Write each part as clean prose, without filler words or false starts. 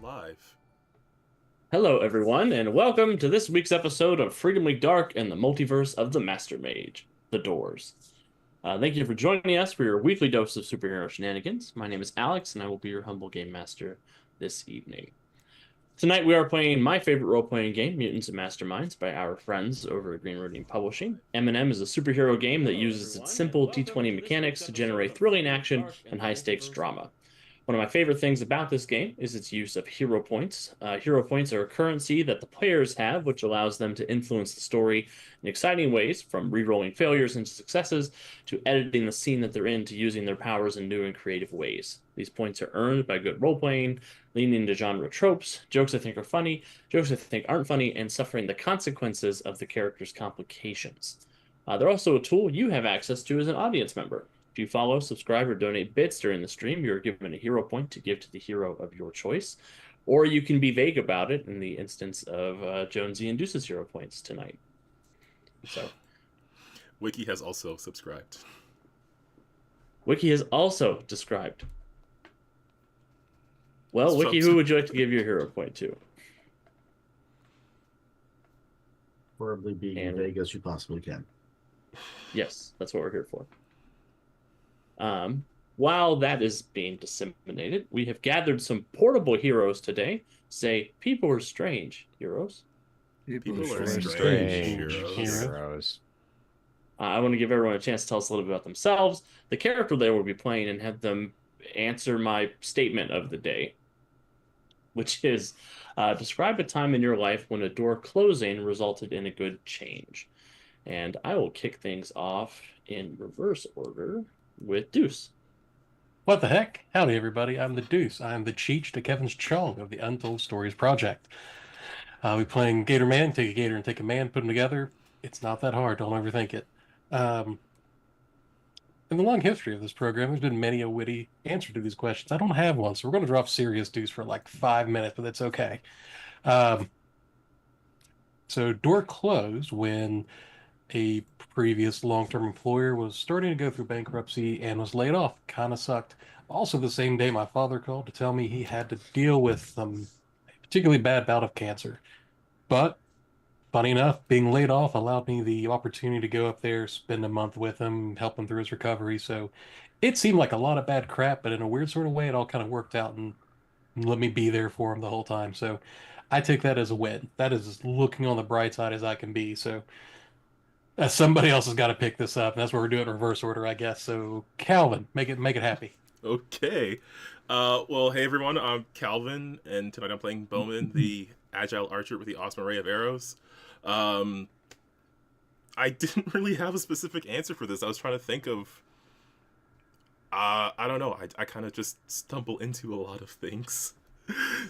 live. Hello, everyone, and welcome to this week's episode of Freedom League Dark and the Multiverse of the Master Mage, The Doors. Thank you for joining us for your weekly dose of superhero shenanigans. My name is Alex, and I will be your humble game master this evening. Tonight, we are playing my favorite role playing game, Mutants and Masterminds, by our friends over at Green Ronin Publishing. M&M is a superhero game that uses its simple D20 mechanics to generate thrilling action and high stakes drama. One of my favorite things about this game is its use of hero points. Hero points are a currency that the players have, which allows them to influence the story in exciting ways, from rerolling failures and successes to editing the scene that they're in to using their powers in new and creative ways. These points are earned by good role playing, leaning into genre tropes, jokes I think are funny, jokes I think aren't funny, and suffering the consequences of the character's complications. They're also a tool you have access to as an audience member. If you follow, subscribe, or donate bits during the stream, you're given a hero point to give to the hero of your choice. Or you can be vague about it in the instance of Jonesy and Deuce's hero points tonight. So, Wiki has also subscribed. Wiki has also described. Well, Wiki, who would you like to give your hero point to? Preferably being as vague as you possibly can. Yes, that's what we're here for. While that is being disseminated, we have gathered some portable heroes today. Say, people are strange heroes. People are strange heroes. I want to give everyone a chance to tell us a little bit about themselves, the character they will be playing, and have them answer my statement of the day, which is describe a time in your life when a door closing resulted in a good change. And I will kick things off in reverse order with Deuce. What the heck? Howdy, everybody. I'm the Deuce. I'm the Cheech to Kevin's Chong of the Untold Stories Project. We're playing Gator Man, take a gator and take a man, put them together. It's not that hard. Don't overthink it. In the long history of this program, there's been many a witty answer to these questions. I don't have one, so we're going to drop serious Deuce for like 5 minutes, but that's okay. So door closed when a previous long-term employer was starting to go through bankruptcy and was laid off. Kind of sucked. Also, the same day, my father called to tell me he had to deal with a particularly bad bout of cancer. But funny enough, being laid off allowed me the opportunity to go up there, spend a month with him, help him through his recovery. So it seemed like a lot of bad crap, but in a weird sort of way, it all kind of worked out and let me be there for him the whole time. So I take that as a win. That is as looking on the bright side as I can be. So somebody else has got to pick this up. And that's what we're doing in reverse order, I guess. So Calvin, make it happy. Okay. Well, hey everyone, I'm Calvin, and tonight I'm playing Bowman, the agile archer with the awesome array of arrows. I didn't really have a specific answer for this. I was trying to think of I don't know. I kind of just stumble into a lot of things.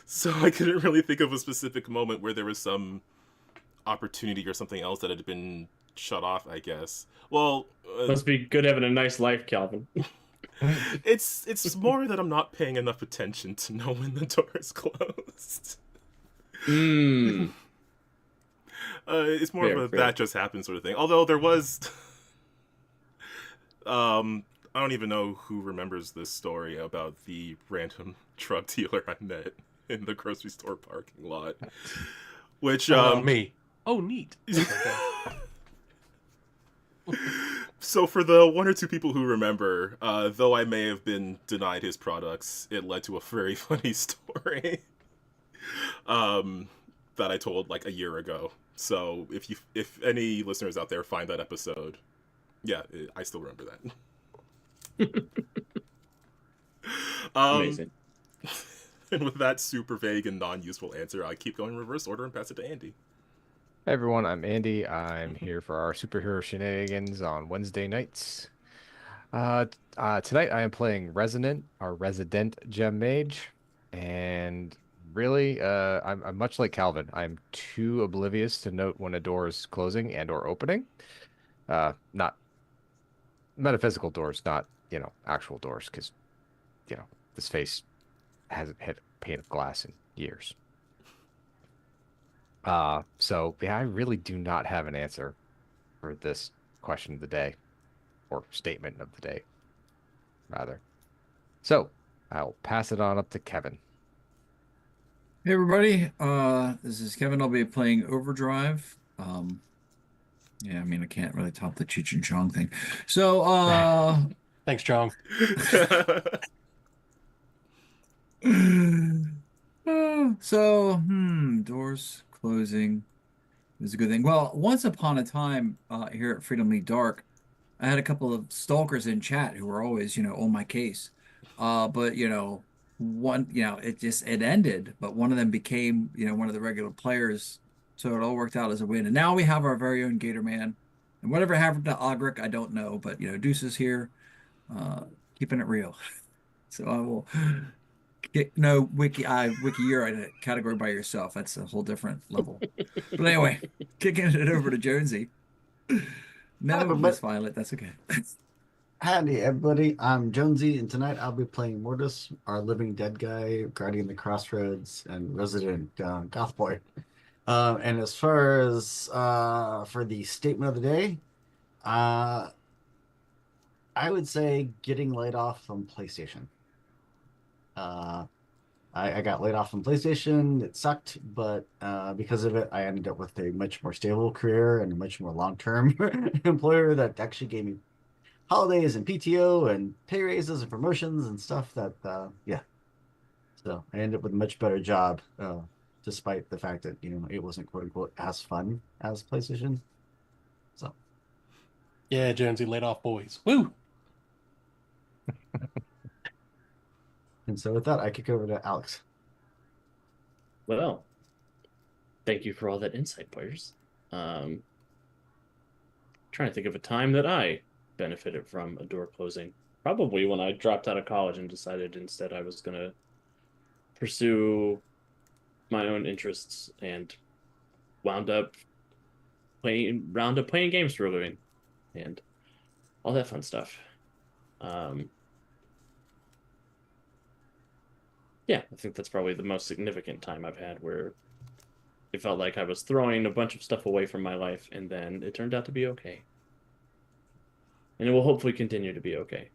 So I couldn't really think of a specific moment where there was some opportunity or something else that had been shut off, I guess. Well, Must be good having a nice life, Calvin. it's more that I'm not paying enough attention to know when the door is closed. It's more of a that just happened sort of thing. Although there was, I don't even know who remembers this story about the random drug dealer I met in the grocery store parking lot. Which me. Oh, neat. So for the one or two people who remember, though I may have been denied his products, it led to a very funny story that I told like a year ago. So if any listeners out there find that episode, yeah, I still remember that. Amazing. And with that super vague and non-useful answer, I keep going in reverse order and pass it to Andy. Hey everyone, I'm Andy. I'm here for our superhero shenanigans on Wednesday nights. Tonight I am playing Resonant, our resident gem mage, and really, I'm much like Calvin. I'm too oblivious to note when a door is closing and or opening. Not metaphysical doors, not actual doors, because this face hasn't hit a pane of glass in years. So yeah, I really do not have an answer for this question of the day, or statement of the day, rather. So I'll pass it on up to Kevin. Hey everybody, this is Kevin. I'll be playing Overdrive. Yeah, I mean I can't really top the Cheech and Chong thing. So, Thanks, Chong. doors closing is a good thing. Well, once upon a time, here at Freedom League Dark, I had a couple of stalkers in chat who were always, on my case. But one, it ended, but one of them became, one of the regular players. So it all worked out as a win. And now we have our very own Gator Man. And whatever happened to Ogric, I don't know, but Deuce is here, uh, keeping it real. So I will no Wiki, you're in a category by yourself. That's a whole different level. But anyway, kicking it over to Jonesy. No, Miss Violet, that's okay. Howdy, everybody. I'm Jonesy, and tonight I'll be playing Mortis, our living dead guy, guarding the crossroads, and resident goth boy. And as far as for the statement of the day, I would say getting laid off from PlayStation. I got laid off from PlayStation. It sucked, but because of it, I ended up with a much more stable career and a much more long-term employer that actually gave me holidays and PTO and pay raises and promotions and stuff that, yeah. So I ended up with a much better job, despite the fact that, it wasn't quote unquote as fun as PlayStation. So. Yeah, Jonesy, laid off boys. Woo! And so with that, I kick over to Alex. Well, thank you for all that insight, players. Trying to think of a time that I benefited from a door closing. Probably when I dropped out of college and decided instead I was going to pursue my own interests and wound up playing games for a living and all that fun stuff. Yeah, I think that's probably the most significant time I've had where it felt like I was throwing a bunch of stuff away from my life, and then it turned out to be okay. And it will hopefully continue to be okay.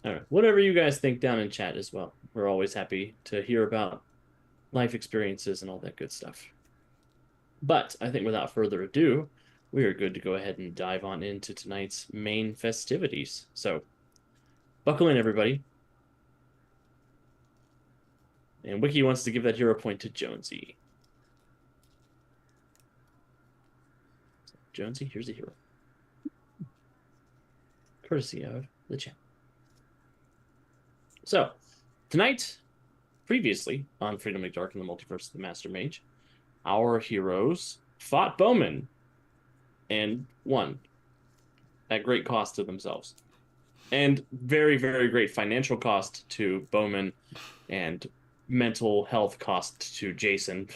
All right, whatever you guys think down in chat as well. We're always happy to hear about life experiences and all that good stuff. But I think without further ado, we are good to go ahead and dive on into tonight's main festivities. So, buckle in, everybody. And Wiki wants to give that hero point to Jonesy. So, Jonesy, here's a hero. Courtesy of the chat. So, tonight, previously on Freedom League Dark and the Multiverse of the Master Mage, our heroes fought Bowman and won at great cost to themselves. And very, very great financial cost to Bowman and mental health cost to Jason,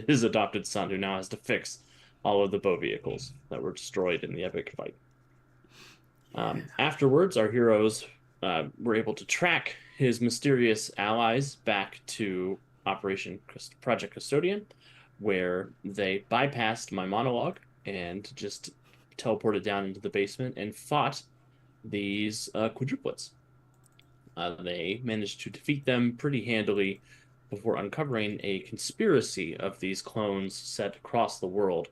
his adopted son, who now has to fix all of the bow vehicles that were destroyed in the epic fight. Afterwards, our heroes were able to track his mysterious allies back to Project Custodian, where they bypassed my monologue and just teleported down into the basement and fought these quadruplets. They managed to defeat them pretty handily before uncovering a conspiracy of these clones set across the world,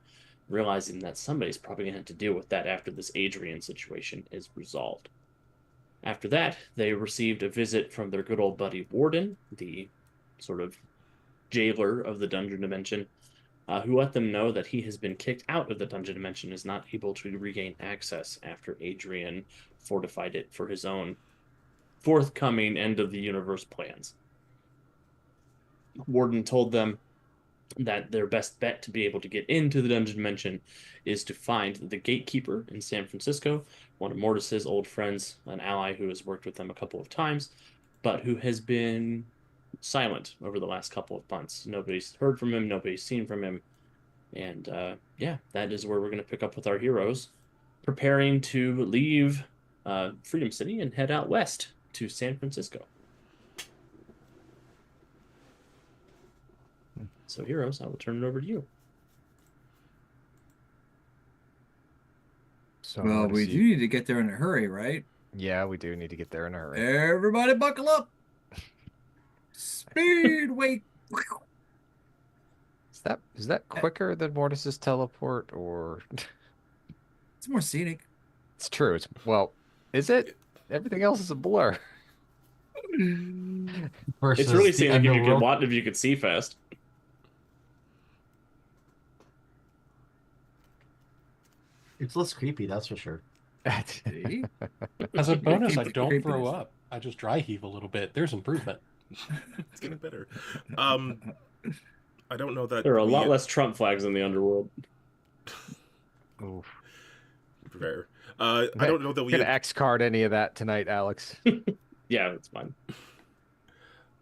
realizing that somebody's probably going to have to deal with that after this Adrian situation is resolved. After that, they received a visit from their good old buddy Warden, the sort of jailer of the dungeon dimension, who let them know that he has been kicked out of the dungeon dimension and is not able to regain access after Adrian fortified it for his own forthcoming end of the universe plans. Warden told them that their best bet to be able to get into the dungeon dimension is to find the Gatekeeper in San Francisco, one of Mortis's old friends, an ally who has worked with them a couple of times, but who has been silent over the last couple of months. Nobody's heard from him, nobody's seen from him, and yeah, that is where we're going to pick up with our heroes, preparing to leave Freedom City and head out west to San Francisco. So, heroes, I will turn it over to you. So Well, we do need to get there in a hurry, right? Yeah, we do need to get there in a hurry. Everybody buckle up. Speed, wait. Is that quicker than Mortis's teleport, or It's more scenic. it's true? Well, is it? Everything else is a blur. Versus It's really the scenic if you could underworld. watch, if you could see fast. It's less creepy, that's for sure. See? As a bonus, I Keep the don't throw creepiness. up. I just dry heave a little bit. There's improvement. It's getting better. I don't know that There are a we- lot less Trump flags in the underworld. Oof. Fair. I don't know that we Gonna had, X card any of that tonight, Alex. Yeah, that's fine.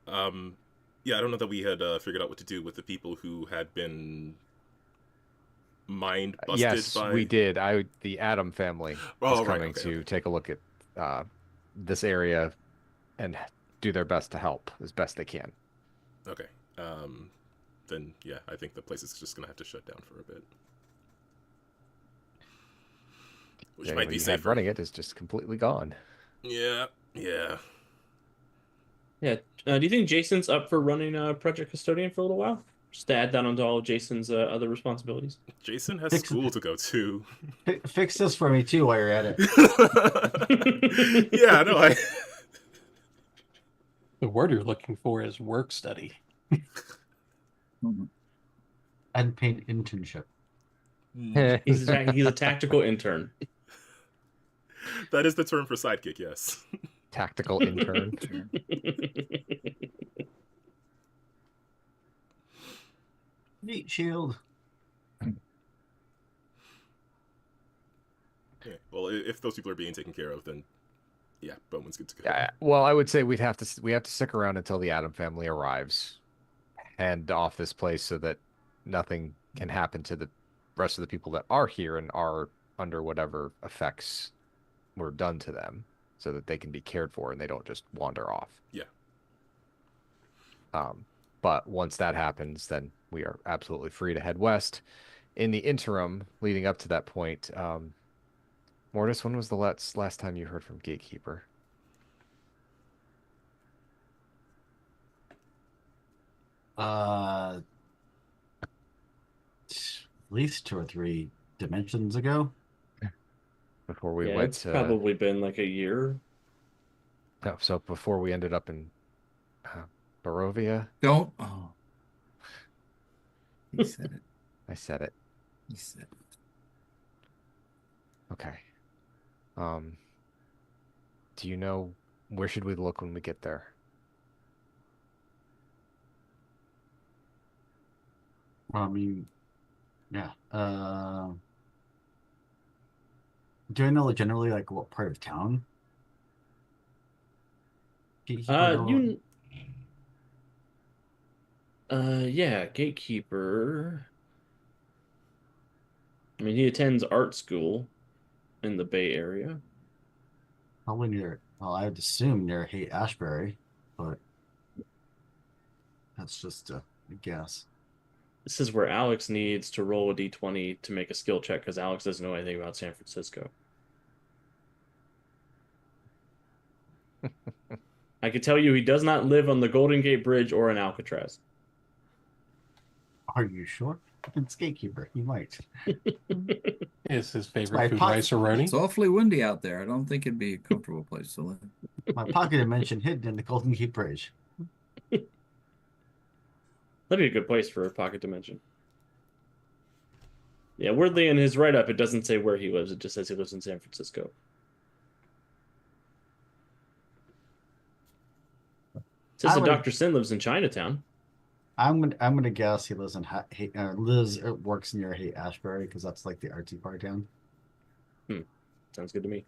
yeah, I don't know that we had figured out what to do with the people who had been mind busted Yes, by. we did. The Adam family Oh, is right, coming okay, to okay. take a look at this area and do their best to help as best they can. Okay. Then yeah, I think the place is just gonna have to shut down for a bit. Which Anyone might be you had safer. running it is just completely gone. Yeah, yeah. Yeah. Do you think Jason's up for running Project Custodian for a little while? Just to add that onto all of Jason's other responsibilities. Jason has Fix- school to go to. Fix this for me too while you're at it. Yeah, no, I. The word you're looking for is work study. Mhm. And paint internship. He's a tactical intern. That is the term for sidekick, yes. Tactical intern. Sure. Meat shield. Yeah. Well, if those people are being taken care of, then yeah, Bowman's good to go. Yeah, well, I would say we have to stick around until the Adam family arrives, hand off this place so that nothing can happen to the rest of the people that are here and are under whatever effects were done to them, so that they can be cared for and they don't just wander off. Yeah. But once that happens, then we are absolutely free to head west. In the interim, leading up to that point, Mortis, when was the last time you heard from Gatekeeper? At least 2 or 3 dimensions ago. Before we Yeah, went it's to probably been like a year. no, so before we ended up in Barovia, Don't. Oh. He said it. I said it. He said it. Okay. Do you know where should we look when we get there? I mean, yeah. Do I know generally like what part of town? You. Yeah, Gatekeeper. I mean, he attends art school in the Bay Area. Probably near. Well, I'd assume near Haight Ashbury, but that's just a guess. This is where Alex needs to roll a d20 to make a skill check because Alex doesn't know anything about San Francisco. I can tell you he does not live on the Golden Gate Bridge or in Alcatraz. Are you sure? It's Gatekeeper. He might. Is his my favorite food pot- rice-a-roni? It's awfully windy out there. I don't think it'd be a comfortable place to live. My pocket dimension hidden in the Golden Gate Bridge. That'd be a good place for a pocket dimension. Yeah, weirdly in his write-up, it doesn't say where he lives. It just says he lives in San Francisco. It says I that would- Dr. Sin lives in Chinatown. I'm gonna guess he lives in lives or works near Haight Ashbury because that's like the artsy part of town. Sounds good to me.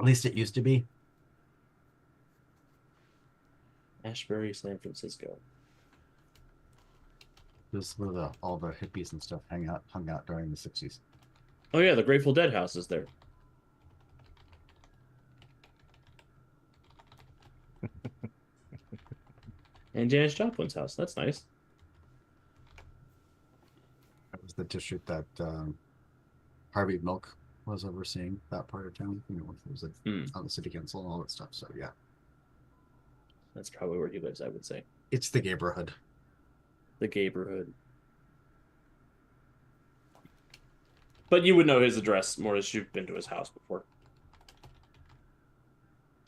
At least it used to be. Ashbury, San Francisco. This is where all the hippies and stuff hung out during the 60s. Oh yeah, the Grateful Dead house is there. And Janis Joplin's house. That's nice. That was the district that Harvey Milk was overseeing, that part of town. You know, it was like Hmm. on the city council and all that stuff. So yeah. That's probably where he lives, I would say. It's the neighborhood. The neighborhood. But you would know his address more as you've been to his house before.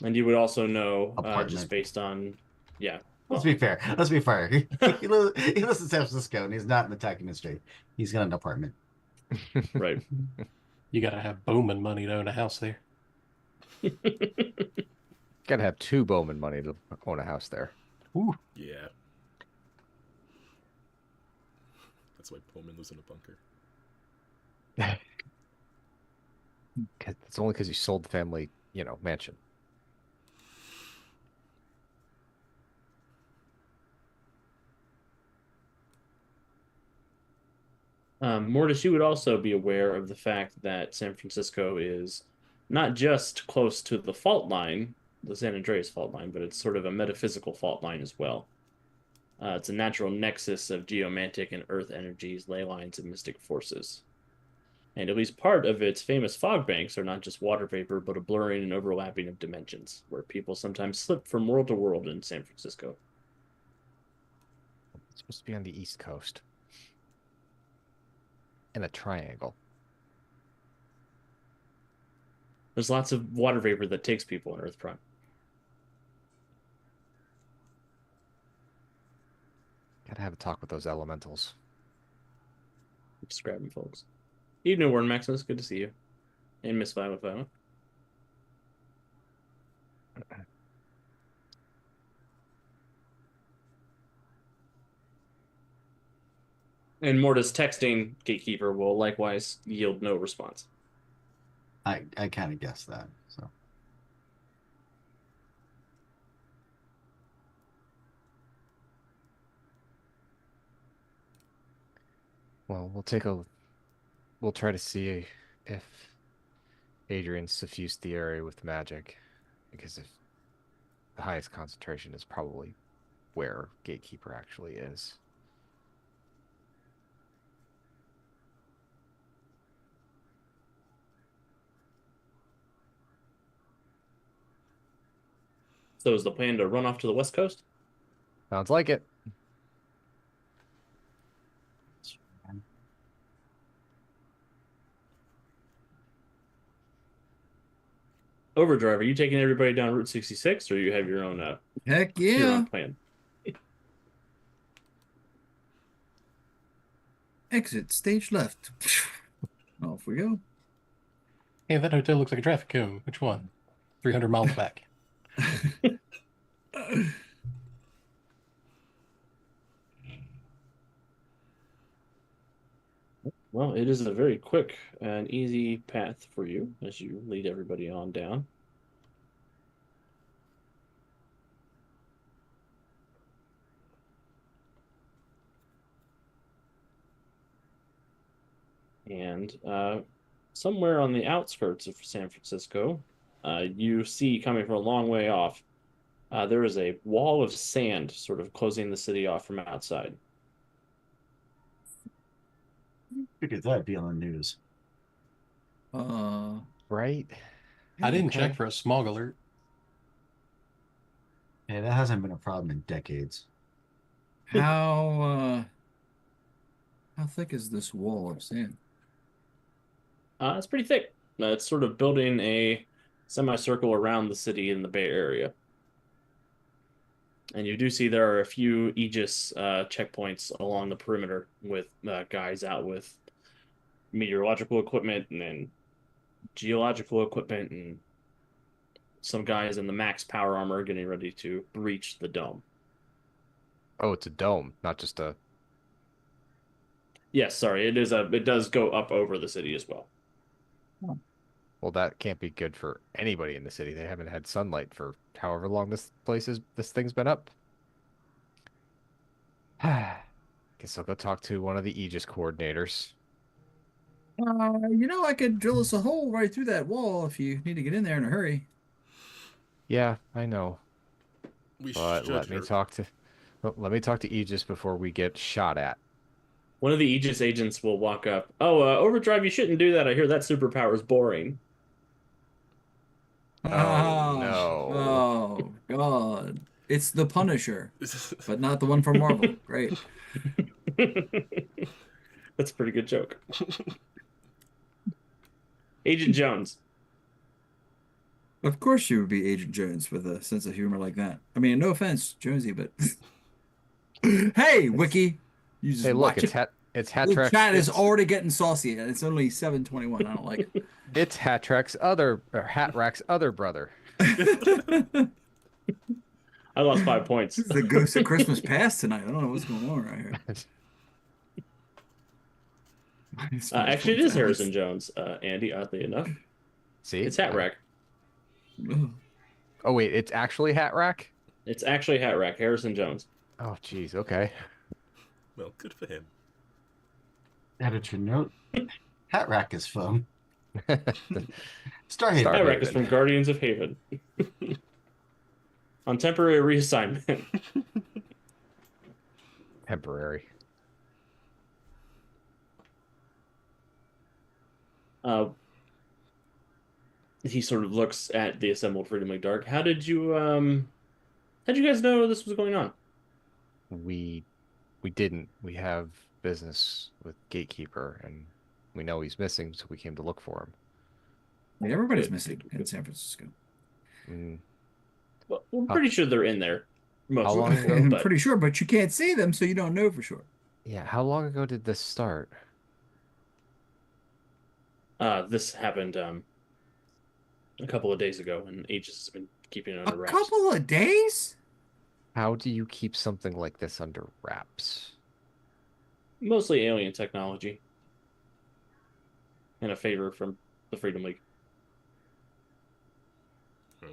And you would also know, Apartment. just based on, yeah. Let's be fair. Let's be fair. He lives in San Francisco, and he's not in the tech industry. He's got an apartment. Right. You got to have Bowman money to own a house there. Gotta have 2 Bowman money to own a house there. Ooh, Yeah. That's why Pullman lives in a bunker. It's only because you sold the family, mansion. Mortis, you would also be aware of the fact that San Francisco is not just close to the fault line, the San Andreas fault line, but it's sort of a metaphysical fault line as well. It's a natural nexus of geomantic and earth energies, ley lines, and mystic forces. And at least part of its famous fog banks are not just water vapor, but a blurring and overlapping of dimensions, where people sometimes slip from world to world in San Francisco. It's supposed to be on the East Coast. In a triangle. There's lots of water vapor that takes people in Earth Prime. Gotta have a talk with those elementals. Just grabbing folks. Evening, Warren Maximus. Good to see you. And Miss Violet Violet. And Mortis texting Gatekeeper will likewise yield no response. I kind of guessed that. So Well, we'll try to see if Adrian suffused the area with magic, because if the highest concentration is probably where Gatekeeper actually is. So is the plan to run off to the west coast? Sounds like it. Overdrive, are you taking everybody down Route 66, or you have your own Heck your yeah. own plan? Exit stage left. Off we go. hey, that hotel looks like a traffic cone. Which one? 300 miles back. Well, it is a very quick and easy path for you as you lead everybody on down. And somewhere on the outskirts of San Francisco, you see coming from a long way off, there is a wall of sand sort of closing the city off from outside. figured that'd be on the news. Right? I didn't Okay. check for a smog alert. Yeah, that hasn't been a problem in decades. How thick is this wall of sand? It's pretty thick. It's sort of building a semicircle around the city in the Bay Area. And you do see there are a few Aegis checkpoints along the perimeter with guys out with meteorological equipment and then geological equipment and some guys in the max power armor getting ready to breach the dome. Oh, it's a dome, not just a... Yes, sorry, it does go up over the city as well. Well, that can't be good for anybody in the city. They haven't had sunlight for however long this thing's been up. Guess I'll go talk to one of the Aegis coordinators. I could drill us a hole right through that wall if you need to get in there in a hurry. Yeah, I know. We But should. let me talk to Aegis before we get shot at. One of the Aegis agents will walk up. Oh, Overdrive, you shouldn't do that. I hear that superpower is boring. Oh, no. Oh God. It's the Punisher, but not the one from Marvel. Great. That's a pretty good joke. Agent Jones. Of course, you would be Agent Jones with a sense of humor like that. I mean, no offense, Jonesy, but hey, Wiki, you just Hey, look, watch it's it. it's The Hatrax. chat is it's, already getting saucy, and it's only 7:21. I don't like it's Hatrax's Hatrack's other brother. it. I lost 5 points. This is the ghost of Christmas past tonight. I don't know what's going on right here. Actually, it is Harrison Jones, Andy, oddly enough. See, It's Hat Rack. Ugh. Oh wait, it's actually Hatrack. It's actually Hat Rack, Harrison Jones. Oh jeez, okay. Well, good for him. Editor note: Hat Rack is from Starhaven. Star- Hat Rack is Haven. from Guardians of Haven. On temporary reassignment. Temporary. He sort of looks at the assembled Freedom League Dark. How'd you guys know this was going on? We didn't. We have business with Gatekeeper, and we know he's missing, so we came to look for Yeah, everybody's missing in San Francisco. him. Well, we're pretty sure they're in there. Most How of long them, ago? I'm but pretty sure, but you can't see them, so you don't know for sure. Yeah, how long ago did this start? this happened a couple of days ago, and Aegis has been keeping it A under wraps. couple of days? How do you keep something like this under wraps? Mostly alien technology. And a favor from the Freedom League. Hmm.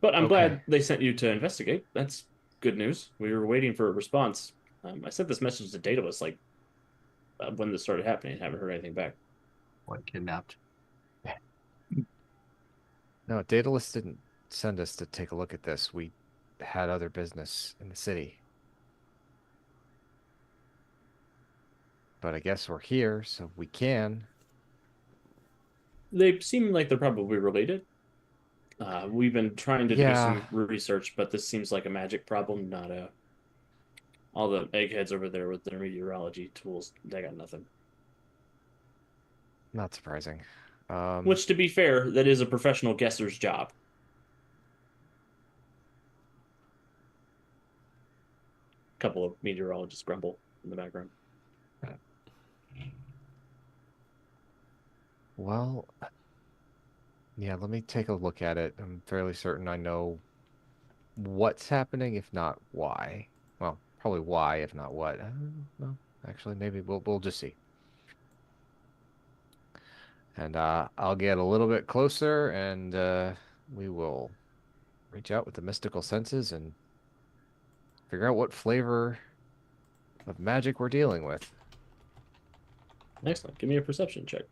But I'm Okay. glad they sent you to investigate. That's good news. We were waiting for a response. I sent this message to Daedalus like when this started happening. Haven't heard anything back. What kidnapped? No, Daedalus didn't send us to take a look at this. We had other business in the city. But I guess we're here, so we can. They seem like they're probably related. We've been trying to do Yeah. some research, but this seems like a magic problem, not a. All the eggheads over there with their meteorology tools, they got nothing. Not surprising. Which, to be fair, that is a professional guesser's job. A couple of meteorologists grumble in the background. Well, yeah, let me take a look at it. I'm fairly certain I know what's happening, if not why. Well, probably why, if not what. Well, actually, maybe we'll just see. And I'll get a little bit closer, and we will reach out with the mystical senses and figure out what flavor of magic we're dealing with. Excellent. Give me a perception check.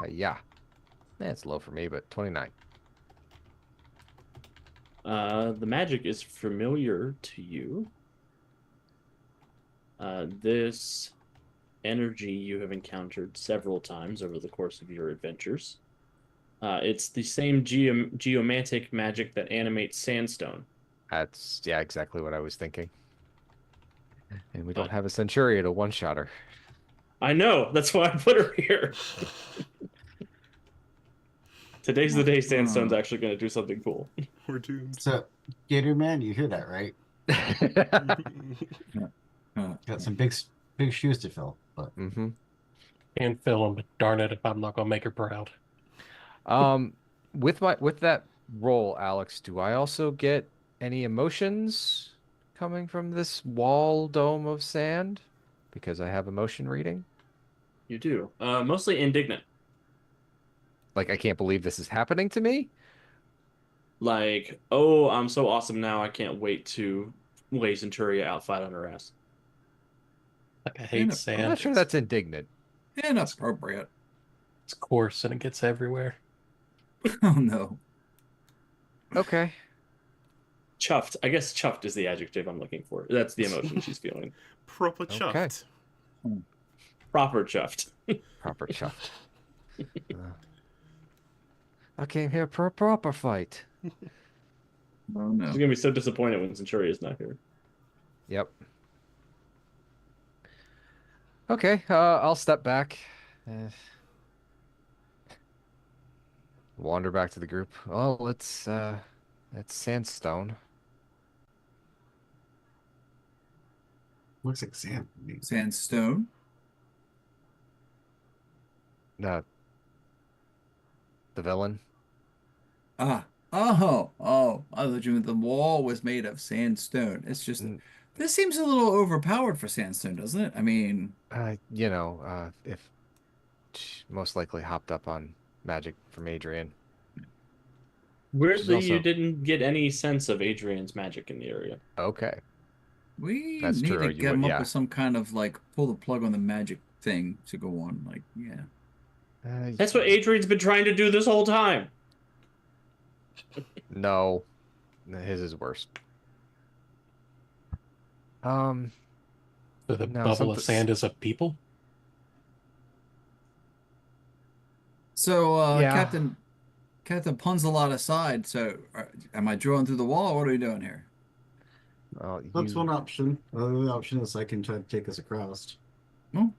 Yeah. It's low for me, but 29. The magic is familiar to you. This energy you have encountered several times over the course of your adventures. It's the same geomantic magic that animates sandstone. That's, yeah, exactly what I was thinking. And we don't have a Centuria to one-shot her. I know. That's why I put her here. Today's the day Sandstone's actually going to do something cool. We're doomed. So, Gator Man, you hear that, right? Got some big shoes to fill, but Mm-hmm. Can't fill them, but darn it if I'm not gonna make her proud. With that roll, Alex, do I also get any emotions coming from this wall dome of sand? Because I have emotion reading? You do. Mostly indignant. Like, I can't believe this is happening to me? Like, oh, I'm so awesome now. I can't wait to lay Centuria out flat on her ass. Like I hate I'm sand. not sure that's indignant. Inappropriate. It's coarse and it gets everywhere. Oh no. Okay. Chuffed. I guess chuffed is the adjective I'm looking for. That's the emotion she's feeling. Proper Okay. chuffed. Proper chuffed. Proper chuffed. I came here for a proper fight. Oh no. She's gonna be so disappointed when Centuria's not here. Yep. Okay, I'll step back. Wander back to the group. Oh, it's sandstone. Looks like sand. Sandstone. Uh, the villain. Ah. Oh. I thought you meant the wall was made of sandstone. It's just Mm, this seems a little overpowered for sandstone, doesn't it? I mean, if most likely hopped up on magic from Adrian. Weirdly, also- you didn't get any sense of Adrian's magic in the area. Okay, we That's need true, to you get would- him up yeah. with some kind of like pull the plug on the magic thing to go on. Like, yeah. That's what Adrian's been trying to do this whole time. No, his is worse. Um, So the No, bubble of something- sand is a people? So, Yeah. Captain Punzelot aside, so am I drawing through the wall? What are we doing here? well, That's you- one option. The other option is I can try to take us across Oh,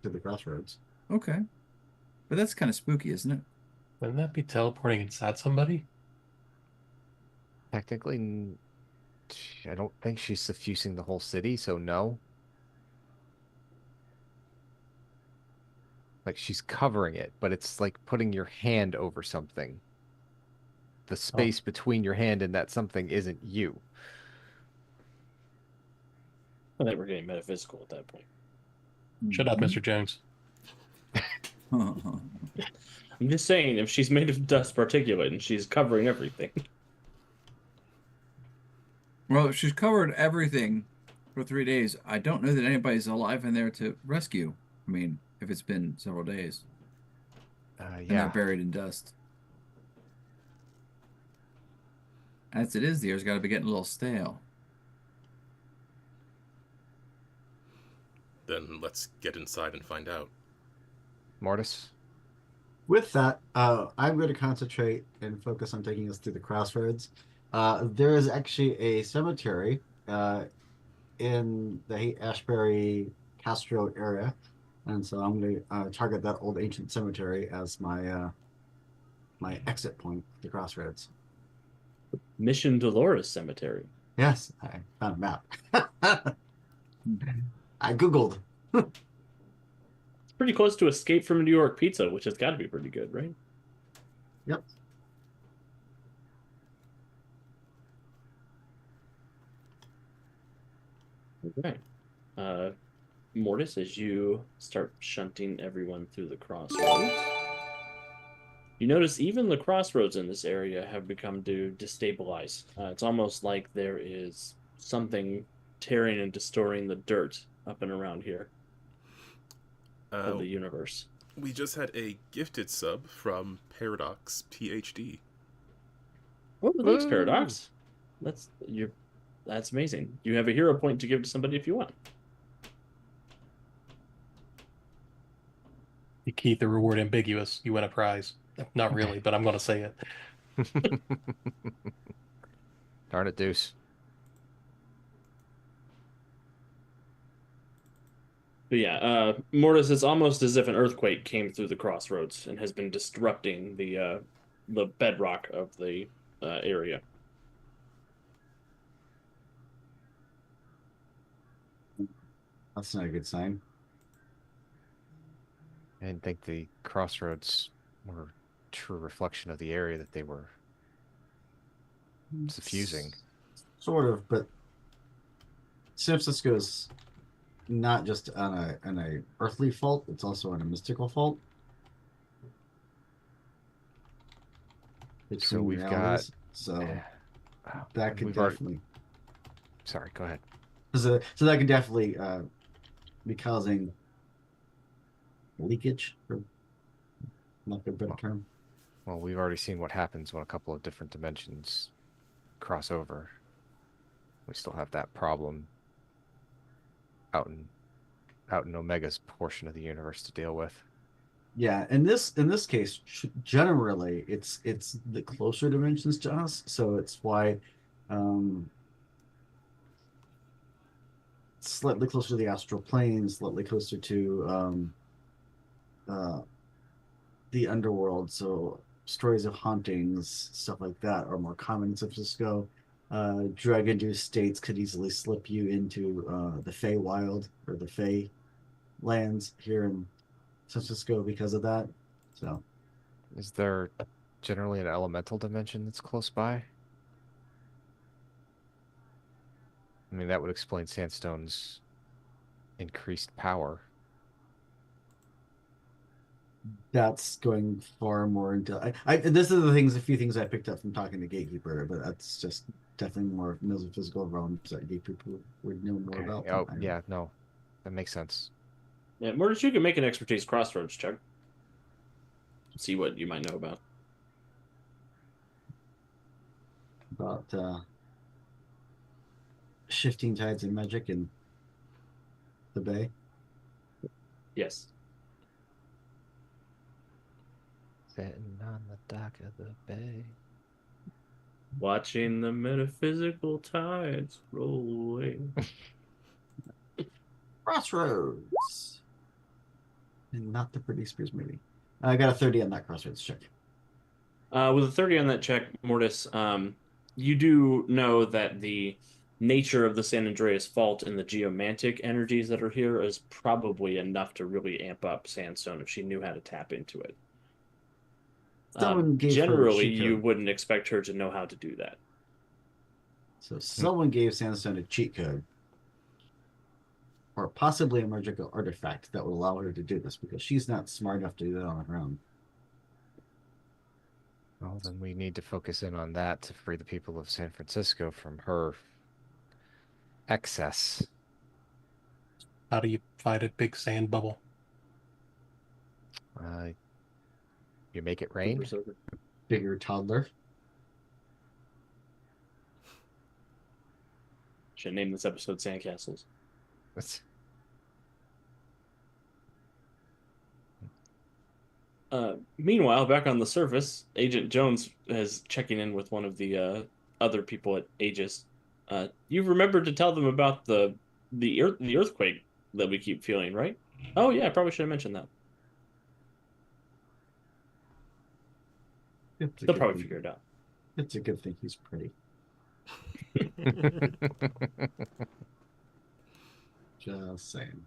to the crossroads. okay. But that's kind of spooky, isn't it? Wouldn't that be teleporting inside somebody? Technically, I don't think she's suffusing the whole city, so no. Like she's covering it, but it's like putting your hand over something. The space between your hand and that something isn't you. I think we're getting metaphysical at that point. Shut up, Mr. Jones. I'm just saying, if she's made of dust particulate and she's covering everything, Well, if she's covered everything for 3 days, I don't know that anybody's alive in there to rescue. I mean, if it's been several days and they're Yeah. buried in dust. As it is, the air's got to be getting a little stale. Then let's get inside and find out. Mortis. With that, I'm going to concentrate and focus on taking us through the crossroads. There is actually a cemetery in the Ashbury Castro area, and so I'm going to target that old ancient cemetery as my my exit point to the crossroads. Mission Dolores Cemetery. Yes, I found a map. I googled. It's pretty close to Escape from New York Pizza, which has got to be pretty good, right? Yep. Okay. Mortis, as you start shunting everyone through the crossroads, you notice even the crossroads in this area have become to destabilize. It's almost like there is something tearing and distorting the dirt up and around here of the universe. We just had a gifted sub from Paradox PhD. Oh, thanks, Woo! Paradox. That's amazing. You have a hero point to give to somebody if you want. You keep the reward ambiguous, you win a prize. Not really, but I'm going to say it. Darn it, Deuce. But yeah, Mortis, it's almost as if an earthquake came through the crossroads and has been disrupting the bedrock of the area. That's not a good sign. I didn't think the crossroads were a true reflection of the area that they were suffusing. Sort of, but San Francisco is not just on a earthly fault; it's also on a mystical fault. Between we've got- realities. So Eh, that could we've already- definitely Sorry, go ahead. so that could definitely be causing leakage, for lack of a better term. Well, we've already seen what happens when a couple of different dimensions cross over. We still have that problem out in Omega's portion of the universe to deal with. Yeah, in this case, generally it's the closer dimensions to us, so it's why um slightly closer to the astral plane, slightly closer to uh the underworld. So stories of hauntings, stuff like that, are more common in San Francisco. Drug-induced states could easily slip you into the Feywild or the Fey lands here in San Francisco because of that. So Is there generally an elemental dimension that's close by? I mean, that would explain Sandstone's increased power. that's going far more into this is a few things I picked up from talking to Gatekeeper, but that's just definitely more metaphysical realms that Gatekeeper would know more Okay. about. Oh, yeah, no, that makes sense. Yeah, Mortis, you can make an expertise crossroads check. See what you might know about. About shifting tides and magic in the bay. Yes. Sitting on the dock of the bay. Watching the metaphysical tides roll away. Crossroads. And not the Britney Spears movie. I got a 30 on that crossroads check. With a 30 on that check, Mortis, you do know that the nature of the San Andreas Fault and the geomantic energies that are here is probably enough to really amp up Sandstone if she knew how to tap into it. Someone gave her a Generally, cheat you code. wouldn't expect her to know how to do that. So someone gave Sandstone a cheat code. Or possibly a magical artifact that would allow her to do this, because she's not smart enough to do that on her own. Well, then we need to focus in on that to free the people of San Francisco from her excess. How do you fight a big sand bubble? You make it rain? Bigger toddler. Should name this episode Sandcastles. That's- Meanwhile, back on the surface, Agent Jones is checking in with one of the other people at Aegis. You remembered to tell them about the earthquake that we keep feeling, right? Oh yeah, I probably should have mentioned that. They'll probably figure it out. It's a good thing he's pretty. Just saying.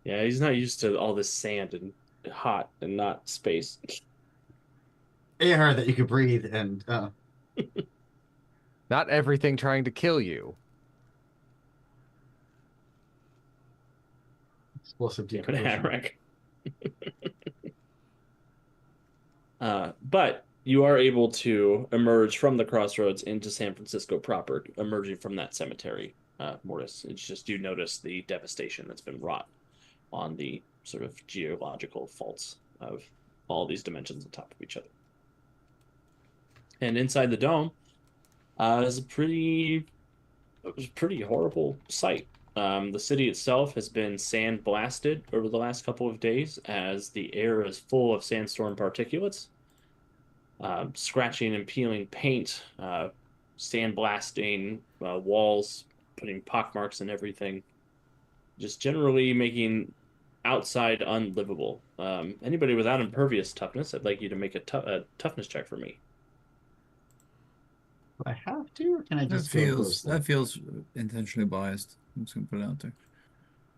Yeah, he's not used to all this sand and hot and not space. Air that you could breathe and Not everything trying to kill you. explosive Damn it, decompression. Harak. But you are able to emerge from the crossroads into San Francisco proper, emerging from that cemetery, Mortis. It's just you notice the devastation that's been wrought on the sort of geological faults of all these dimensions on top of each other. And inside the dome is a pretty horrible sight. The city itself has been sand blasted over the last couple of days as the air is full of sandstorm particulates, scratching and peeling paint, sand blasting walls, putting pockmarks and everything, just generally making outside unlivable. Anybody without impervious toughness, I'd like you to make a toughness check for me. Do I have to, or can I That just go feels closely? that feels intentionally biased. I'm just gonna put it out there.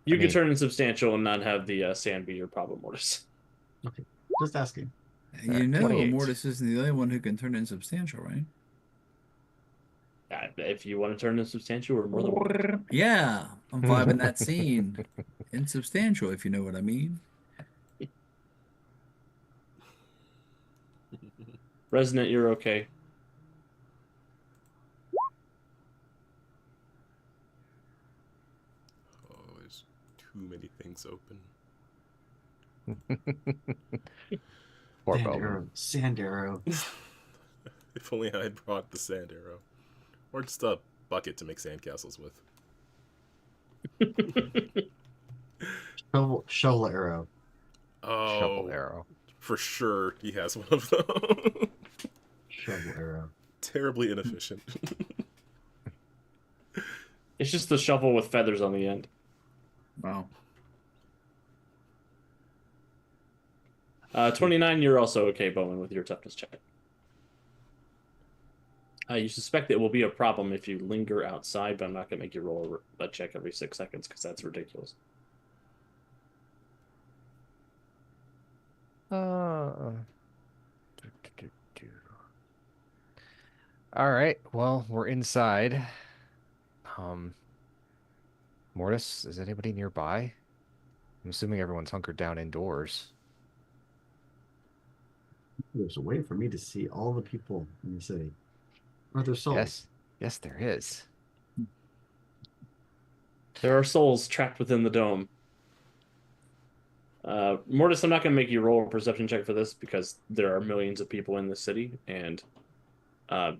You I can mean- turn insubstantial and not have the sand be your problem, Mortis. Just asking. You know, 28. Mortis isn't the only one who can turn insubstantial, right? If you want to turn insubstantial, we're more than welcome. Yeah, I'm vibing that scene. Insubstantial, if you know what I mean. Resonant, you're okay. Oh, there's too many things open. Poor Sand Bowman. arrow. Sand arrow. If only I had brought the sand arrow. Or just a bucket to make sandcastles with. Shovel arrow. Shovel Oh, arrow. for sure he has one of them. Shovel arrow. Terribly inefficient. It's just the shovel with feathers on the end. Wow. 29, you're also okay, Bowman, with your toughness check. You suspect it will be a problem if you linger outside, but I'm not going to make you roll a check every 6 seconds because that's ridiculous. Uh, All right. Well, we're inside. Mortis, is anybody nearby? I'm assuming everyone's hunkered down indoors. There's a way for me to see all the people in the city. Are there souls? Yes. Yes, there is. There are souls trapped within the dome. Mortis, I'm not going to make you roll a perception check for this because there are millions of people in the city, and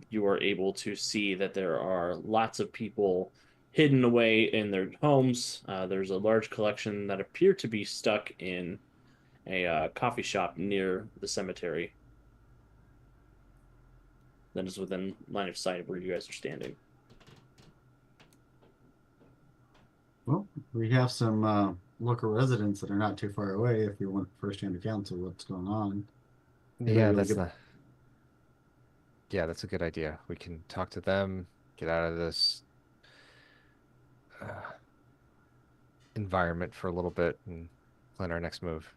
you are able to see that there are lots of people hidden away in their homes. There's a large collection that appear to be stuck in a coffee shop near the cemetery that is within line of sight of where you guys are standing. Well, we have some local residents that are not too far away if you want first-hand accounts of what's going on. Maybe Yeah, we'll that's get- not. Yeah, that's a good idea. We can talk to them, get out of this environment for a little bit, and plan our next move.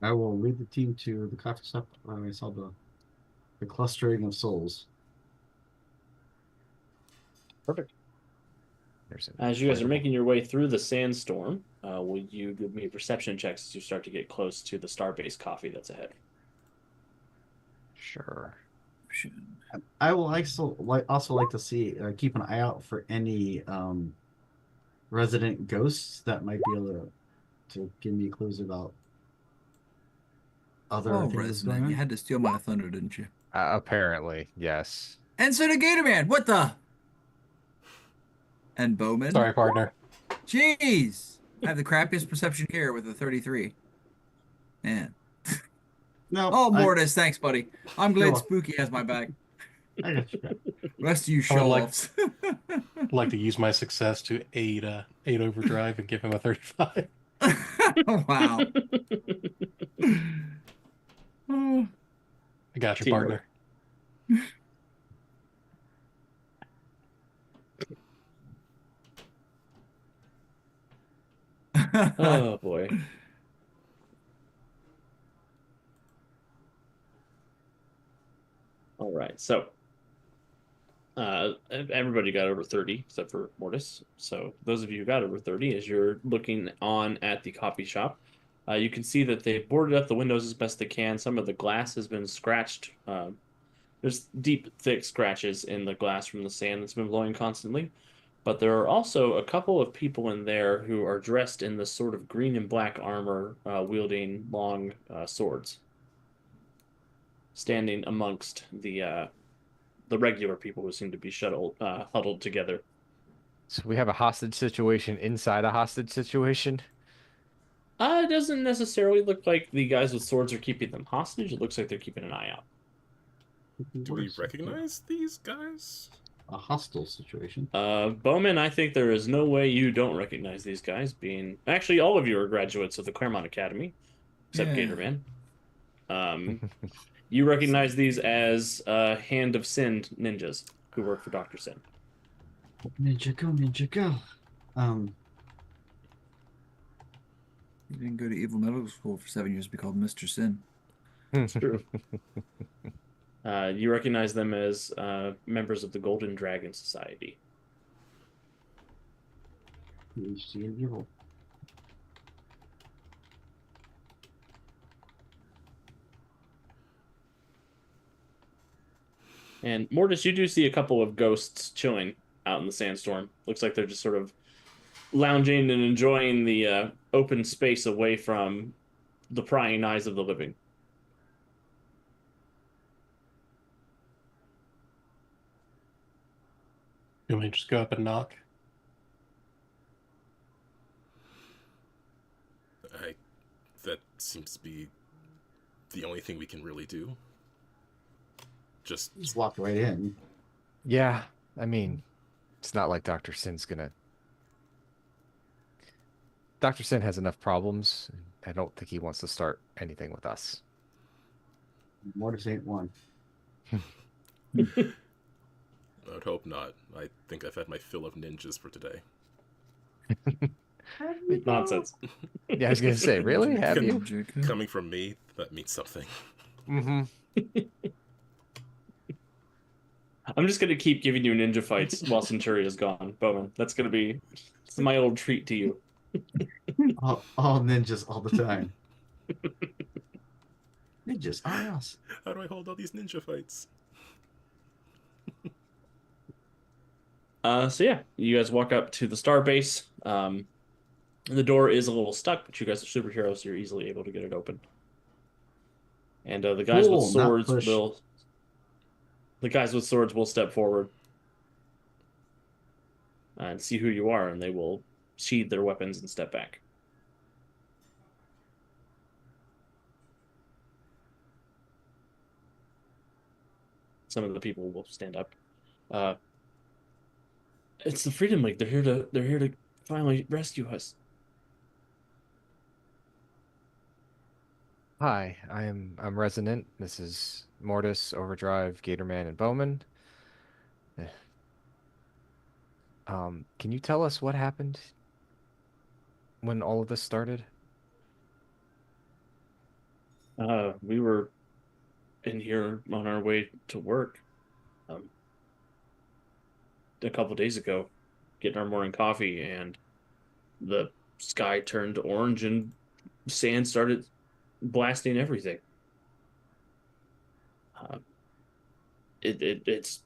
I will lead the team to the coffee shop. I saw the clustering of souls. Perfect. There's an As you guys are inflatable- making your way through the sandstorm, will you give me perception checks as you start to get close to the Starbase coffee that's ahead? Sure. I will also like to see keep an eye out for any resident ghosts that might be able to give me clues about other Oh, things going Resident, on. you had to steal my thunder, didn't you? Apparently, yes. And so did Gator Man. What the? And Bowman. Sorry, partner. Jeez. I have the crappiest perception here with a 33. Man. No, Oh, Mortis, thanks, buddy. I'm You're glad welcome. Spooky has my back. I got you. Rest of you I would show like- offs. I'd like to use my success to aid Overdrive and give him a 35. Wow. Oh. I got you, Teamwork. partner. Oh boy. All right, so everybody got over 30 except for Mortis. So those of you who got over 30, as you're looking on at the coffee shop, you can see that they boarded up the windows as best they can. Some of the glass has been scratched. There's deep, thick scratches in the glass from the sand that's been blowing constantly. But there are also a couple of people in there who are dressed in this sort of green and black armor, wielding long swords, standing amongst the regular people who seem to be huddled together. So we have a hostage situation inside a hostage situation. It doesn't necessarily look like the guys with swords are keeping them hostage. It looks like they're keeping an eye out. Do we recognize these guys? A hostile situation? Bowman, I think there is no way you don't recognize these guys. Actually, all of you are graduates of the Claremont Academy, except Yeah. Gatorman. You recognize these as Hand of Sin ninjas who work for Dr. Sin. Ninja go, ninja go. You didn't go to evil medical school for 7 years to be called Mr. Sin. It's true. You recognize them as members of the Golden Dragon Society. PhD in evil. And Mortis, you do see a couple of ghosts chilling out in the sandstorm. Looks like they're just sort of lounging and enjoying the open space away from the prying eyes of the living. You want me to just go up and knock? That seems to be the only thing we can really do. Just walk right in. Yeah, I mean, it's not like Dr. Sin's gonna. Dr. Sin has enough problems. I don't think he wants to start anything with us. Mortis ain't one. I would hope not. I think I've had my fill of ninjas for today. Nonsense. Yeah, I was gonna say, really? Have you? Coming from me, that means something. Mm-hmm. I'm just gonna keep giving you ninja fights while Centuria's gone, Bowman. That's gonna be it's my old treat to you. All ninjas all the time. Ninjas are us. How do I hold all these ninja fights? So yeah, you guys walk up to the star base. The door is a little stuck, but you guys are superheroes, so you're easily able to get it open. And the guys Cool, with not swords push. will. The guys with swords will step forward and see who you are, and they will sheathe their weapons and step back. Some of the people will stand up. It's the Freedom League. They're here to finally rescue us. Hi, I'm Resonant. This is Mortis, Overdrive, Gatorman, and Bowman. Eh. Can you tell us what happened when all of this started? We were in here on our way to work a couple days ago, getting our morning coffee, and the sky turned orange and sand started blasting everything. It's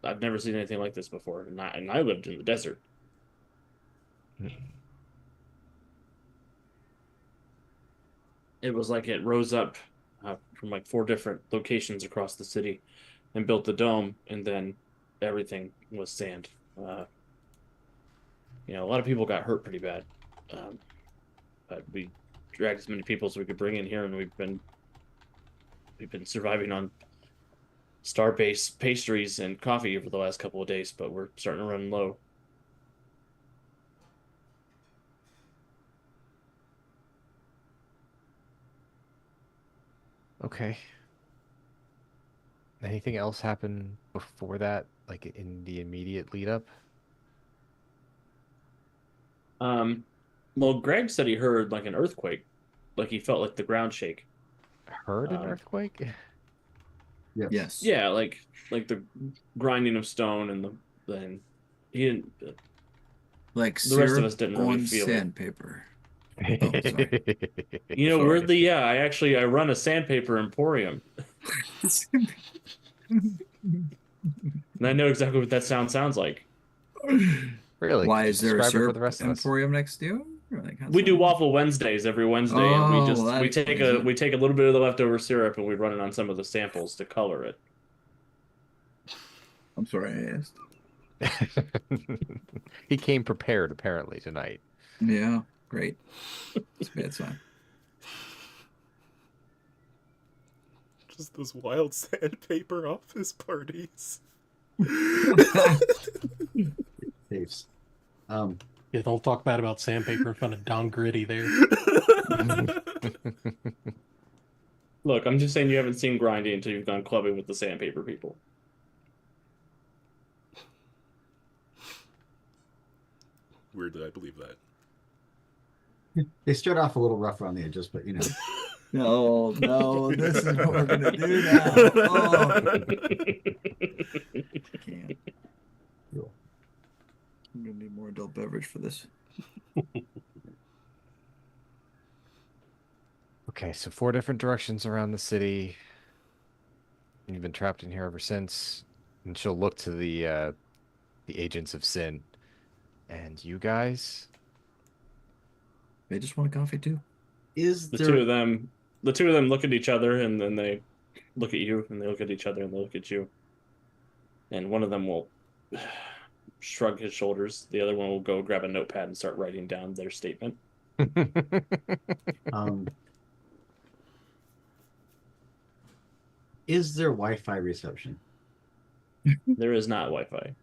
I've never seen anything like this before, and I lived in the desert. It was like it rose up from like 4 different locations across the city and built the dome, and then everything was sand. A lot of people got hurt pretty bad. But we dragged as many people as we could bring in here, and we've been surviving on Starbase pastries and coffee over the last couple of days, but we're starting to run low. Okay. Anything else happen before that, like in the immediate lead up? Well, Greg said he heard like an earthquake, like he felt like the ground shake. Heard an earthquake? Yes. Yeah, like the grinding of stone, and then he didn't. Like The rest of syrup us didn't really on feel it. sandpaper. Oh, sorry. You know, Sorry. weirdly, yeah, I run a sandpaper emporium, and I know exactly what that sounds like. Really? Why Could you is there a describe it for syrup the rest of us? emporium next to you? Or like, how's We do that? Waffle Wednesdays every Wednesday, and Oh, we that take explains a it. little bit of the leftover syrup and we run it on some of the samples to color it. I'm sorry I asked. He came prepared apparently tonight. Yeah, great. It's a bad sign. Just those wild sandpaper office parties. Saves. Yeah, don't talk bad about sandpaper in front of Don Gritty there. Look, I'm just saying you haven't seen grinding until you've gone clubbing with the sandpaper people. Weird that I believe that. They start off a little rough around the edges, but No, this is what we're gonna do now. Oh, can't. Cool. I'm gonna need more adult beverage for this. Okay, so 4 different directions around the city. You've been trapped in here ever since. And she'll look to the agents of sin. And you guys? They just want a coffee too. is The there two of them look at each other, and then they look at you, and they look at each other, and they look at you. And one of them will shrug his shoulders. The other one will go grab a notepad and start writing down their statement. Um, is there Wi-Fi reception? There is not Wi-Fi.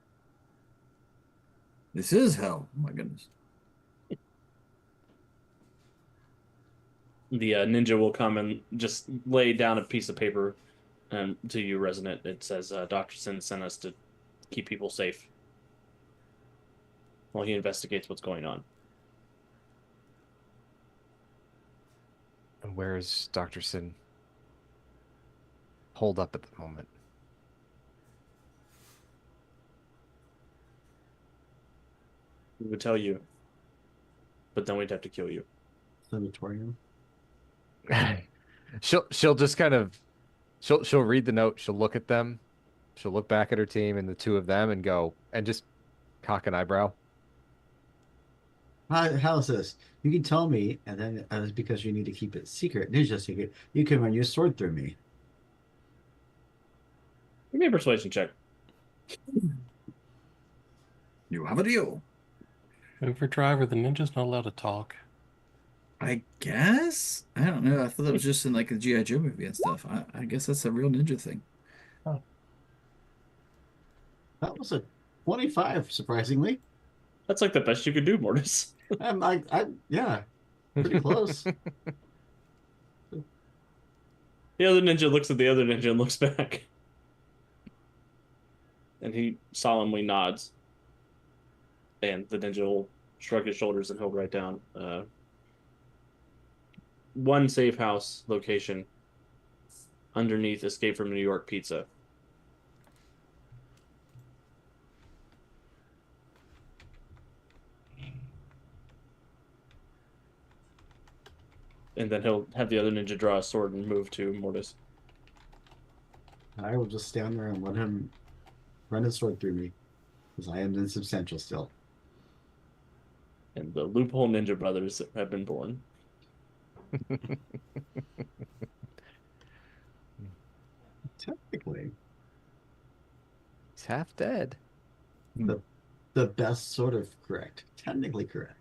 This is hell. Oh my goodness. The ninja will come and just lay down a piece of paper to you, Resonant. It says, Dr. Sin sent us to keep people safe while he investigates what's going on. And where's Dr. Sin holed up at the moment? We would tell you, but then we'd have to kill you. Sanatorium. She'll just kind of she'll read the note, she'll look at them, she'll look back at her team and the two of them and go and just cock an eyebrow. How's this? You can tell me, and then it's because you need to keep it secret, ninja secret. You can run your sword through me. Give me a persuasion check. You have a deal. Overdrive, the ninja's not allowed to talk. I guess? I don't know. I thought that was just in like a G.I. Joe movie and stuff. I guess that's a real ninja thing. That was a 25, surprisingly. That's like the best you could do, Mortis. Yeah, pretty close. The other ninja looks at the other ninja and looks back. And he solemnly nods. And the ninja will shrug his shoulders and he'll write down one safe house location underneath Escape from New York Pizza. And then he'll have the other ninja draw a sword and move to Mortis. I will just stand there and let him run his sword through me, because I am insubstantial still. And the Loophole Ninja Brothers have been born. Technically, He's half dead. the best sort of correct. Technically correct.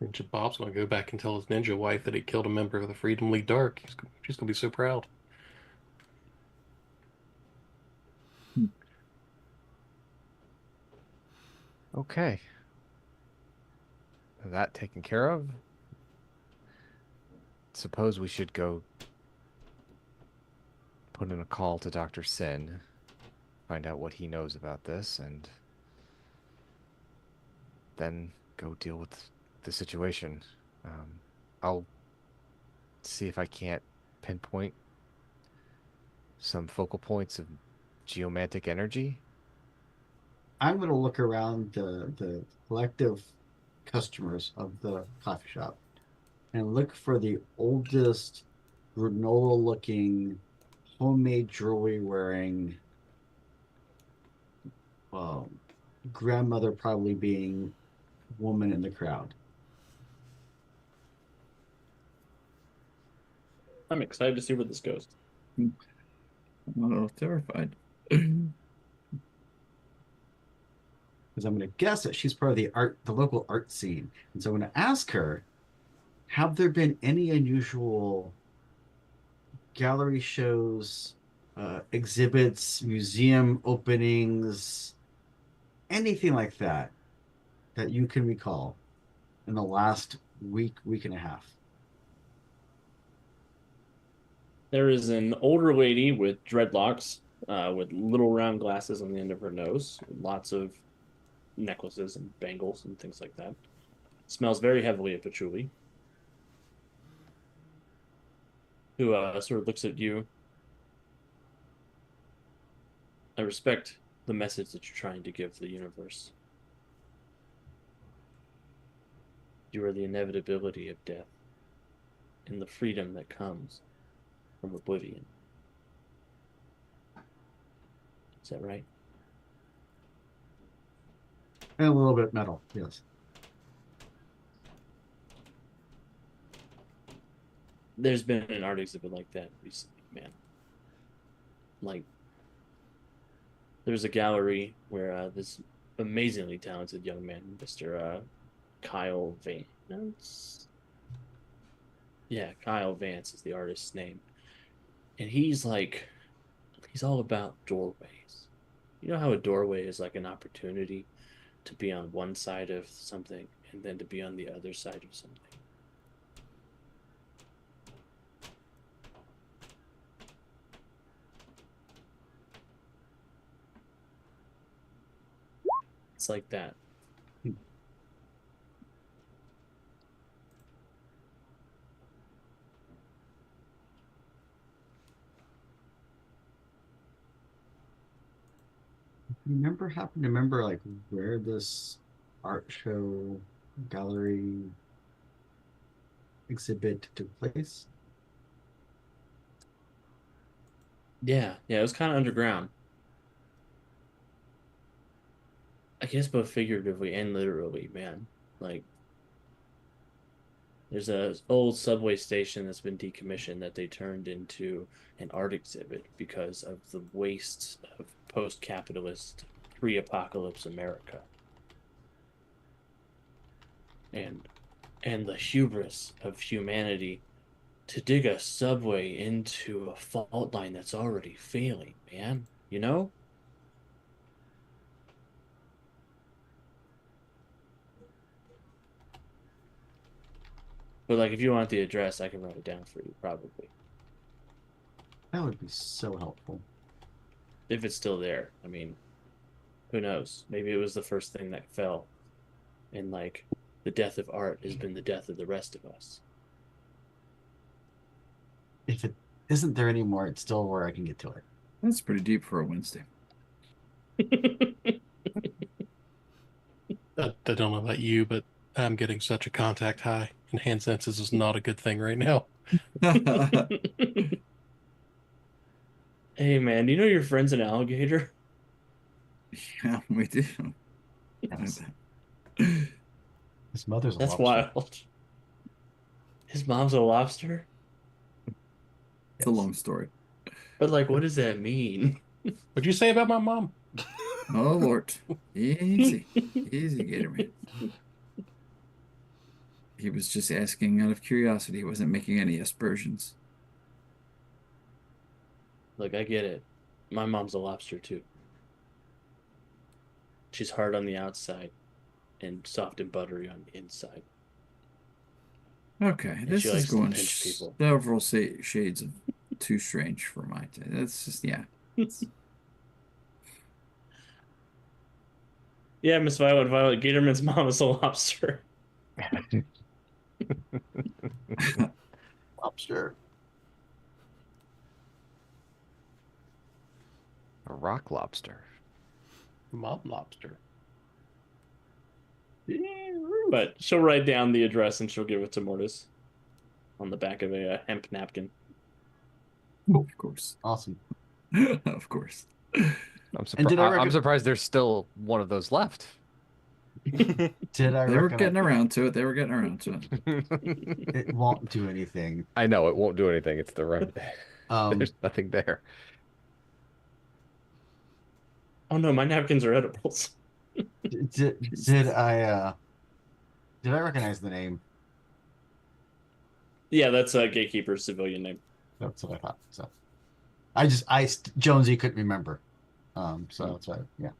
Ninja Bob's gonna go back and tell his ninja wife that he killed a member of the Freedom League Dark. She's gonna be so proud. Okay. That taken care of. Suppose we should go put in a call to Dr. Sin, find out what he knows about this, and then go deal with the situation. I'll see if I can't pinpoint some focal points of geomantic energy. I'm going to look around the collective customers of the coffee shop and look for the oldest granola-looking, homemade jewelry-wearing, grandmother probably being woman in the crowd. I'm excited to see where this goes. I'm a little terrified. Because I'm going to guess that she's part of the local art scene. And so I'm going to ask her, have there been any unusual gallery shows, exhibits, museum openings, anything like that you can recall in the last week and a half? There is an older lady with dreadlocks, with little round glasses on the end of her nose, lots of necklaces and bangles and things like that. Smells very heavily of patchouli. Who sort of looks at you. I respect the message that you're trying to give the universe. You are the inevitability of death and the freedom that comes from oblivion. Is that right? And a little bit metal, yes. There's been an art exhibit like that recently, man. Like, there's a gallery where this amazingly talented young man, Mr. Kyle Vance. Yeah, Kyle Vance is the artist's name. And he's all about doorways. You know how a doorway is like an opportunity to be on one side of something and then to be on the other side of something? It's like that. Happen to remember like where this art show gallery exhibit took place? Yeah, it was kind of underground. I guess both figuratively and literally, man. Like, there's a old subway station that's been decommissioned that they turned into an art exhibit because of the wastes of post-capitalist pre-apocalypse America. And the hubris of humanity to dig a subway into a fault line that's already failing, man. You know? But like, if you want the address, I can write it down for you, probably. That would be so helpful. If it's still there. I mean, who knows? Maybe it was the first thing that fell. And like, the death of art has been the death of the rest of us. If it isn't there anymore, it's still where I can get to it. That's pretty deep for a Wednesday. I don't know about you, but I'm getting such a contact high, and hand senses is not a good thing right now. Hey, man, do you know your friend's an alligator? Yeah, we do. Yes. His mother's a That's lobster. wild. His mom's a lobster? It's a long story. But like, what does that mean? What'd you say about my mom? Oh Lord, easy, easy, Gatorman. He was just asking out of curiosity. He wasn't making any aspersions. Look, I get it. My mom's a lobster too. She's hard on the outside and soft and buttery on the inside. Okay, And this she is likes to going pinch people. several shades of too strange for my taste. That's just Yeah, Miss Violet, Gatorman's mom is a lobster. Lobster. A rock lobster. Mom lobster. But she'll write down the address and she'll give it to Mortis on the back of a hemp napkin. Of course, Awesome. of course. I'm And did I I'm recog- surprised there's still one of those left. Did I They were recognize- getting around to it. They were getting around to it. It won't do anything. I know it won't do anything. It's the right. There's nothing there. Oh no, my napkins are edibles. Did I recognize the name? Yeah, that's a Gatekeeper's civilian name. That's what I thought. So Jonesy couldn't remember. So that's why, yeah.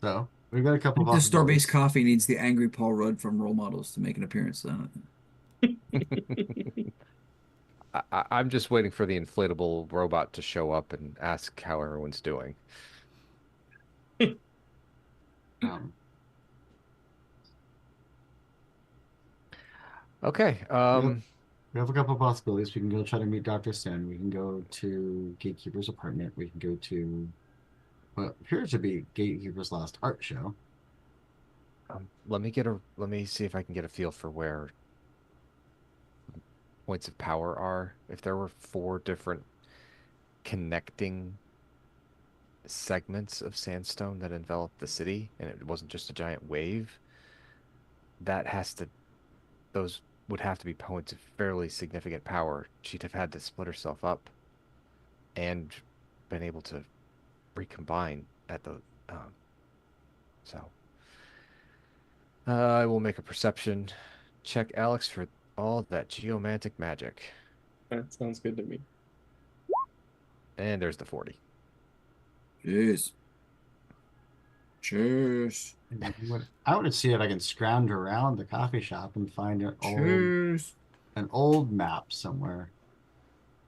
So we've got a couple of The store-based possibilities. coffee needs the angry Paul Rudd from Role Models to make an appearance on it. I'm just waiting for the inflatable robot to show up and ask how everyone's doing. Um, Okay. we have a couple of possibilities. We can go try to meet Dr. Sen. We can go to Gatekeeper's apartment. We can go to what appears to be Gatekeeper's last art show. Let me see if I can get a feel for where points of power are. If there were 4 different connecting segments of sandstone that enveloped the city, and it wasn't just a giant wave, that has to, those would have to be points of fairly significant power. She'd have had to split herself up and been able to recombine at the, um, so. I will make a perception check, Alex, for all that geomantic magic. That sounds good to me. And there's the 40. Cheers. Cheers. I want to see if I can scrounge around the coffee shop and find Cheers. an old map somewhere.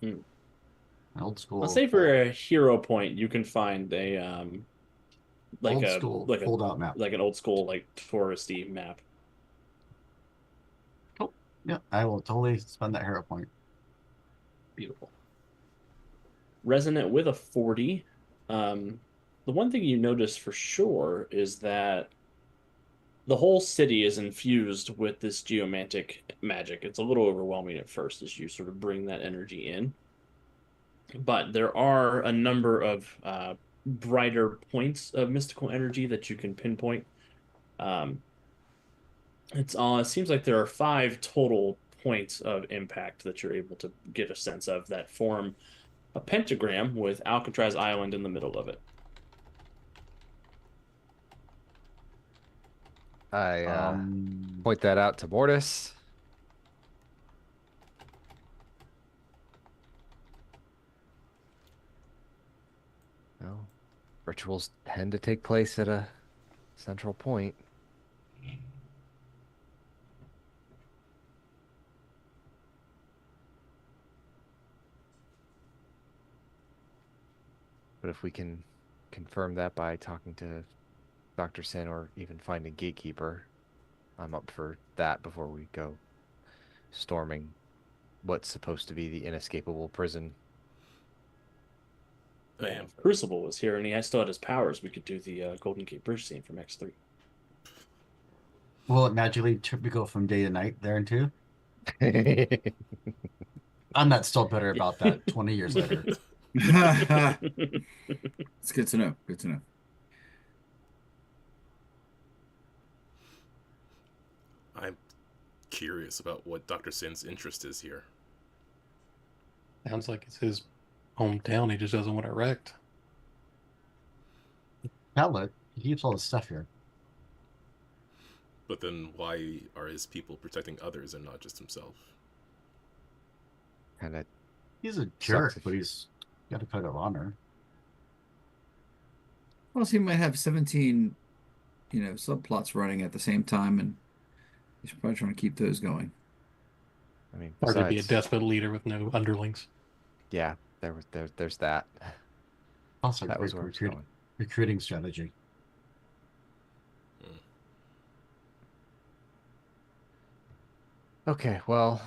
Hmm. An old school. I'll say for a hero point, you can find a like old a school like a fold-out map. like an old school like touristy map. Cool. Yeah, I will totally spend that hero point. Beautiful. Resonant with a 40. The one thing you notice for sure is that the whole city is infused with this geomantic magic. It's a little overwhelming at first as you sort of bring that energy in. But there are a number of brighter points of mystical energy that you can pinpoint. It seems like there are 5 total points of impact that you're able to get a sense of that form a pentagram with Alcatraz Island in the middle of it. I point that out to Mortis. Well, rituals tend to take place at a central point. But if we can confirm that by talking to Dr. Sin or even finding Gatekeeper, I'm up for that before we go storming what's supposed to be the inescapable prison. Man, if Crucible was here and he still had his powers, we could do the Golden Gate Bridge scene from X3. Will it magically go from day to night there too? I'm not still bitter about that 20 years later. It's good to know. Good to know. I'm curious about what Dr. Sin's interest is here. Sounds like it's his hometown. He just doesn't want it wrecked. Outlet, he keeps all his stuff here. But then why are his people protecting others and not just himself? Kind of He's a jerk, but he's got a code of honor. Well, he might have 17, subplots running at the same time, and he's probably trying to keep those going. I mean, Hard to be a besides, despot leader with no underlings. yeah, there's that. Also, That great was where it's going. recruiting strategy. Okay, well,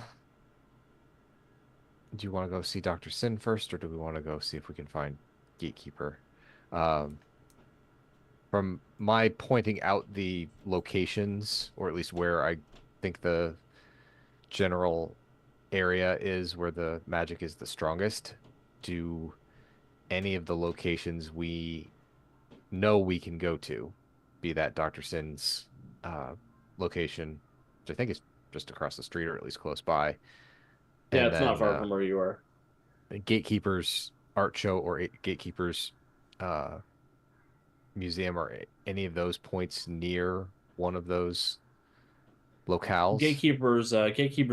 do you want to go see Dr. Sin first, or do we want to go see if we can find Gatekeeper? From my pointing out the locations, or at least where I think the general area is where the magic is the strongest, do any of the locations we know we can go to, be that Dr. Sin's location, which I think is just across the street or at least close by. Yeah, and it's not then, far from where you are. Gatekeeper's art show or Gatekeeper's museum, or any of those points near one of those locales. Gatekeeper's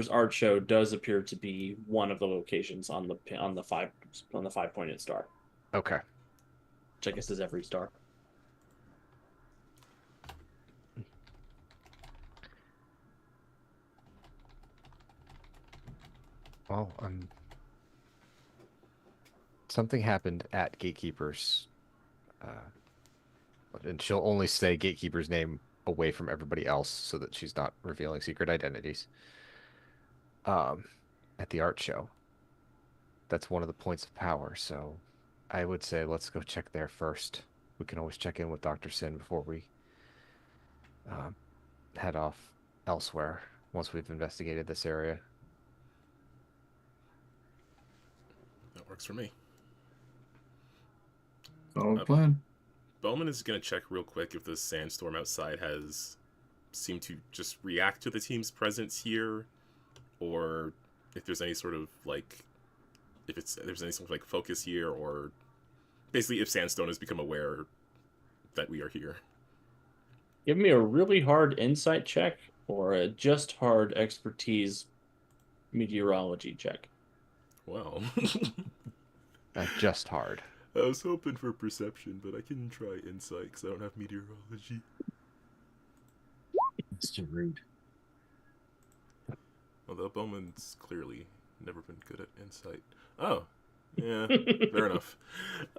art show does appear to be one of the locations on the 5-pointed star, Okay. which I guess is every star. Well, something happened at Gatekeeper's, and she'll only say Gatekeeper's name away from everybody else so that she's not revealing secret identities. At the art show. That's one of the points of power, so I would say let's go check there first. We can always check in with Dr. Sin before we head off elsewhere once we've investigated this area. That works for me. Oh, plan. Bowman is going to check real quick if the sandstorm outside has seemed to just react to the team's presence here, or if there's any sort of like, there's any sort of like focus here, or basically if Sandstone has become aware that we are here. Give me a really hard insight check or a just hard expertise meteorology check. Well, Just hard. I was hoping for perception, but I can try insight because I don't have meteorology. Mr. Rude. Although Bowman's clearly never been good at insight. Oh, yeah, fair enough.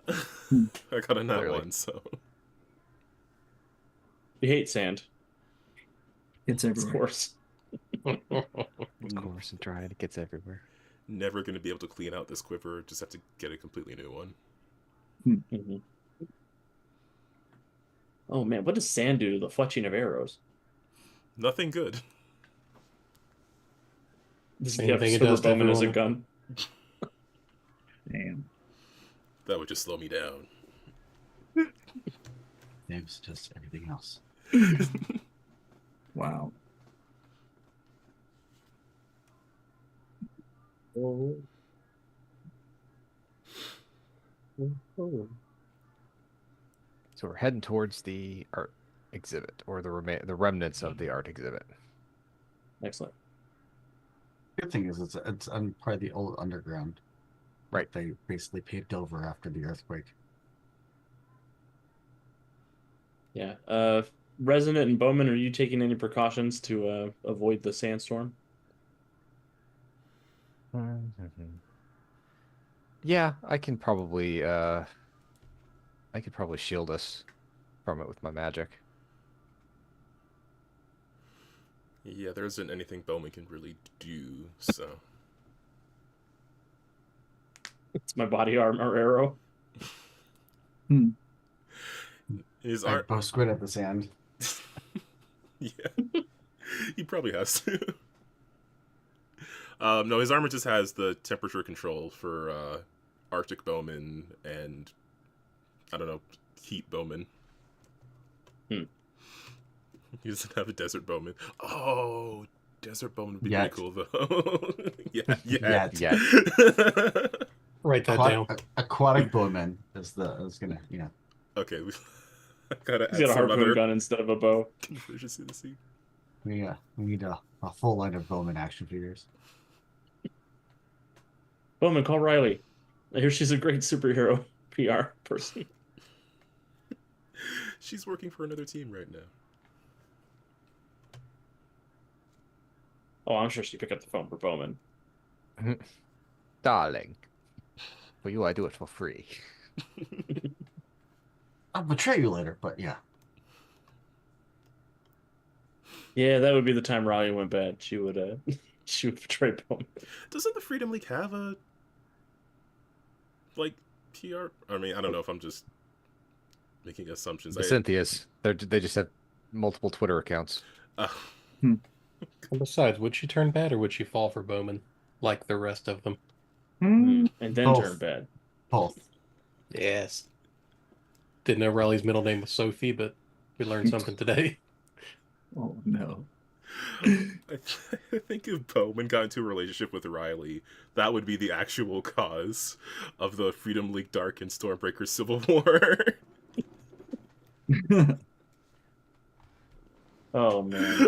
I got a nat Clearly. 1, so. You hate sand, It's of everywhere. course. Of course, and trying it gets everywhere. Never going to be able to clean out this quiver, just have to get a completely new one. Mhm. Oh man, what does sand do to the fletching of arrows? Nothing good. This is Same the thing it episode where does to Bowman has a everyone. gun. Damn. That would just slow me down. Name's just everything else. Wow. So we're heading towards the art exhibit, or the remnants of the art exhibit. Excellent. Good thing is it's on part of the old underground. Right. They basically paved over after the earthquake. Yeah. Resonant and Bowman, are you taking any precautions to avoid the sandstorm? Yeah, I could probably shield us from it with my magic. Yeah, there isn't anything Bowman can really do, so. It's my body armor arrow. His I art. both squid at the sand. Yeah. He probably has to. No, his armor just has the temperature control for Arctic Bowman and, I don't know, Heat Bowman. He doesn't have a Desert Bowman. Oh, Desert Bowman would be Yet. pretty cool, though. Yeah. Yet. Write that down. Aquatic bowman is gonna, Okay, I gotta He's add got a some harpoon other gun instead of a bow. proficiency to see. we need a full line of bowman action figures. Bowman, call Riley. I hear she's a great superhero PR person. She's working for another team right now. Oh, I'm sure she'd pick up the phone for Bowman. Darling, for you I do it for free. I'll betray you later, but yeah. Yeah, that would be the time Riley went bad. She would she would betray Bowman. Doesn't the Freedom League have a like PR? I mean, I don't know if I'm just making assumptions. The Cynthias, they just have multiple Twitter accounts. And besides, would she turn bad or would she fall for Bowman like the rest of them? And then Both. turn bad. Both. Yes. Didn't know Riley's middle name was Sophie, but we learned something today. Oh no. I think if Bowman got into a relationship with Riley, that would be the actual cause of the Freedom League Dark and Stormbreaker Civil War. Oh man.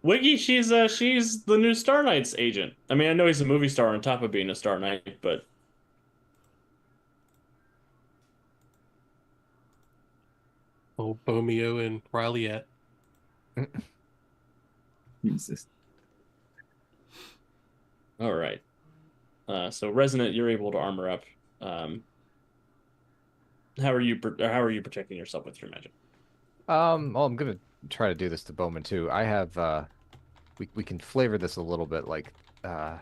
Wiggy, she's the new Star Knight's agent. I mean, I know he's a movie star on top of being a Star Knight, but Oh, Bomeo and Riley at. Jesus. all right. So Resonant, you're able to armor up. How are you protecting yourself with your magic? Well, I'm gonna try to do this to Bowman too. I have we can flavor this a little bit like how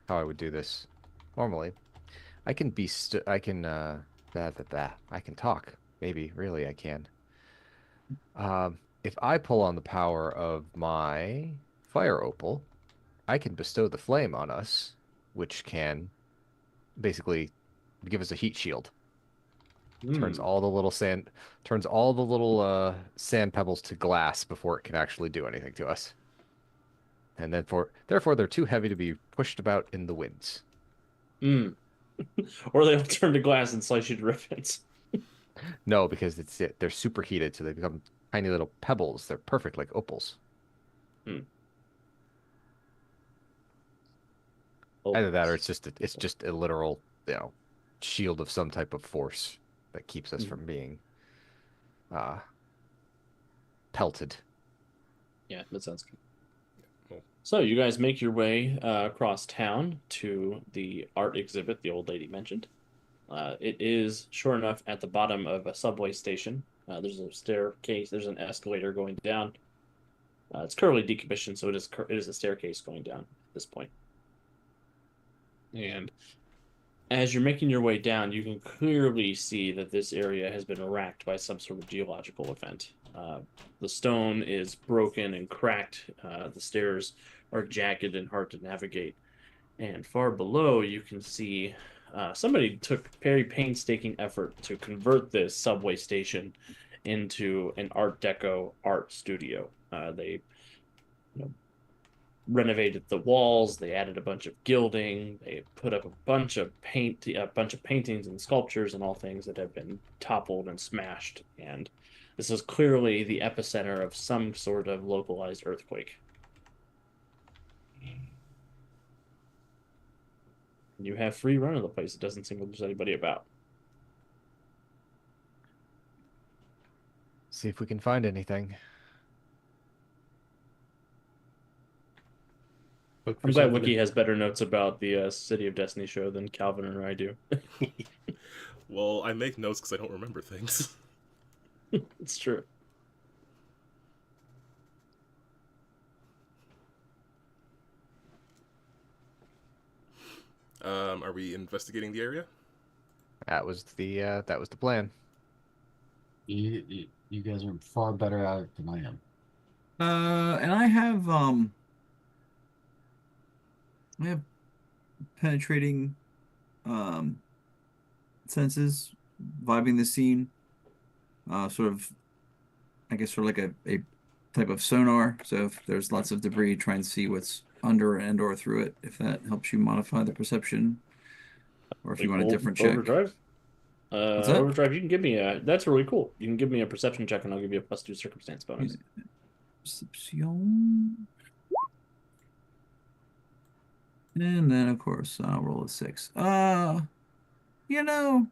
I would do this normally. I can I can I can talk. Maybe really I can. If I pull on the power of my fire opal, I can bestow the flame on us, which can basically give us a heat shield. Turns Hmm. all the little sand pebbles to glass before it can actually do anything to us. And then therefore they're too heavy to be pushed about in the winds. Hmm. Or they'll turn to glass and slice you to ribbons. No, because they're superheated, so they become tiny little pebbles. They're perfect like opals. Hmm. Either that or Opals. it's just a literal, shield of some type of force that keeps us Hmm. from being uh pelted. Yeah, that sounds good. Cool. So you guys make your way across town to the art exhibit the old lady mentioned. It is, sure enough, at the bottom of a subway station. There's a staircase. There's an escalator going down. It's currently decommissioned, so it is a staircase going down at this point. And as you're making your way down, you can clearly see that this area has been racked by some sort of geological event. The stone is broken and cracked. The stairs are jagged and hard to navigate. And far below, you can see somebody took very painstaking effort to convert this subway station into an Art Deco art studio. They, you know, renovated the walls. They added a bunch of gilding. They put up a bunch of paintings and sculptures and all things that have been toppled and smashed. And this is clearly the epicenter of some sort of localized earthquake. You have free run of the place. It doesn't seem like there's anybody about. See if we can find anything. Look for I'm glad something Wiki to- has better notes about the City of Destiny show than Calvin or I do. Well, I make notes because I don't remember things. It's true. Are we investigating the area? That was the plan. You guys are far better at it than I am. And I have penetrating senses, vibing the scene. Sort of, I guess, sort of like a type of sonar. So if there's lots of debris, try and see what's under and or through it. If that helps you modify the perception, or if you want a different check. Overdrive. What's that? Overdrive. You can give me a. That's really cool. You can give me a perception check, and I'll give you a +2 circumstance bonus. Perception. And then, of course, I'll roll a 6. You know,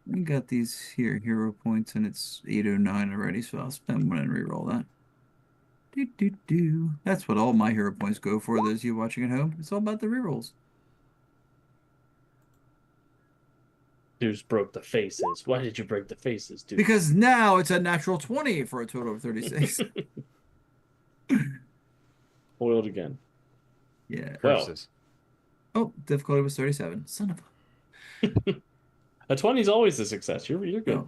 we got these hero points, and it's 809 already, so I'll spend one and reroll that. That's what all my hero points go for. Those of you watching at home, it's all about the rerolls. Dudes broke the faces. Why did you break the faces, dude? Because now it's a natural 20 for a total of 36. Foiled again. Yeah. Well, Curses. Oh, difficulty was 37. Son of a. a 20 is always a success. You're good. Oh,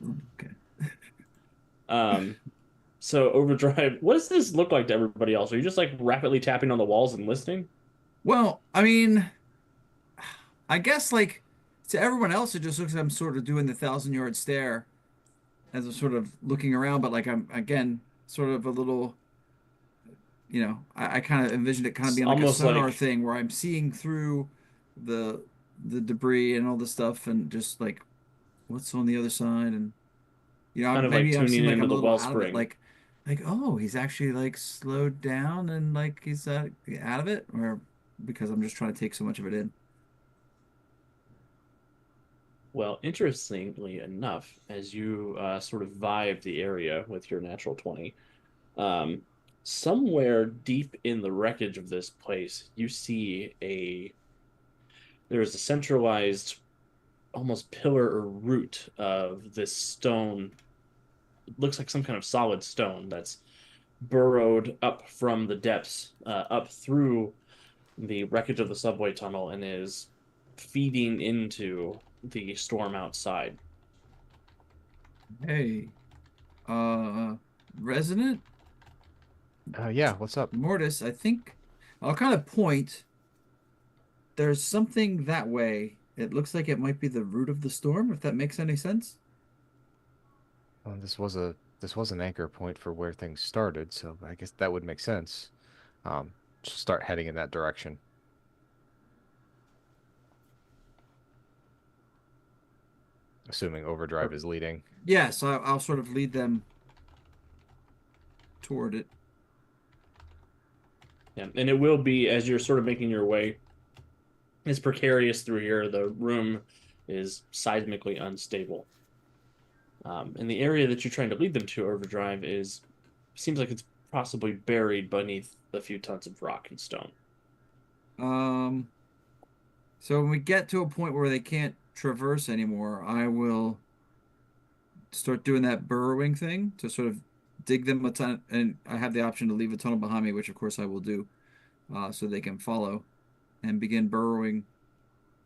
okay. So Overdrive. What does this look like to everybody else? Are you just like rapidly tapping on the walls and listening? Well, I mean, I guess like to everyone else, it just looks like I'm sort of doing the 1,000-yard stare as I'm sort of looking around, but like I'm again sort of a little, I kind of envisioned it kind of being like a Almost sonar like- thing where I'm seeing through the debris and all this stuff and just like what's on the other side and Kind of like maybe I'm tuning seeing like into I'm a the little out of it, wellspring. like oh he's actually like slowed down and like he's out of it or because I'm just trying to take so much of it in. Well, interestingly enough, as you sort of vibe the area with your natural 20, somewhere deep in the wreckage of this place, you see there's a centralized, almost pillar or root of this stone. It looks like some kind of solid stone that's burrowed up from the depths, up through the wreckage of the subway tunnel, and is feeding into the storm outside. Hey, Resident Yeah, what's up? Mortis, I think I'll kind of point. There's something that way it looks like it might be the root of the storm, if that makes any sense. Well, this was an anchor point for where things started, so I guess that would make sense. Just start heading in that direction. Assuming Overdrive is leading. Yes, I'll sort of lead them toward it. Yeah, and it will be as you're sort of making your way. It's precarious through here. The room is seismically unstable. And the area that you're trying to lead them to, Overdrive, seems like it's possibly buried beneath a few tons of rock and stone. So when we get to a point where they can't traverse anymore, I will start doing that burrowing thing to sort of dig them a ton, and I have the option to leave a tunnel behind me, which of course I will do, so they can follow and begin burrowing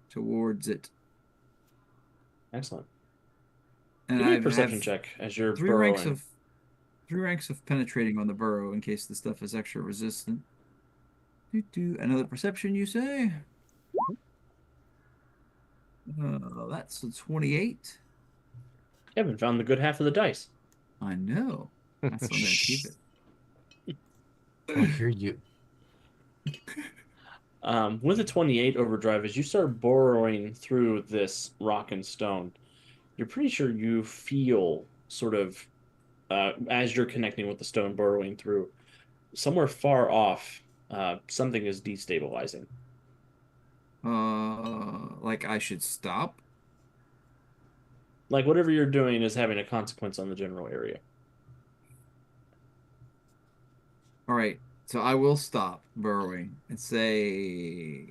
towards it. Excellent. And Give me I a perception have check as you're three burrowing. ranks of penetrating on the burrow in case the stuff is extra resistant. Another perception, you say? That's a 28. You haven't found the good half of the dice. I know. That's what I'm gonna keep it. I hear you. With a 28 Overdrive, as you start burrowing through this rock and stone, you're pretty sure you feel sort of, as you're connecting with the stone burrowing through, somewhere far off, something is destabilizing. Like I should stop? Like whatever you're doing is having a consequence on the general area. All right. So I will stop burrowing and say,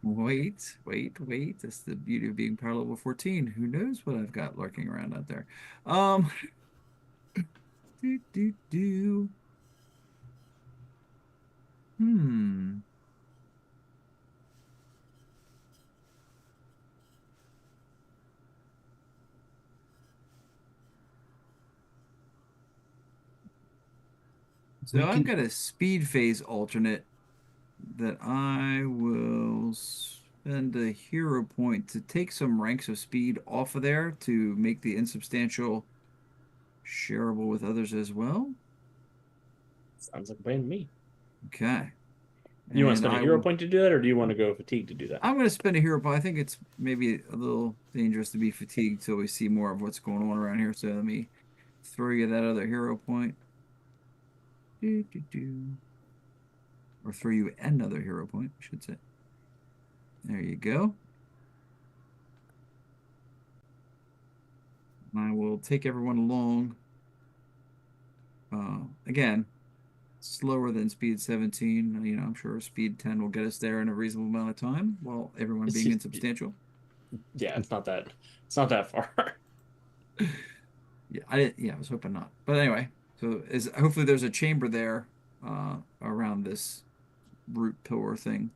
wait. That's the beauty of being power level 14. Who knows what I've got lurking around out there? Do. So I've got a speed phase alternate that I will spend a hero point to take some ranks of speed off of there to make the insubstantial shareable with others as well. Sounds like a plan to me. Okay. You want to And spend a I hero will- point to do that, or do you want to go fatigue to do that? I'm going to spend a hero point. I think it's maybe a little dangerous to be fatigued till we see more of what's going on around here. So let me throw you that other hero point. Or throw you another hero point, I should say. There you go. I will take everyone along. Again, slower than speed 17. You know, I'm sure speed 10 will get us there in a reasonable amount of time while everyone being insubstantial. Yeah, it's not that far. Yeah, I was hoping not. But anyway, so hopefully there's a chamber there around this root pillar thing.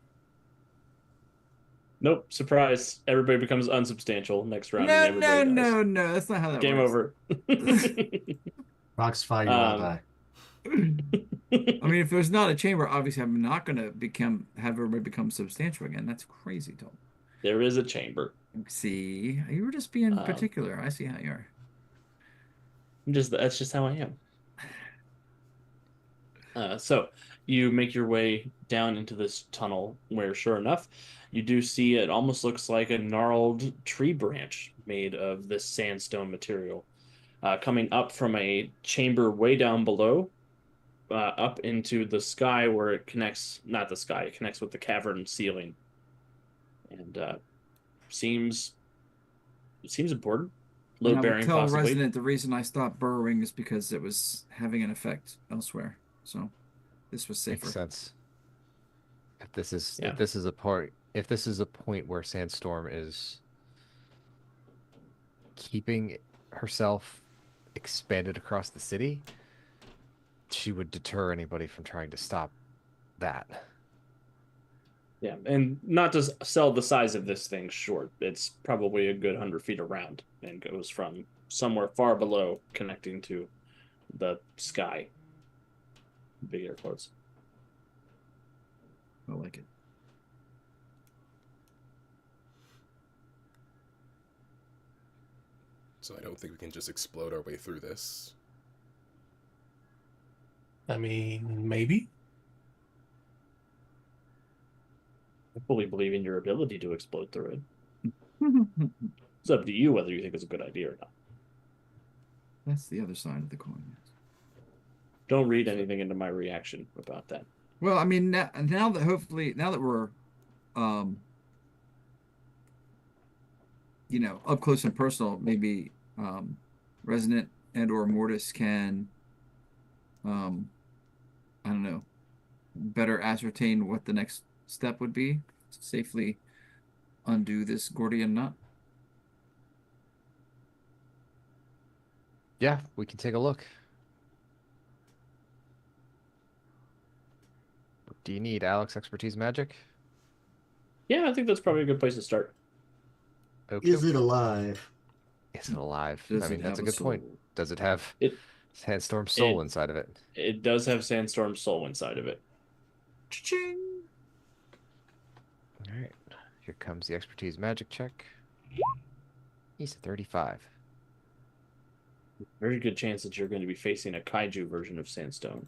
Nope, surprise. Everybody becomes unsubstantial next round. and No, everybody dies. no. That's not how that Game works. over. Rocks fire, you all die. I mean, if there's not a chamber, obviously I'm not going to have everybody become substantial again. That's crazy, Tom. There is a chamber. See, you were just being particular. I see how you are. That's just how I am. So you make your way down into this tunnel where, sure enough, you do see it almost looks like a gnarled tree branch made of this sandstone material, coming up from a chamber way down below, up into the sky where it connects, not the sky, it connects with the cavern ceiling. And seems important. And I Load will bearing, tell possibly. Resident the reason I stopped burrowing is because it was having an effect elsewhere. So this was safer. Makes sense. If this is Yeah. if this is a point where Sandstorm is keeping herself expanded across the city, she would deter anybody from trying to stop that. Yeah, and not to sell the size of this thing short, it's probably a good 100 feet around and goes from somewhere far below connecting to the sky. Big air quotes. I like it. so I don't think we can just explode our way through this. I mean, maybe. I fully believe in your ability to explode through it. It's up to you whether you think it's a good idea or not. That's the other side of the coin. Don't read anything into my reaction about that. Well, I mean, now that hopefully, now that we're, up close and personal, maybe Resonant and or Mortis can, I don't know, better ascertain what the next step would be to safely undo this Gordian knot. Yeah, we can take a look. Do you need Alex expertise magic? Yeah, I think that's probably a good place to start. Okay. Is it alive? Is it alive? Does I it mean, that's a have a good point. soul? Does it have It Sandstorm Soul it- inside of it? It does have Sandstorm Soul inside of it. Cha-ching! All right. Here comes the expertise magic check. He's a 35. Very good chance that you're going to be facing a kaiju version of Sandstone.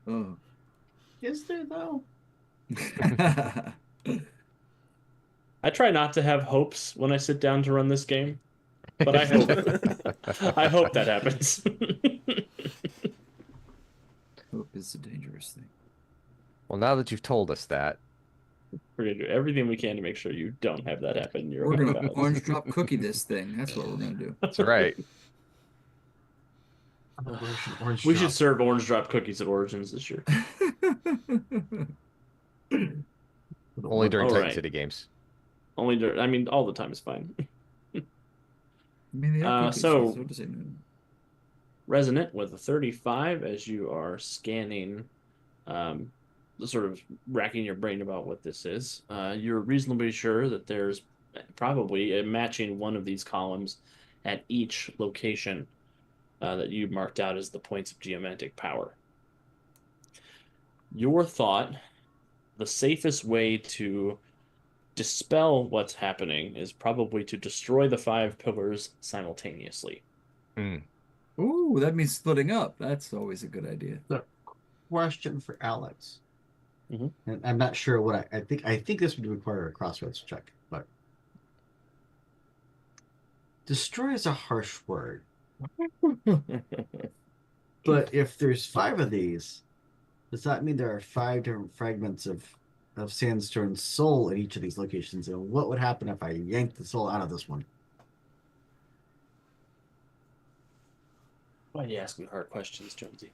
Oh. Is there though? I try not to have hopes when I sit down to run this game, but I hope I hope that happens. Hope is a dangerous thing. Well, now that you've told us that, We're gonna do everything we can to make sure you don't have that happen in your We're own gonna house. orange drop cookie this thing. That's what we're gonna do. that's right. Orange We drop. should serve orange drop cookies at Origins this year. Only during All Titan right. City games. Only during, I mean, all the time is fine. I mean, they are cookies, so- so to say no. Resonant with a 35 as you are scanning, sort of racking your brain about what this is. You're reasonably sure that there's probably a matching one of these columns at each location that you marked out as the points of geomantic power. Your thought, the safest way to dispel what's happening is probably to destroy the 5 pillars simultaneously. Hmm. Ooh, that means splitting up. That's always a good idea. Question for Alex. Mhm. And I'm not sure what I think. I think this would require a crossroads check, but destroy is a harsh word. But if there's 5 of these, does that mean there are 5 different fragments of Sandstorm Soul at each of these locations? And what would happen if I yanked the soul out of this one? Why do you ask me hard questions, Jonesy?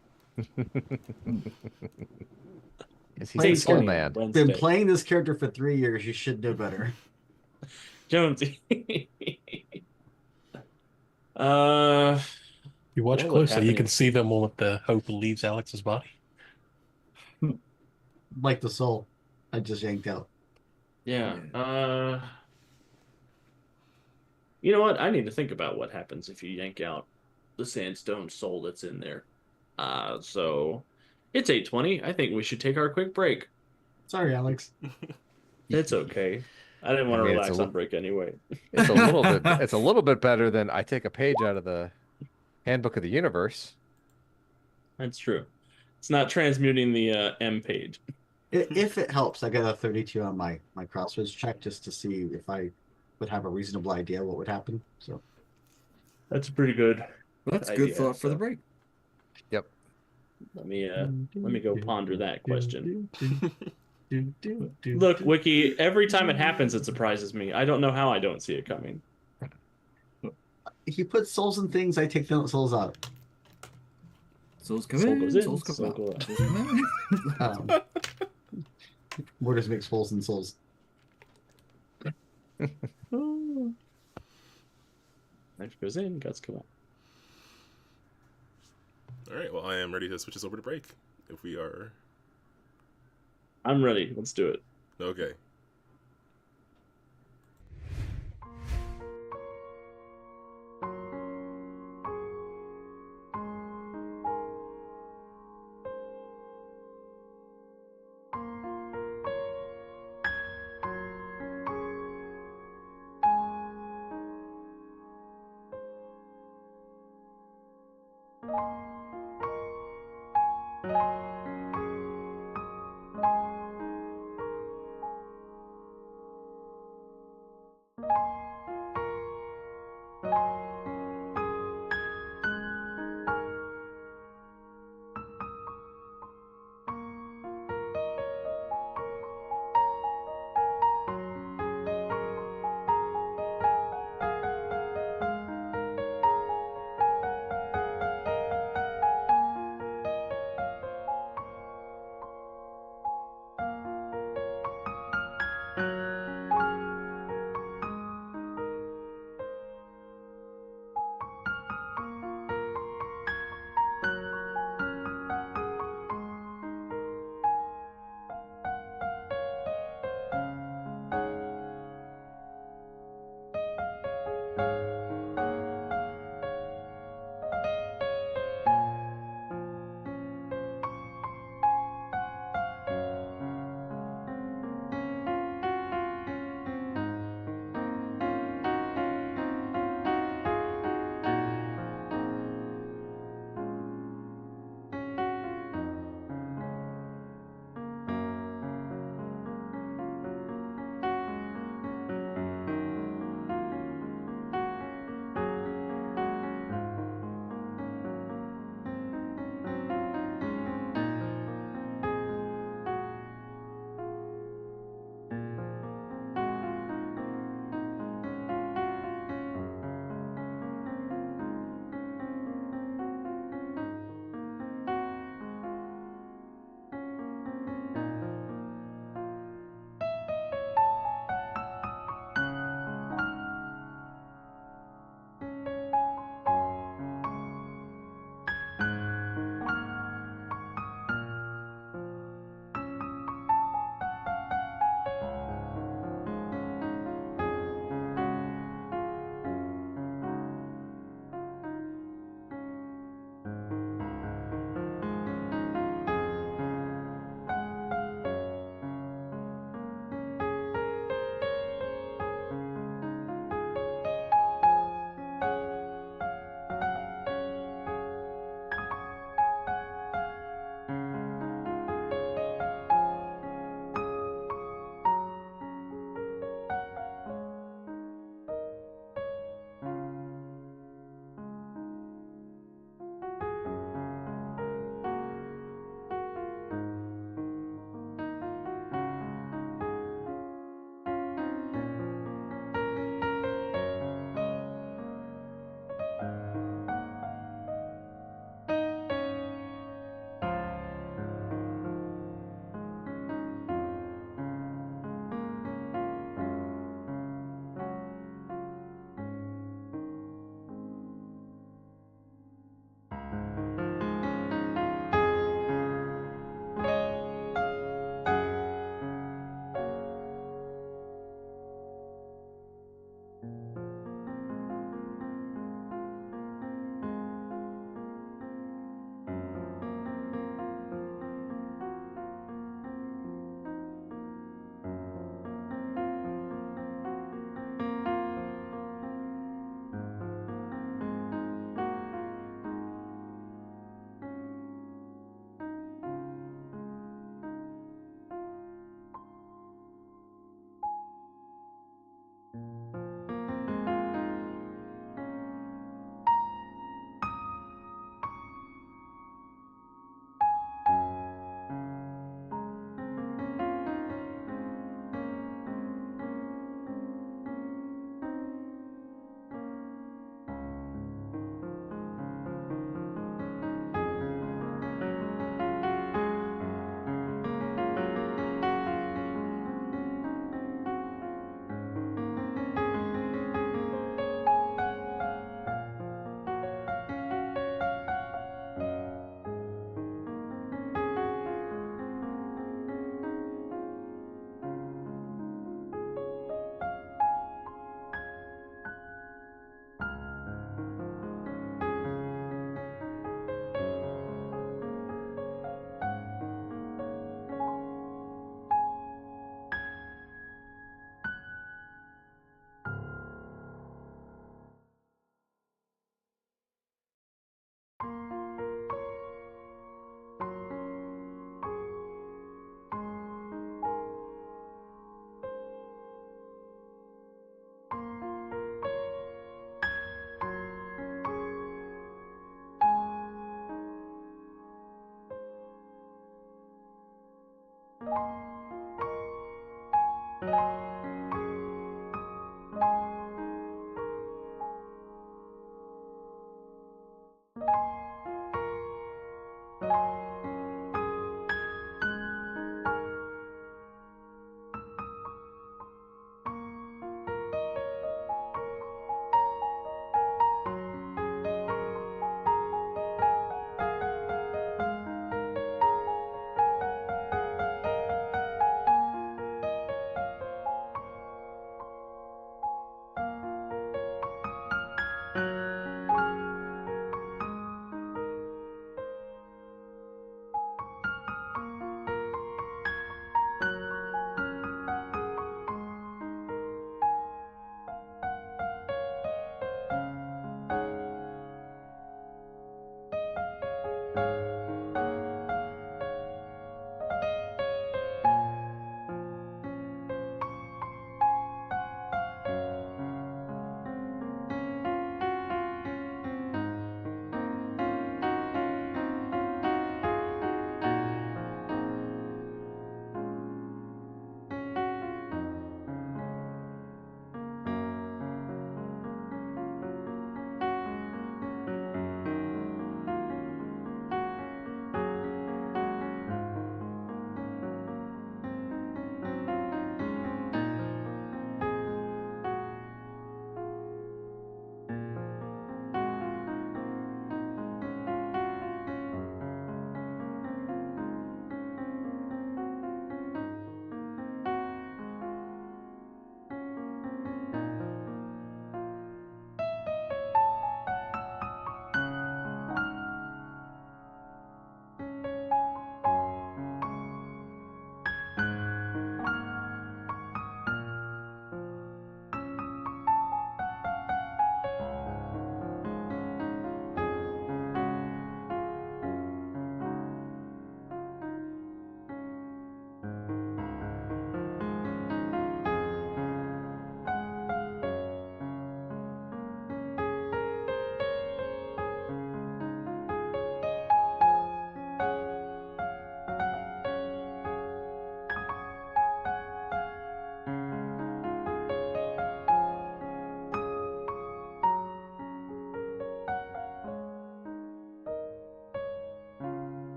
Is he a soul Thanksgiving, man? Wednesday. Been playing this character for 3 years. You should know better. Jonesy. You watch What would closely, you happen can if- see them when the hope leaves Alex's body. Like the soul I just yanked out. Yeah. You know what? I need to think about what happens if you yank out the sandstone soul that's in there. So it's 8:20. I think we should take our quick break. Sorry, Alex. It's okay. I didn't want to mean, it's relax a on break anyway. It's a little bit. It's a little bit better than I take a page out of the Handbook of the Universe. That's true. It's not transmuting the M page. If it helps, I got a 32 on my crossroads check just to see if I would have a reasonable idea what would happen. So That's pretty good. Well, that's idea, good thought for the so- break. Let me go ponder that question. Look, Look, Wiki, every time it happens, it surprises me. I don't know how I don't see it coming. he puts souls in things. I take the souls out. Souls come Soul in, goes in, souls come soul out. go out. Souls come out. Mortis makes holes in souls. Life goes in, guts come out. All right, well, I am ready to switch this over to break. If we are I'm ready. Let's do it. okay.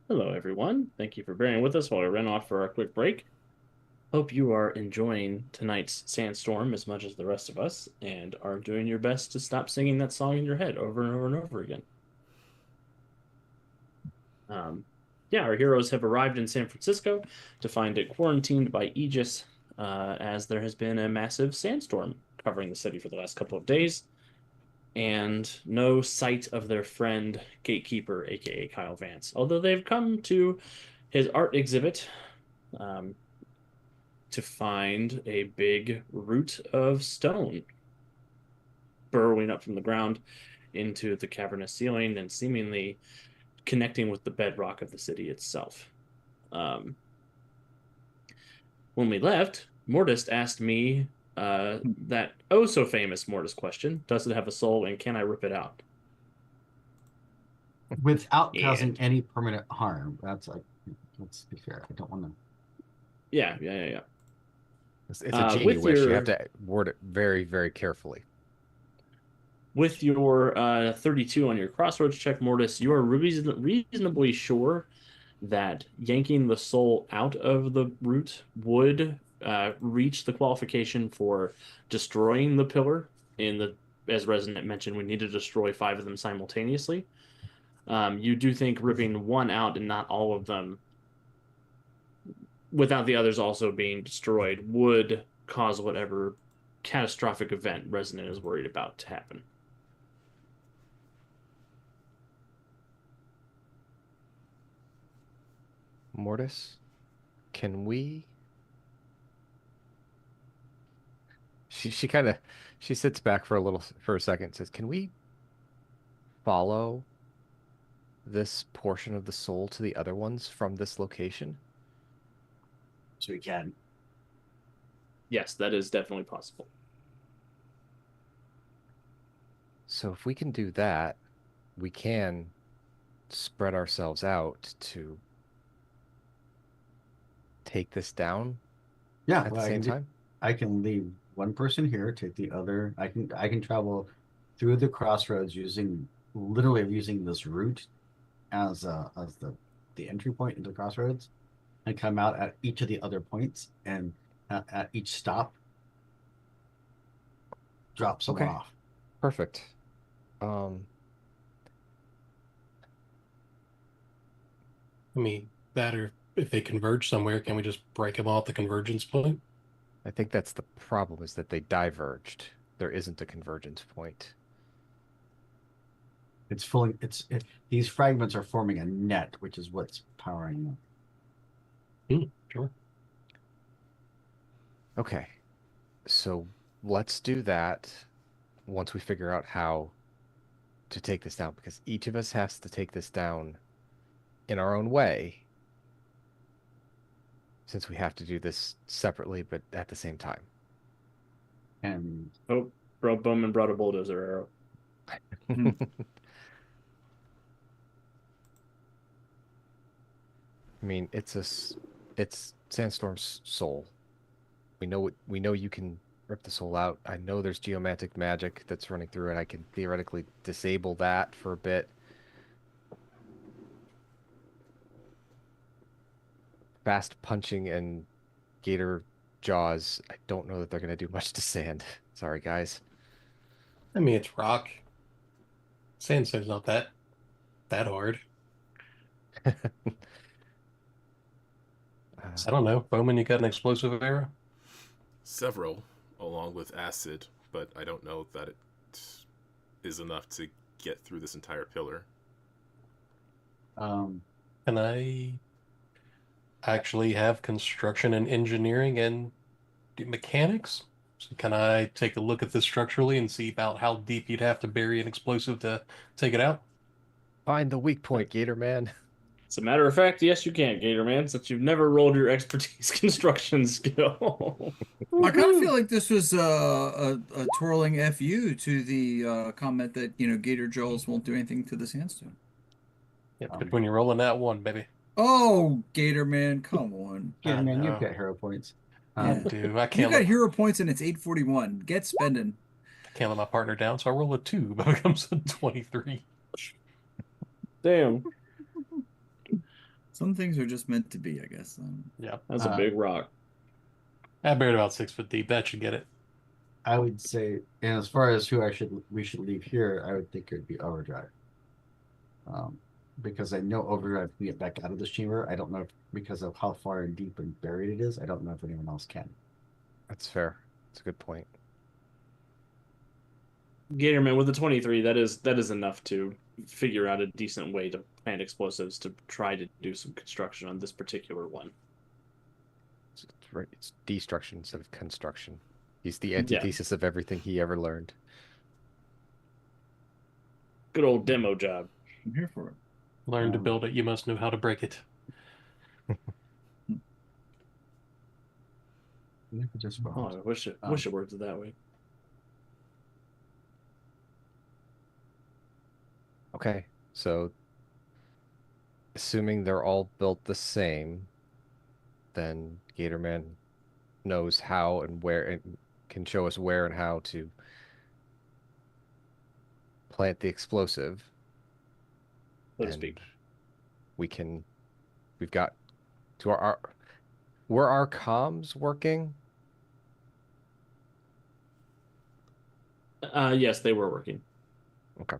Hello, everyone. Thank you for bearing with us while we ran off for our quick break. Hope you are enjoying tonight's sandstorm as much as the rest of us and are doing your best to stop singing that song in your head over and over and over again. Yeah, our heroes have arrived in San Francisco to find it quarantined by Aegis, as there has been a massive sandstorm covering the city for the last couple of days, and no sight of their friend Gatekeeper, aka Kyle Vance. Although they've come to his art exhibit to find a big root of stone burrowing up from the ground into the cavernous ceiling and seemingly connecting with the bedrock of the city itself. When we left, Mortis asked me that oh so famous Mortis question: does it have a soul and can I rip it out? Without And- causing any permanent harm. That's like, let's be fair. I don't want to. Yeah. It's a genie with wish. You your- have to word it very, very carefully. With your 32 on your crossroads check, Mortis, you are reasonably sure that yanking the soul out of the root would reach the qualification for destroying the pillar. As Resonant mentioned, we need to destroy 5 of them simultaneously. You do think ripping one out and not all of them, without the others also being destroyed, would cause whatever catastrophic event Resonant is worried about to happen. Mortis, can we? She kind of she sits back for a second and says, "Can we follow this portion of the soul to the other ones from this location?" So we can. Yes, that is definitely possible. So if we can do that, we can spread ourselves out to take this down Yeah, at the well, same time. I can leave one person here, take the other. I can travel through the crossroads using this route as the entry point into the crossroads, and come out at each of the other points, and at each stop drop someone Okay. off. Perfect. I mean, that or if they converge somewhere, can we just break them all at the convergence point? I think that's the problem, is that they diverged. There isn't a convergence point. It's fully. These fragments are forming a net, which is what's powering them. Sure. Okay. So let's do that once we figure out how to take this down, because each of us has to take this down in our own way, since we have to do this separately but at the same time. And Oh, Bowman brought a bulldozer arrow. I mean, it's Sandstorm's soul. We know you can rip the soul out. I know there's geomantic magic that's running through it. I can theoretically disable that for a bit. Fast punching and gator jaws, I don't know that they're going to do much to sand. Sorry, guys. I mean, it's rock. Sandstone's not that hard. I don't know. Bowman, you got an explosive arrow? Several, along with acid, but I don't know that it is enough to get through this entire pillar. Can I actually have construction and engineering and mechanics? So can I take a look at this structurally and see about how deep you'd have to bury an explosive to take it out? Find the weak point, Gator Man. As a matter of fact, yes, you can, Gator Man, since you've never rolled your expertise construction skill. I kind of feel like this was a twirling FU to the comment that, you know, Gator Jaws won't do anything to the sandstone. Yeah, good when you're rolling that one, baby. Oh, Gator Man, come on. Gator Man, know. you've got hero points. I Yeah. do. I You can't got let, hero points and it's 841. Get spending. can't let my partner down, so I roll a 2, but it becomes a 23. Damn. Some things are just meant to be, I guess. Yeah. That's a big rock. I buried about 6 foot deep. That should get it. I would say, and as far as who we should leave here, I would think it would be Overdrive. Because I know Overdrive can get back out of this chamber. I don't know if, because of how far and deep and buried it is. I don't know if anyone else can. That's fair. That's a good point. Gatorman with the 23, that is enough to figure out a decent way to plant explosives to try to do some construction on this particular one. It's destruction instead of construction. He's the antithesis of everything he ever learned. Good old demo job. I'm here for it. Learn to build it. You must know how to break it. Just Oh, I wish it worked that way. Okay, so assuming they're all built the same, then Gatorman knows how and where, and can show us where and how to plant the explosive. So to And speak. we've got to were our comms working? Yes, they were working. Okay.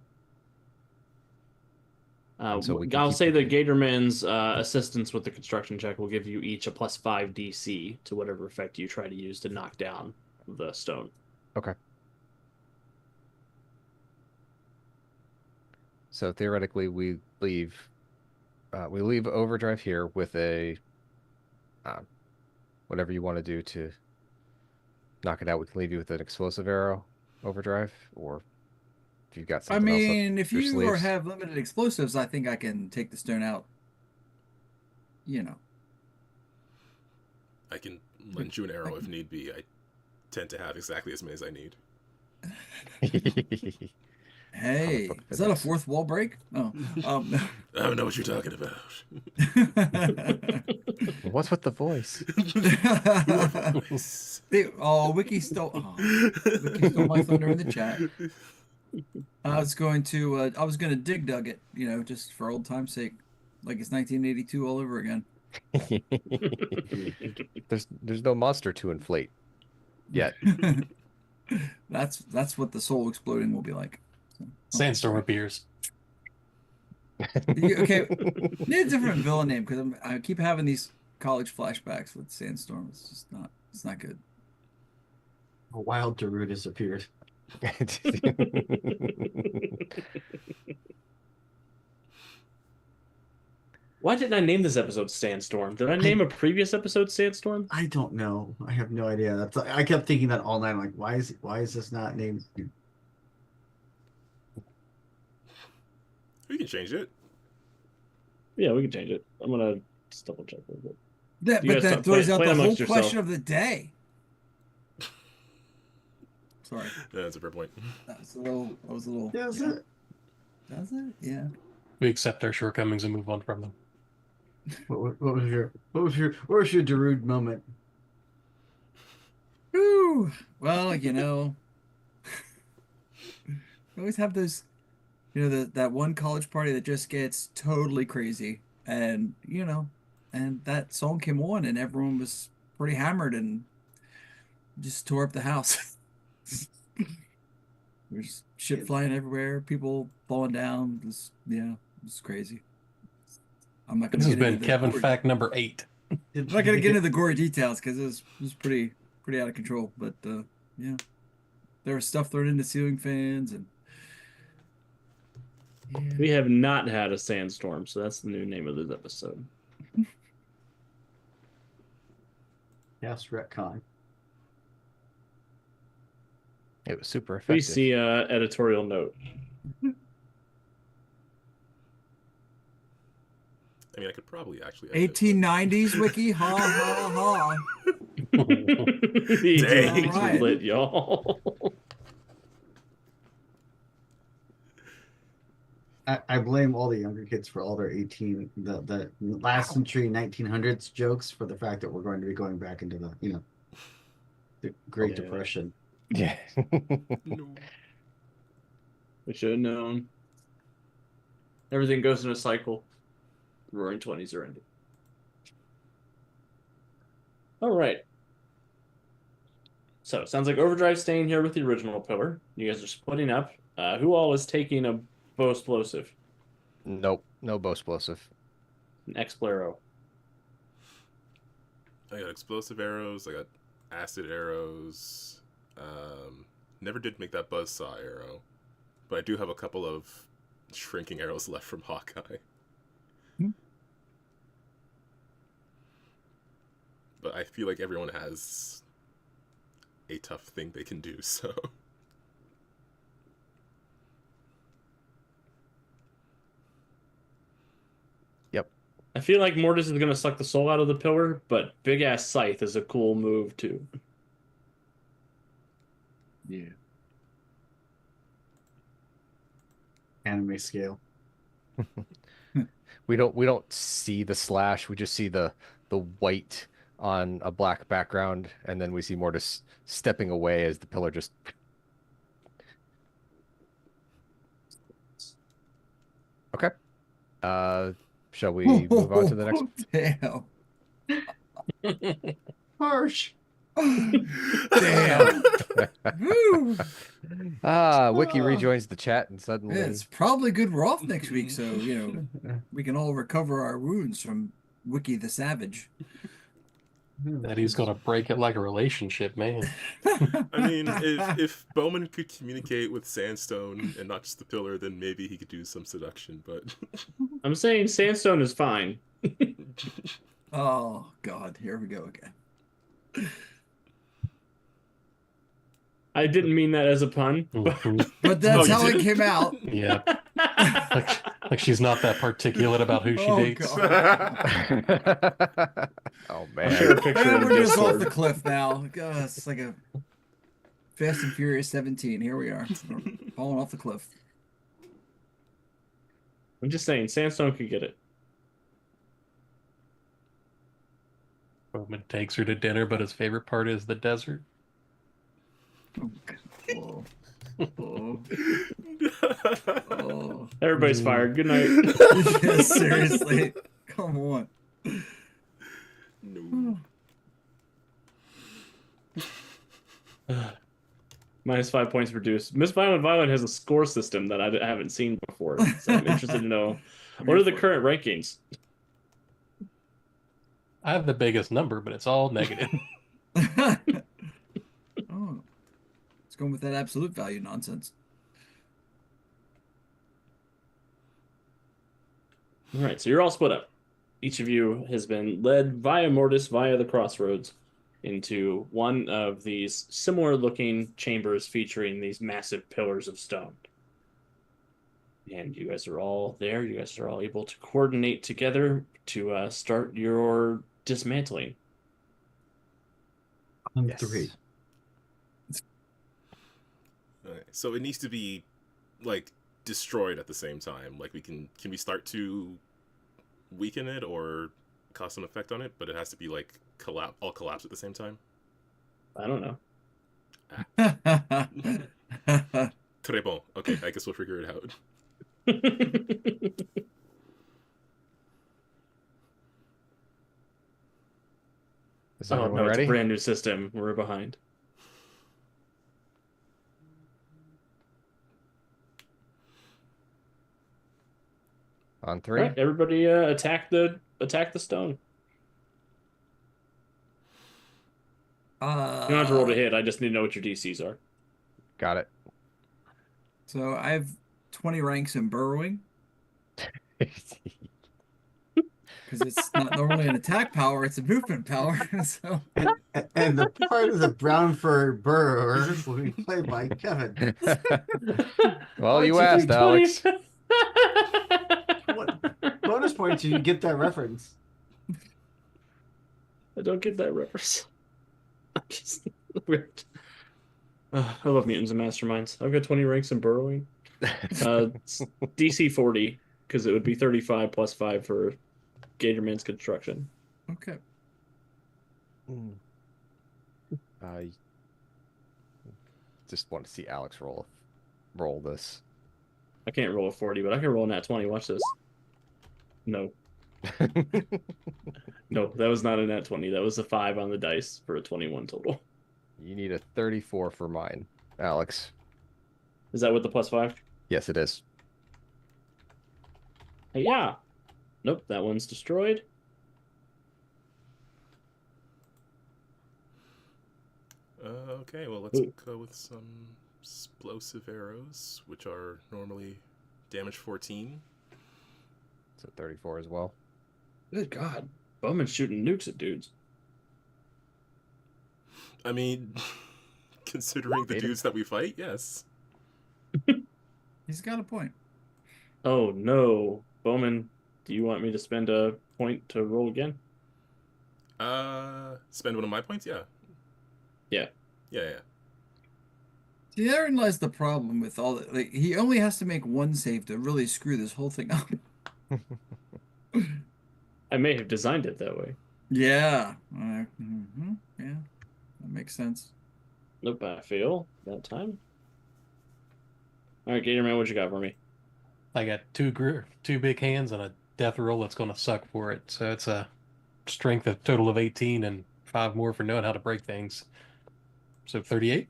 So we can I'll keep say the- that Gatorman's assistance with the construction check will give you each a +5 DC to whatever effect you try to use to knock down the stone. Okay. So theoretically, we leave Overdrive here with a whatever you want to do to knock it out. We can leave you with an explosive arrow, Overdrive, or if you've got I something else up mean, if your you sleeves. have limited explosives, I think I can take the stone out. You know. I can lend you an arrow if need be. I tend to have exactly as many as I need. Hey, book is that a physics. fourth wall break? Oh, I don't know what you're talking about. What's with the voice? Wiki stole my thunder in the chat. I was going to dig dug it, just for old time's sake, like it's 1982 all over again. There's no monster to inflate yet. That's what the soul exploding will be like. So, Sandstorm appears. okay, need a different villain name because I keep having these college flashbacks with Sandstorm. It's not good. A wild Darude has appeared. Why didn't I name this episode Sandstorm? Did I name a previous episode Sandstorm? I don't know. I have no idea. I kept thinking that all night. I'm like, why is this not named? We can change it. Yeah, we can change it. I'm gonna just double check real quick. But You guys that talk- throws play- out play the whole amongst yourself. question of the day. Sorry, That's a fair point. that was a little. Yeah, is it? Does it? Yeah. We accept our shortcomings and move on from them. What was your Darude moment? Whew. Well, we always have those, that one college party that just gets totally crazy, and and that song came on, and everyone was pretty hammered and just tore up the house. There's shit flying everywhere, people falling down. It was crazy. I'm not gonna This has get been into the Kevin gory- fact number 8. I'm not gonna get into the gory details because it was pretty out of control. But yeah, there was stuff thrown into ceiling fans and. Yeah. We have not had a sandstorm, so that's the new name of this episode. Yes, retcon. It was super effective. Please see editorial note. I mean, I could probably actually. edit it, 1890s wiki, ha ha ha. The Dang. 1890s Alright. was lit, y'all. I blame all the younger kids for all their the last century 1900s jokes for the fact that we're going to be going back into the Great Yeah. Depression. Yeah. No. We should have known. Everything goes in a cycle. Roaring 20s are ending. All right. So it sounds like Overdrive staying here with the original pillar. You guys are splitting up. Who all is taking a bow explosive? Nope, no bow explosive. An Explero. I got explosive arrows. I got acid arrows. Never did make that buzzsaw arrow, but I do have a couple of shrinking arrows left from Hawkeye. But I feel like everyone has a tough thing they can do, so. I feel like Mortis is going to suck the soul out of the pillar, but Big Ass Scythe is a cool move too. Yeah. Anime scale. We don't see the slash. We just see the white on a black background, and then we see Mortis stepping away as the pillar just. Okay. Shall we move on to the next? Damn. Harsh. Damn. Woo. Wiki rejoins the chat, and suddenly Yeah, it's probably good we're off next week, so we can all recover our wounds from Wiki the Savage. That he's gonna break it like a relationship, man. I mean, if Bowman could communicate with Sandstone and not just the pillar, then maybe he could do some seduction, but. I'm saying Sandstone is fine. Oh God, here we go again. I didn't mean that as a pun. Mhm. But that's you how it didn't? came out. Yeah, like she's not that particulate about who she Oh, dates. God. oh I'll share man. a picture in We're just off Discord. the cliff now. God, it's like a Fast and Furious 17. Here we are, we're falling off the cliff. I'm just saying, Sandstone could get it. Bowman takes her to dinner, but his favorite part is the desert. Oh, God. Oh. Oh. Everybody's fired. Good night. Yeah, seriously. Come on. No. Minus 5 points reduced. Miss Violent Violet has a score system that I haven't seen before, so I'm interested to know what are the current rankings. I have the biggest number, but it's all negative. Oh. It's going with that absolute value nonsense. All right, so you're all split up. Each of you has been led via Mortis, via the crossroads, into one of these similar-looking chambers featuring these massive pillars of stone. And you guys are all there. You guys are all able to coordinate together to start your dismantling. On Yes. 3. Okay, so it needs to be, like, destroyed at the same time. Like, can we start to weaken it or cause some effect on it, but it has to be, like, all collapse at the same time? I don't know. Très bon. Okay, I guess we'll figure it out. Is Oh everyone no, it's ready? a brand new system. We're behind. On All 3. right, everybody, attack the stone. You don't have to roll to hit. I just need to know what your DCs are. Got it. So I have 20 ranks in burrowing because it's not normally an attack power; it's a movement power. So And the part of the brown fur burrowers will be played by Kevin. Well, you What'd you asked, do, Alex. What bonus points do you get that reference? I don't get that reference. I'm just weird. I love mutants and masterminds. I've got 20 ranks in burrowing. It's DC 40 because it would be 35 plus 5 for Gatorman's construction. okay, I just want to see Alex roll this. I can't roll a 40, but I can roll a nat 20. Watch this. No. No, that was not a nat 20. That was a 5 on the dice for a 21 total. You need a 34 for mine, Alex. Is that with the +5? Yes, it is. Hey, yeah. Nope, that one's destroyed. Okay, well, let's Ooh. go with some explosive arrows, which are normally damage 14. So 34 as well. Good God. Bowman's shooting nukes at dudes. I mean, considering the Made him. dudes that we fight, yes. He's got a point. Oh, no. Bowman, do you want me to spend a point to roll again? Spend one of my points? Yeah. Yeah. Yeah. See, therein lies the problem with all that. Like, he only has to make one save to really screw this whole thing up. I may have designed it that way. Yeah. Yeah. That makes sense. Nope, I fail that time. All right, Gatorman, what you got for me? I got two big hands and a death roll that's going to suck for it. So it's a strength of total of 18 and 5 more for knowing how to break things. So 38.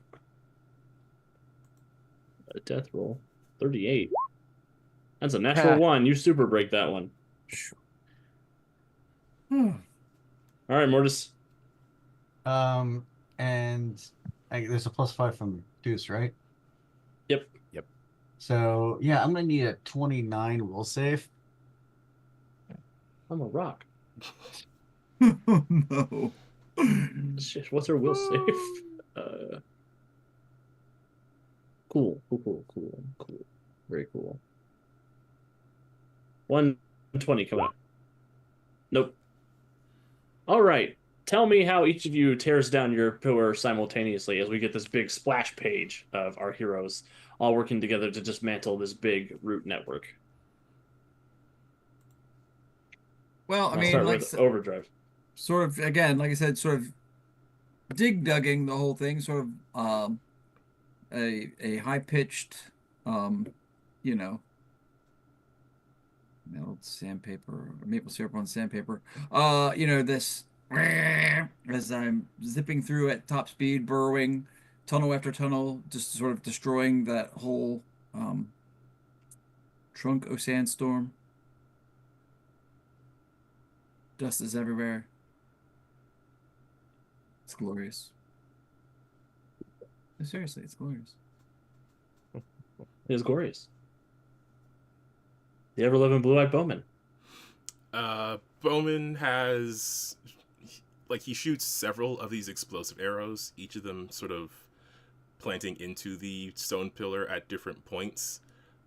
A death roll. 38. That's a natural 1. You super break that one. All right, Mortis. And there's a +5 from Deuce, right? Yep. So yeah, I'm gonna need a 29 will save. I'm a rock. No. Shit, what's her will save? Cool. Very cool. 120 coming up. Nope. All right. Tell me how each of you tears down your pillar simultaneously as we get this big splash page of our heroes all working together to dismantle this big root network. Well, I I'll mean, start like with Overdrive. sort of again, like I said, sort of dugging the whole thing, sort of a high pitched you know, melted sandpaper or maple syrup on sandpaper. This as I'm zipping through at top speed, burrowing tunnel after tunnel, just sort of destroying that whole trunk of sandstorm. Dust is everywhere. It's glorious. Seriously, it's glorious. It is glorious. The ever-loving Blue-Eyed Bowman. Bowman has, he shoots several of these explosive arrows, each of them sort of planting into the stone pillar at different points.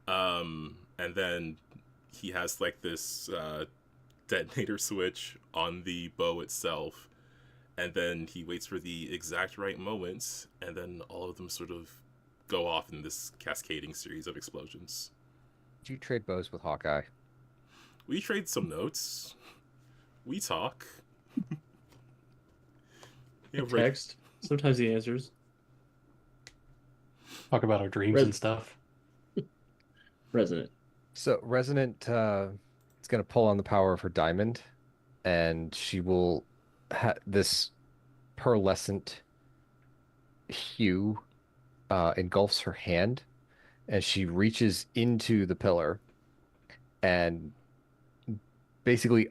And then he has, this detonator switch on the bow itself. And then he waits for the exact right moment, and then all of them sort of go off in this cascading series of explosions. Did you trade bows with Hawkeye? We trade some notes. We talk. Yeah, right. Text. Sometimes he answers. Talk about our dreams and stuff. Resonant. So Resonant is going to pull on the power of her diamond, and she will this pearlescent hue engulfs her hand, and she reaches into the pillar and basically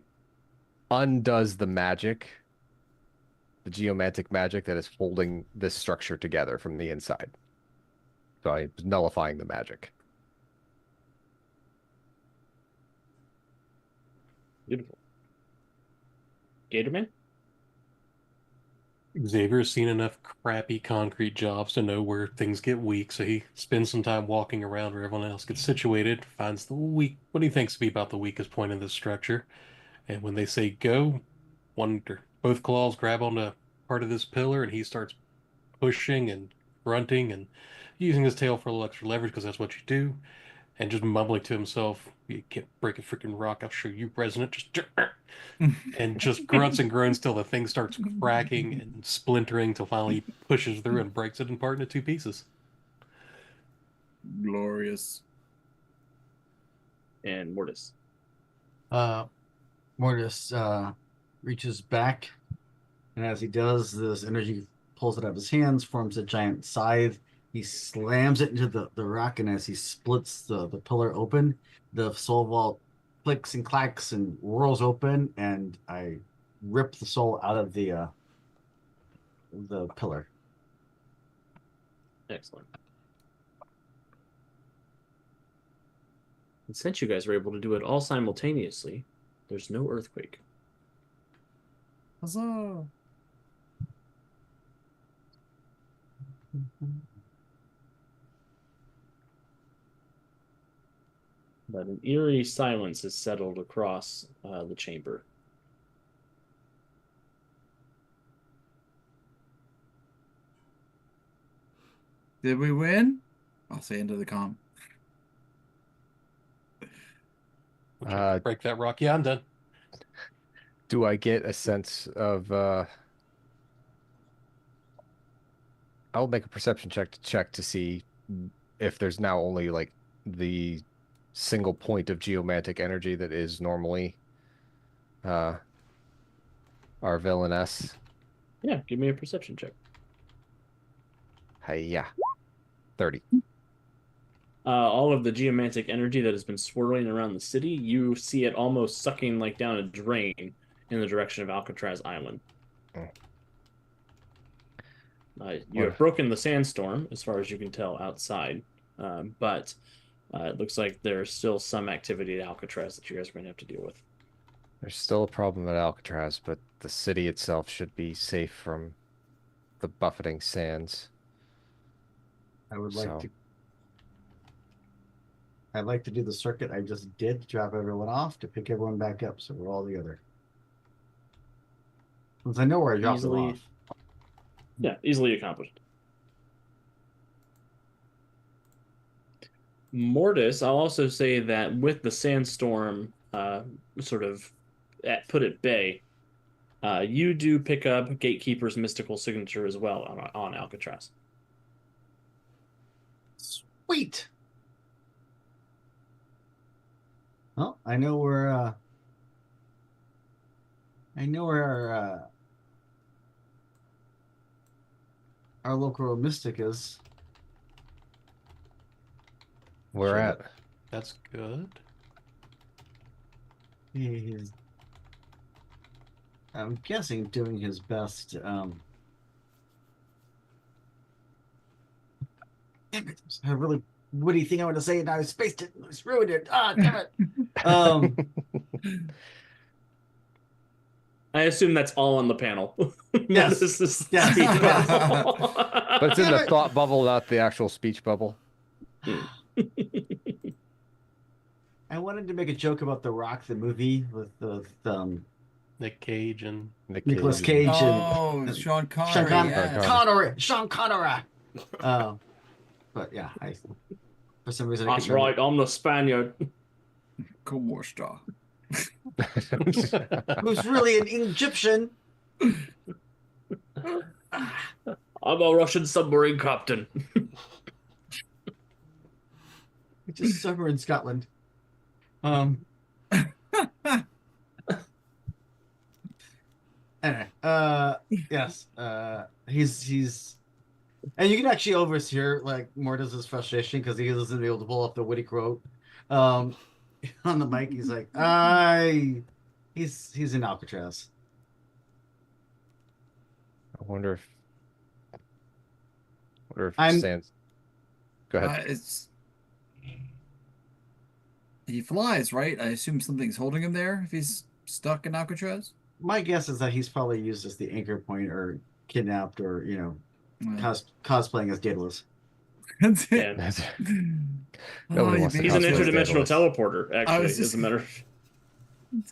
undoes the magic, the geomantic magic that is holding this structure together from the inside. So I'm nullifying the magic. Beautiful. Gatorman? Xavier's seen enough crappy concrete jobs to know where things get weak, so he spends some time walking around where everyone else gets situated, finds what he thinks to be about the weakest point in this structure. And when they say go, both claws grab onto part of this pillar, and he starts pushing and grunting and using his tail for a little extra leverage because that's what you do, and just mumbling to himself, "You can't break a freaking rock. I'll show you, Resonant." And just grunts and groans till the thing starts cracking and splintering till finally he pushes through and breaks it in part into 2 pieces. Glorious. And Mortis. Mortis reaches back, and as he does, this energy pulls it out of his hands, forms a giant scythe. He slams it into the rock, and as he splits the pillar open, the soul vault clicks and clacks and whirls open, and I rip the soul out of the pillar. Excellent. And since you guys were able to do it all simultaneously, there's no earthquake. Huzzah! But an eerie silence has settled across the chamber. Did we win? I'll say into the comm. Would you break that rock? Yeah, I'm done. Do I get a sense of I'll make a perception check to see if there's now only like the single point of geomantic energy that is normally our villainess. Yeah, give me a perception check. Hey, yeah. 30. All of the geomantic energy that has been swirling around the city, you see it almost sucking like down a drain in the direction of Alcatraz Island. You have broken the sandstorm, as far as you can tell, outside. But it looks like there's still some activity at Alcatraz that you guys are going to have to deal with. There's still a problem at Alcatraz, but the city itself should be safe from the buffeting sands. I'd like to do the circuit I just did to drop everyone off to pick everyone back up, so we're all together. Since I know where I dropped them off. Yeah, easily accomplished. Mortis, I'll also say that with the sandstorm sort of put at bay, you do pick up Gatekeeper's mystical signature as well on Alcatraz. Sweet. Well, I know where our local mystic is. Where at? That's good. He's, I'm guessing, doing his best. Damn it! I really witty thing I want to say, and I spaced it. I ruined it. Ah, damn it. I assume that's all on the panel. Yes. This is Yes. speech Yes. bubble. But it's in Damn the it. thought bubble, not the actual speech bubble. I wanted to make a joke about The Rock, the movie with the Nick Cage and Nicolas Cage Oh, and Sean Connery. Sean Connery. Yes. Sean Connery. But yeah, for some reason That's right, I'm the Spaniard. Como está? Who's really an Egyptian? I'm a Russian submarine captain. It's just somewhere in Scotland. Anyway, yes, he's, and you can actually overhear like Mortis' frustration because he isn't able to pull up the witty quote. On the mic, he's like, he's in Alcatraz. I wonder if I'm- Sans. Go ahead. He flies, right? I assume something's holding him there if he's stuck in Alcatraz. My guess is that he's probably used as the anchor point or kidnapped or Yeah. cosplaying as Daedalus. That's it. Yeah. That's- Oh, Nobody you wants to beat He's an us. cosplay as interdimensional Daedalus. teleporter, actually, just- as a matter of...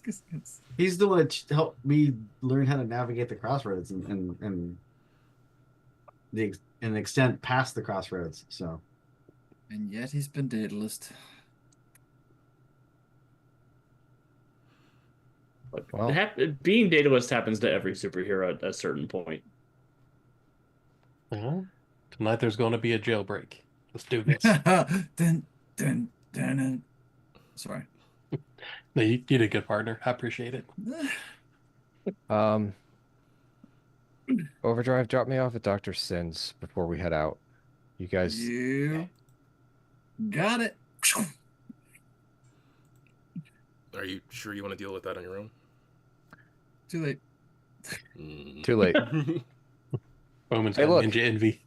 It's- He's the one that helped me learn how to navigate the crossroads and an extent past the crossroads. So And yet he's been Daedalus. Look, Well- being Daedalus happens to every superhero at a certain point. Well, tonight there's going to be a jailbreak. Let's do this. dun, dun, dun, dun. Sorry. No, you did a good partner. I appreciate it. Um, Overdrive dropped me off at Dr. Sin's before we head out. You guys, You got it. Are you sure you want to deal with that on your own? Too late. too late. Bowman's Hey, got look. ninja envy.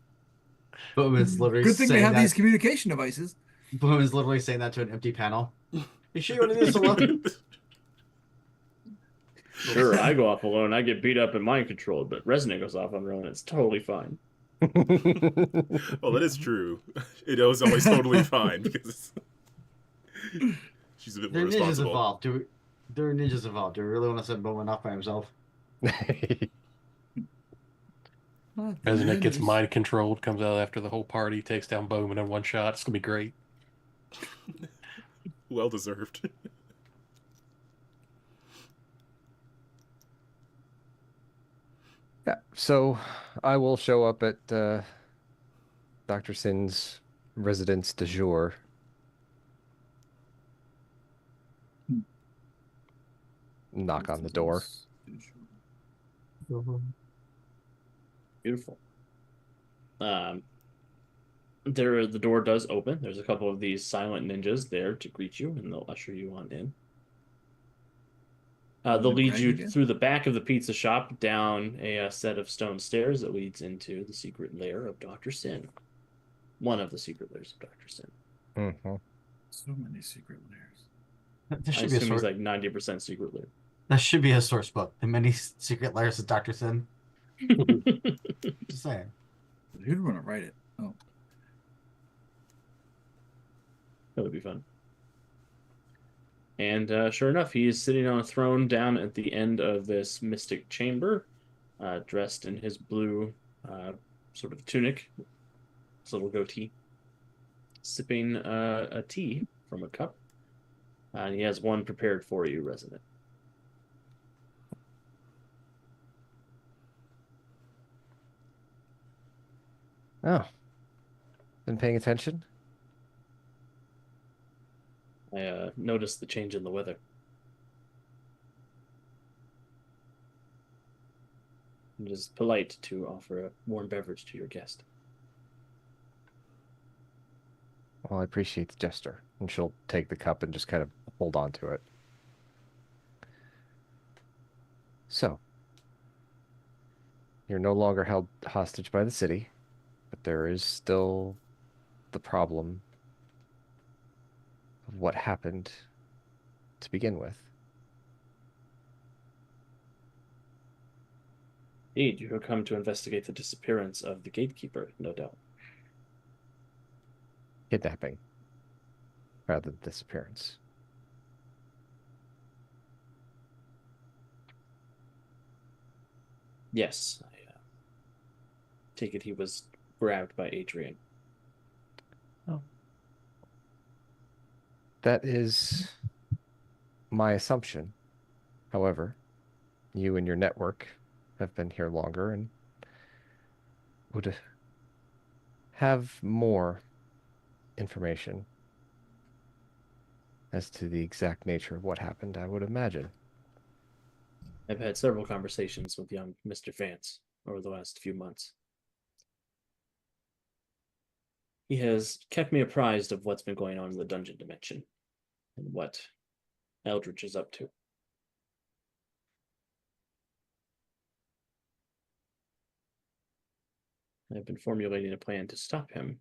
Bowman's literally Good thing they saying have that. these communication devices. Bowman's literally saying that to an empty panel. You sure you want to do this alone? Sure, I go off alone. I get beat up and mind controlled, but Resonant goes off on her own. It's totally fine. Well, that is true. It was always totally fine because she's a bit more Their ninjas responsible. evolved. Their ninjas evolved. Do we really want to send Bowman off by himself? Resonant gets mind controlled, comes out after the whole party, takes down Bowman in one shot. It's gonna be great. Well deserved. Yeah, so I will show up at Dr. Sin's residence du jour. Knock on the door. Beautiful. The door does open. There's a couple of these silent ninjas there to greet you, and they'll usher you on in. They'll lead you through the back of the pizza shop down a set of stone stairs that leads into the secret lair of Dr. Sin. One of the secret lairs of Dr. Sin. Mm-hmm. So many secret layers. There I should be a assume he's source. like 90% secret lair. That should be a source book. The many secret layers of Dr. Sin. Just saying. Who'd want to write it? Oh, That would be fun. And sure enough, he is sitting on a throne down at the end of this mystic chamber, dressed in his blue sort of tunic, his little goatee, sipping a tea from a cup. And he has one prepared for you, Resonant. Oh. Been paying attention? I noticed the change in the weather. It is polite to offer a warm beverage to your guest. Well, I appreciate the gesture. And she'll take the cup and just kind of hold on to it. So, you're no longer held hostage by the city, but there is still the problem of what happened to begin with. Indeed, you have come to investigate the disappearance of the gatekeeper, no doubt. Kidnapping, rather than disappearance. Yes, I take it he was grabbed by Adrian. That is my assumption. However, you and your network have been here longer and would have more information as to the exact nature of what happened, I would imagine. I've had several conversations with young Mr. Vance over the last few months. He has kept me apprised of what's been going on in the dungeon dimension and what Eldritch is up to. I've been formulating a plan to stop him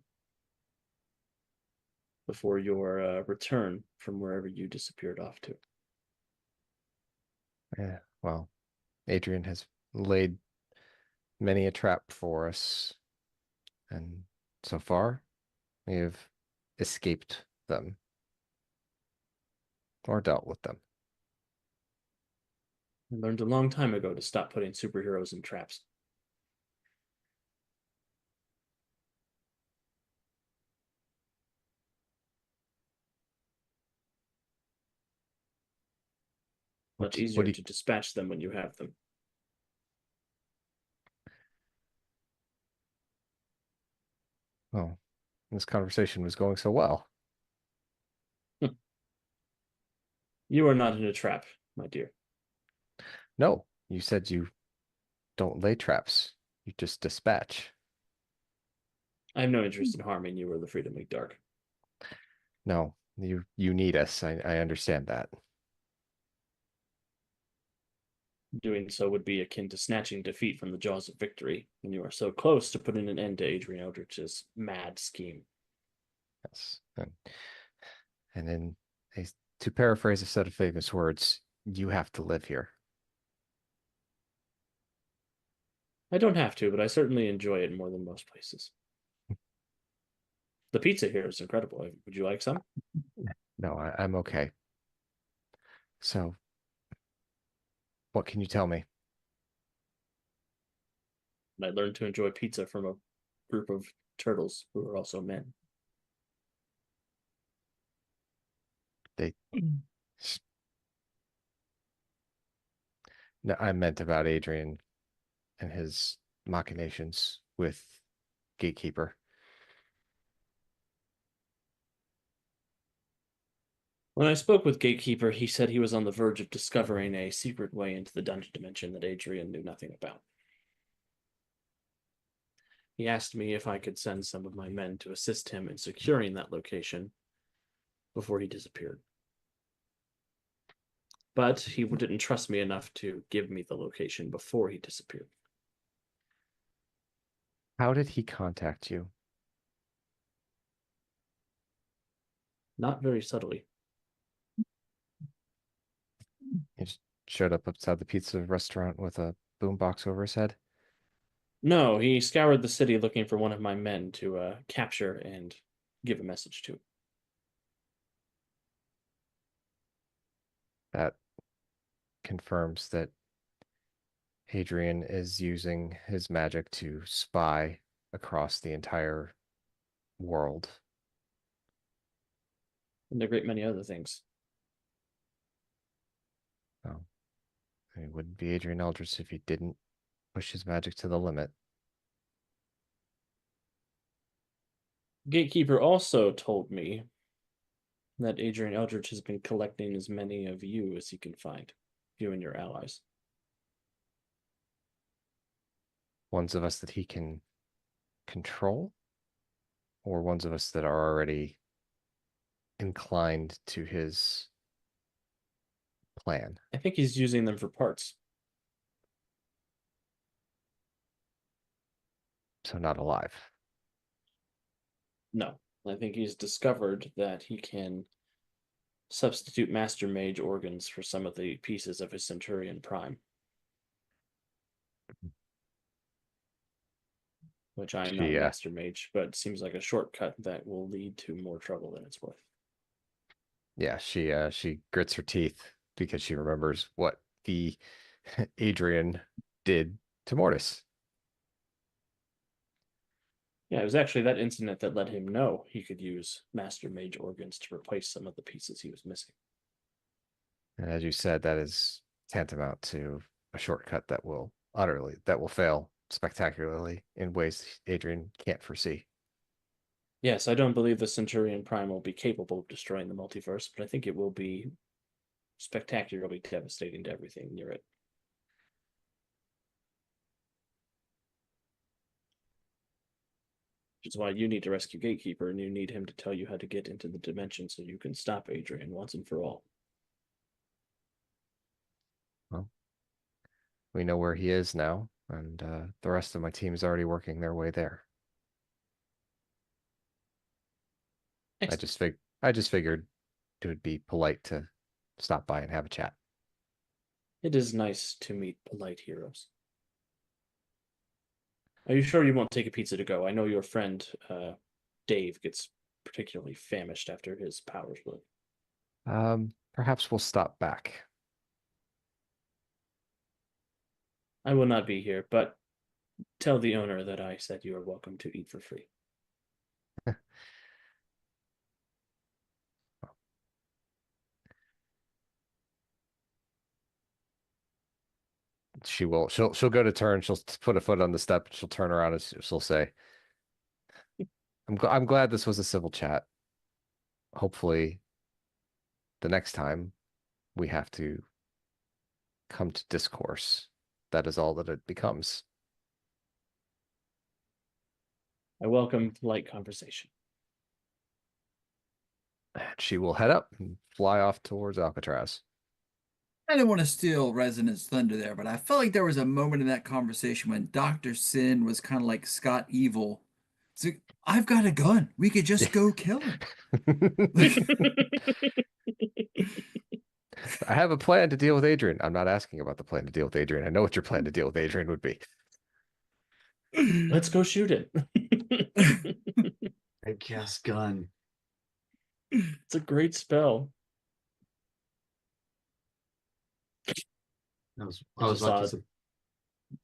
before your return from wherever you disappeared off to. Yeah, well, Adrian has laid many a trap for us, and so far, we have escaped them or dealt with them. I learned a long time ago to stop putting superheroes in traps. Much easier to dispatch them when you have them. Oh, this conversation was going so well. You are not in a trap, my dear. No, you said you don't lay traps. You just dispatch. I have no interest in harming you or the Freedom League Dark. No, you need us. I understand that. Doing so would be akin to snatching defeat from the jaws of victory, when you are so close to putting an end to Adrian Eldritch's mad scheme. Yes. And then to paraphrase a set of famous words, you have to live here. I don't have to, but I certainly enjoy it more than most places. The pizza here is incredible. Would you like some? No, I'm okay. So, what can you tell me? I learned to enjoy pizza from a group of turtles who are also men. They No, I meant about Adrian and his machinations with Gatekeeper. When I spoke with Gatekeeper, he said he was on the verge of discovering a secret way into the dungeon dimension that Adrian knew nothing about. He asked me if I could send some of my men to assist him in securing that location before he disappeared. But he didn't trust me enough to give me the location before he disappeared. How did he contact you? Not very subtly. He just showed up outside the pizza restaurant with a boombox over his head? No, he scoured the city looking for one of my men to capture and give a message to. That confirms that Hadrian is using his magic to spy across the entire world. And a great many other things. Oh, he wouldn't be Adrian Eldritch if he didn't push his magic to the limit. Gatekeeper also told me that Adrian Eldritch has been collecting as many of you as he can find, you and your allies. Ones of us that he can control, or ones of us that are already inclined to his plan. I think he's using them for parts. So not alive. No, I think he's discovered that he can substitute Master Mage organs for some of the pieces of his Centurion Prime. Which I am not a Master Mage, but seems like a shortcut that will lead to more trouble than it's worth. Yeah, she grits her teeth because she remembers what the Adrian did to Mortis. Yeah, it was actually that incident that let him know he could use Master Mage organs to replace some of the pieces he was missing. And as you said, that is tantamount to a shortcut that will fail spectacularly in ways Adrian can't foresee. Yes, I don't believe the Centurion Prime will be capable of destroying the multiverse, but I think it will be spectacularly devastating to everything near it. Which is why you need to rescue Gatekeeper, and you need him to tell you how to get into the dimension so you can stop Adrian once and for all. Well, we know where he is now, and the rest of my team is already working their way there. Excellent. I just figured it would be polite to stop by and have a chat. It is nice to meet polite heroes. Are you sure you won't take a pizza to go? I know your friend Dave gets particularly famished after his powers work. Perhaps we'll stop back. I will not be here, but tell the owner that I said you are welcome to eat for free. She'll go to turn, she'll put a foot on the step, she'll turn around and she'll say, I'm glad this was a civil chat. Hopefully the next time we have to come to discourse. That is all that it becomes. I welcome light conversation. And she will head up and fly off towards Alcatraz. I didn't want to steal Resonance Thunder there, but I felt like there was a moment in that conversation when Dr. Sin was kind of like Scott Evil. It's like, I've got a gun. We could just go kill him. I have a plan to deal with Adrian. I'm not asking about the plan to deal with Adrian. I know what your plan to deal with Adrian would be. Let's go shoot it. I guess gun. It's a great spell. I was Just watching saw-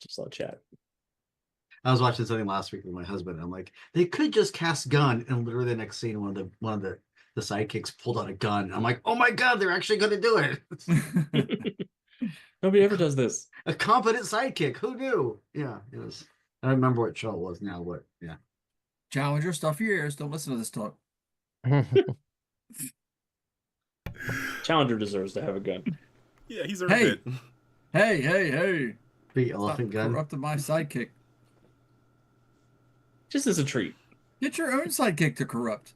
Just saw chat. I was watching something last week with my husband, and I'm like, they could just cast gun, and literally the next scene, one of the sidekicks pulled out a gun. I'm like, oh my god, they're actually going to do it. Nobody ever does this. A competent sidekick. Who knew? Yeah, it was. I don't remember what show it was now, but yeah. Challenger, stuff your ears. Don't listen to this talk. Challenger deserves to have a gun. Yeah, he's earned Hey. it. Hey. Big Stop elephant gun. corrupting my sidekick. Just as a treat. Get your own sidekick to corrupt.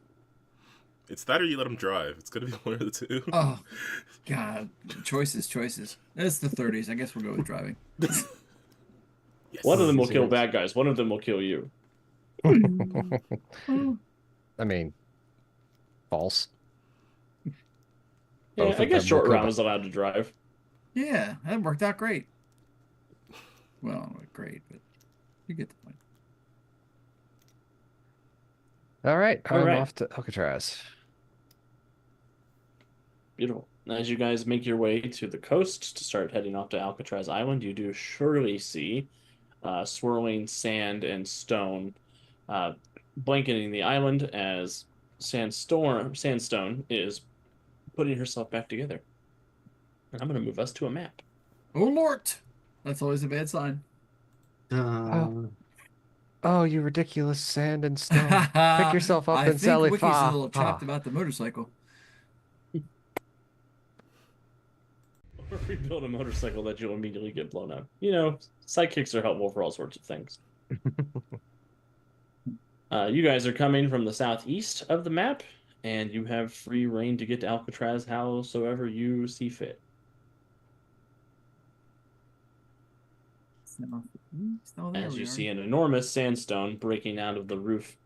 It's that or you let him drive. It's gonna be one of the two. Oh, God. Choices. It's the 30s. I guess we'll go with driving. Yes. One of them will Easy kill ones. bad guys. One of them will kill you. I mean, false. Yeah, Both I of guess them Short will kill Round back. is allowed to drive. Yeah, that worked out great. Well, not great, but you get the point. All right, All I'm right. off to Alcatraz. Beautiful. As you guys make your way to the coast to start heading off to Alcatraz Island, you do surely see swirling sand and stone blanketing the island as Sandstone is putting herself back together. And I'm going to move us to a map. Oh, Lord. That's always a bad sign. Oh, you ridiculous sand and stone. Pick yourself up I and think Sally Wiki's Fa. a little chopped about the motorcycle. Or rebuild a motorcycle that you'll immediately get blown up. You know, sidekicks are helpful for all sorts of things. You guys are coming from the southeast of the map, and you have free reign to get to Alcatraz howsoever you see fit. Oh, there As we you are. see an enormous sandstone breaking out of the roof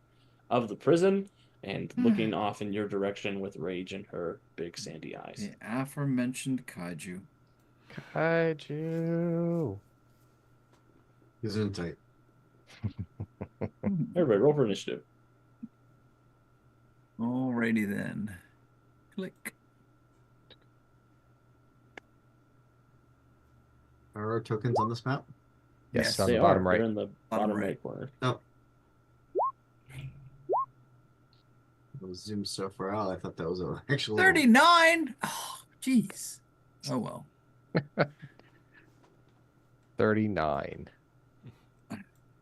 of the prison and looking off in your direction with rage in her big sandy eyes. The aforementioned kaiju. Kaiju. He's in tight. Everybody, roll for initiative. Alrighty then. Click. Are our tokens on this map? Yes, Yes, on They the bottom are. right. They're in the bottom right. right corner. Oh. It was zoomed so far out. I thought that was a actual 39! Oh, jeez. Oh, well. 39.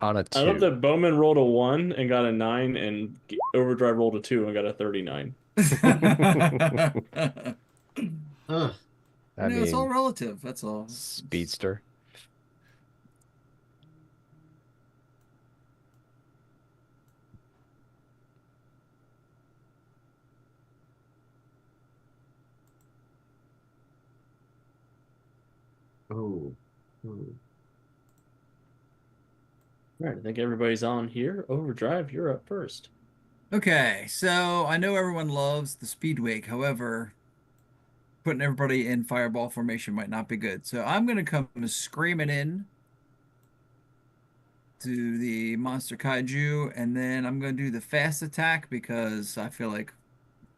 On a 2. I love that Bowman rolled a 1 and got a 9, and Overdrive rolled a 2 and got a 39. Ugh. I No, it's all mean, relative. That's all. speedster. Oh. Ooh. All right, I think everybody's on here. Overdrive, you're up first. Okay, so I know everyone loves the speed wake. However, putting everybody in fireball formation might not be good. So I'm going to come screaming in to the monster kaiju, and then I'm going to do the fast attack because I feel like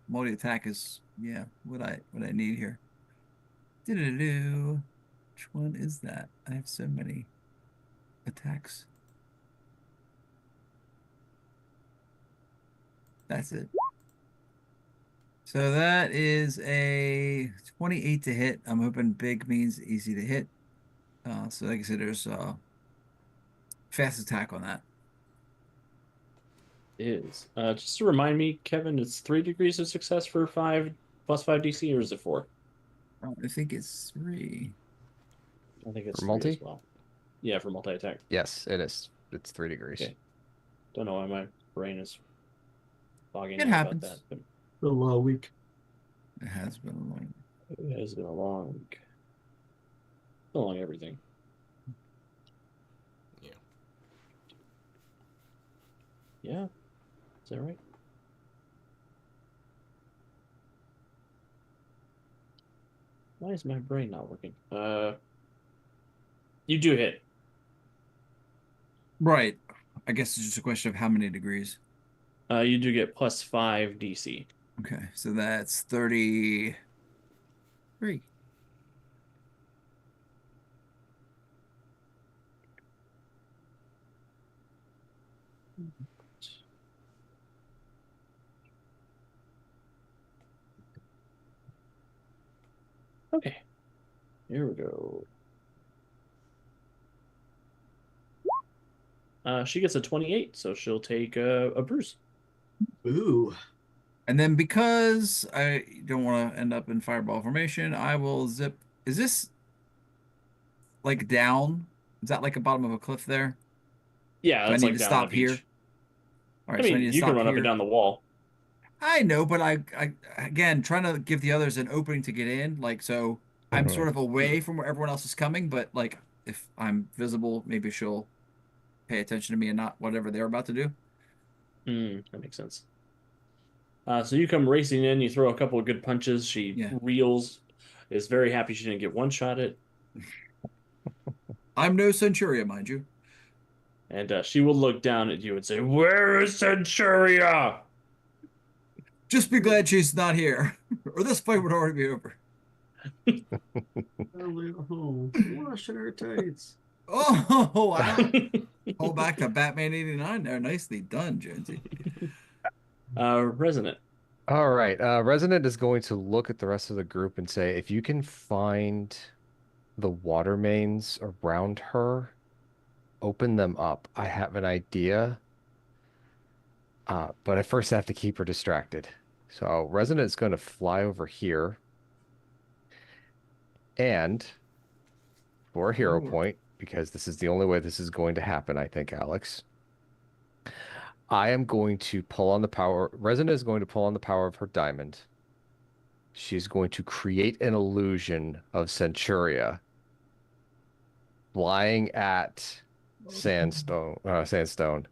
multi attack is what I need here. Do-do-do. Which one is that? I have so many attacks. That's it. So that is a 28 to hit. I'm hoping big means easy to hit. So like I said, there's fast attack on that. Is just to remind me, Kevin, it's 3 degrees of success for 5 plus 5 DC, or is it 4? I think it's 3. I think it's For 3 multi? as well. Yeah, for multi-attack. Yes, it is. It's 3 degrees. Okay. Don't know why my brain is fogging It out happens. about that, but A low week. It has been a long. it has been a long everything. Yeah. Yeah. Is that right? Why is my brain not working? You do hit. Right. I guess it's just a question of how many degrees. You do get +5 DC. Okay, so that's 33. Okay. Here we go. She gets a 28, so she'll take a bruise. Ooh. And then because I don't want to end up in fireball formation, I will zip. Is this like down? Is that like a bottom of a cliff there? Yeah, Do I that's need like to down on the stop here? beach. All I right, so I mean, need to you can stop run up here. and down the wall. I know, but I again trying to give the others an opening to get in. Like, so I'm sort of away from where everyone else is coming, but like if I'm visible, maybe she'll pay attention to me and not whatever they're about to do. That makes sense. So you come racing in, you throw a couple of good punches. She Yeah. reels, is very happy she didn't get one shot at, I'm no Centuria, mind you. and she will look down at you and say, "Where is Centuria?" Just be glad she's not here, or this fight would already be over. Family at home. Washing her tights. Oh, wow. Hold back to Batman 89 there. Nicely done, Jonesy. Resonant. All right. Resonant is going to look at the rest of the group and say, if you can find the water mains around her, open them up. I have an idea. But I first have to keep her distracted. So Resonant is going to fly over here. And for a hero Ooh. point, because this is the only way this is going to happen, I think, Alex. I am going to pull on the power. Resonant is going to pull on the power of her diamond. She's going to create an illusion of Centuria flying at Sandstone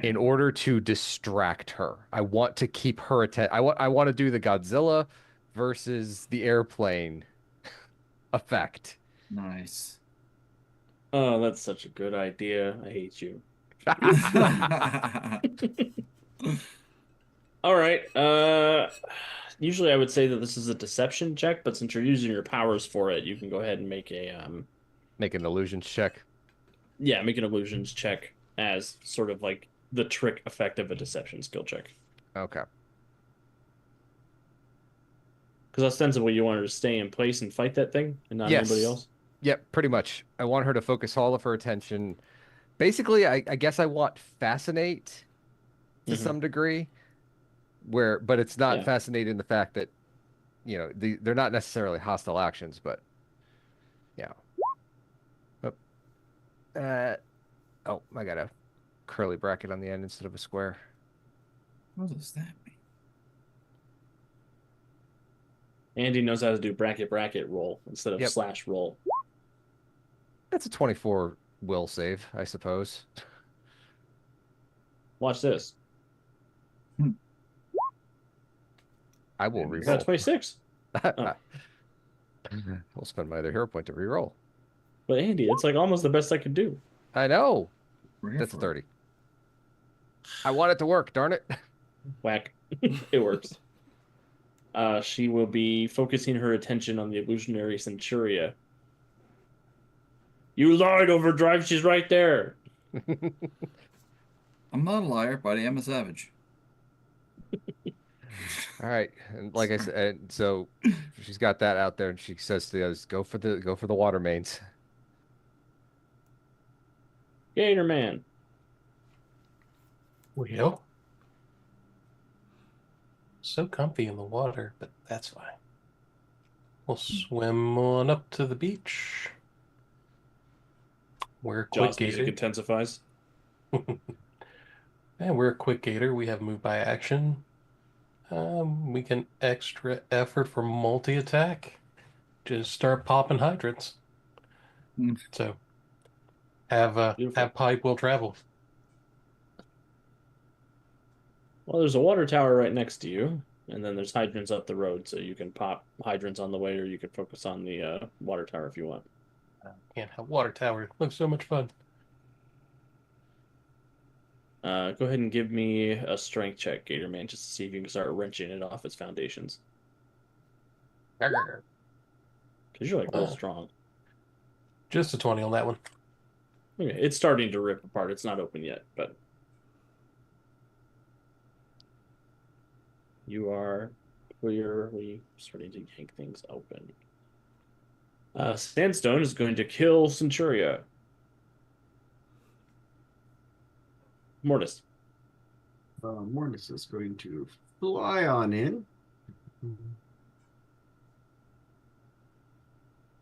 in order to distract her. I want to keep her attention. I want to do the Godzilla versus the airplane effect. Nice. Oh, that's such a good idea. I hate you. All right. Usually I would say that this is a deception check, but since you're using your powers for it, you can go ahead and make a Make an illusions check. yeah, make an illusions check as sort of like the trick effect of a deception skill check. Okay. Because ostensibly you want her to stay in place and fight that thing and not Yes. anybody else. Yep, pretty much. I want her to focus all of her attention. Basically, I guess I want fascinate to Mhm. some degree, but it's not Yeah. fascinate in the fact that, they're not necessarily hostile actions, but yeah. Oh, I got a curly bracket on the end instead of a square. What does that mean? Andy knows how to do bracket roll instead of Yep. slash roll. That's a 24 will save, I suppose. Watch this. I will You You got reroll. 26. Oh. We'll spend my other hero point to reroll. But Andy, it's like almost the best I could do. I know. We're here That's for it. 30. I want it to work, darn it. Whack. It works. She will be focusing her attention on the illusionary Centuria. You lied, Overdrive. She's right there. I'm not a liar, but I am a savage. All right, and like I said, and so she's got that out there, and she says to the others, "Go for the water mains." Gator Man. Well, so comfy in the water, but that's fine. We'll swim on up to the beach. We're a quick Jaws music gator. intensifies. And we're a quick gator. We have move by action. We can extra effort for multi-attack. Just start popping hydrants. Mm. So have Beautiful. pipe will travel. Well, there's a water tower right next to you, and then there's hydrants up the road, so you can pop hydrants on the way, or you can focus on the water tower if you want. Can't have water tower. Looks so much fun. Go ahead and give me a strength check, Gatorman, just to see if you can start wrenching it off its foundations. Grr. Because you're like real Oh. strong. Just a 20 on that one. Okay, it's starting to rip apart. It's not open yet, but you are clearly starting to yank things open. Sandstone is going to kill Centuria. Mortis. Mortis is going to fly on in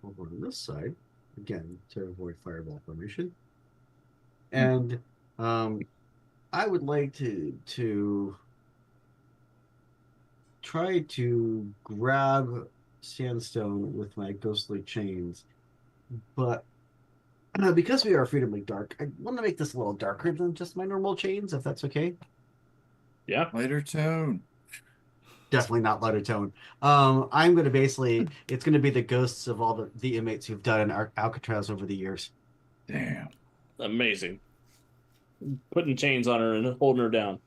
over on this side again to avoid fireball formation, and I would like to try to grab Sandstone with my ghostly chains, but because we are Freedom League Dark, I want to make this a little darker than just my normal chains, if that's okay. Yeah. Lighter tone. Definitely not lighter tone. I'm going to basically, it's going to be the ghosts of all the inmates who've died in Alcatraz over the years. Damn. Amazing. Putting chains on her and holding her down.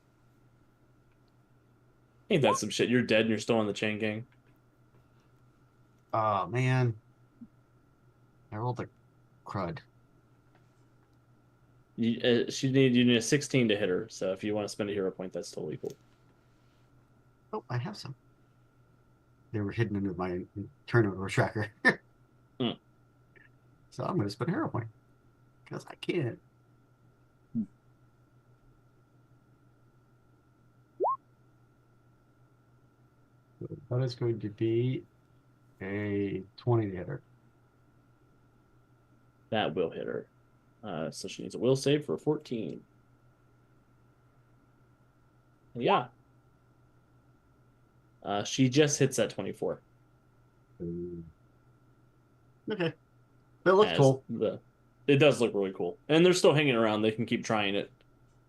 Ain't that some shit? You're dead and you're still on the chain gang. Oh, man. I rolled a crud. You need a 16 to hit her, so if you want to spend a hero point, that's totally cool. Oh, I have some. They were hidden into my turnover tracker. Mm. So I'm going to spend a hero point. Because I can. So that is going to be a 20 to hit her. That will hit her. So she needs a will save for 14. Yeah. She just hits that 24. Okay. That looks As cool. It does look really cool. And they're still hanging around. They can keep trying it.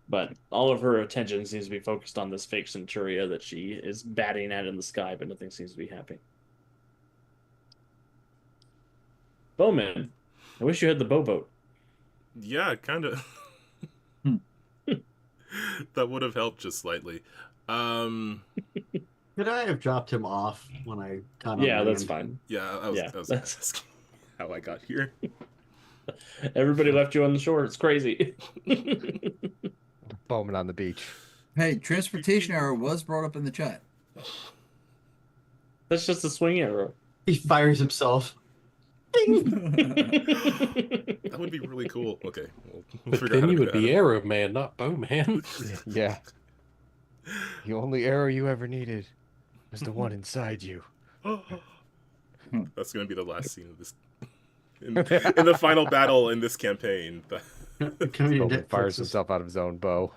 But all of her attention seems to be focused on this fake Centuria that she is batting at in the sky, but nothing seems to be happening. Bowman. I wish you had the bow boat. Yeah, kind of. That would have helped just slightly. Could I have dropped him off when I got on Yeah, that's land? fine. Yeah, I was gonna ask how I got here. Everybody left you on the shore. It's crazy. Bowman on the beach. Hey, transportation error was brought up in the chat. That's just a swing arrow. He fires himself. That would be really cool. Okay, we'll But figure out then how you to would do be that. Arrow Man, not Bowman. Yeah. The only arrow you ever needed was the one inside you. That's gonna be the last scene of this. In the final battle in this campaign. Coming Bowman into fires Netflix's- himself out of his own bow.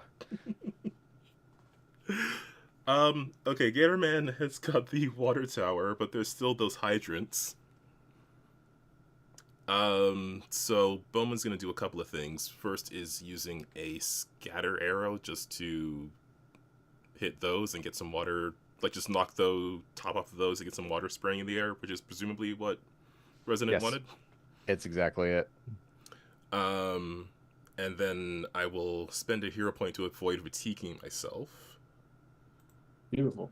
Okay, Gatorman has got the water tower, but there's still those hydrants. So Bowman's gonna do a couple of things. First is using a scatter arrow just to hit those and get some water, like just knock the top off of those and get some water spraying in the air, which is presumably what Resident Yes. wanted. It's exactly it. And then I will spend a hero point to avoid fatiguing myself, Beautiful.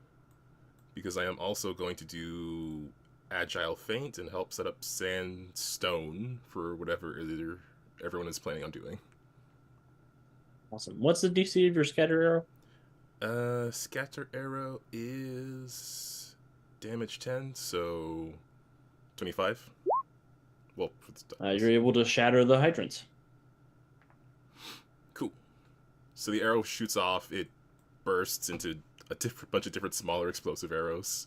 because I am also going to do Agile Feint and help set up Sandstone for whatever everyone is planning on doing. Awesome. What's the DC of your scatter arrow? Scatter Arrow is damage 10, so 25. Well, for the You're able to shatter the hydrants. Cool. So the arrow shoots off. It bursts into a bunch of different smaller explosive arrows.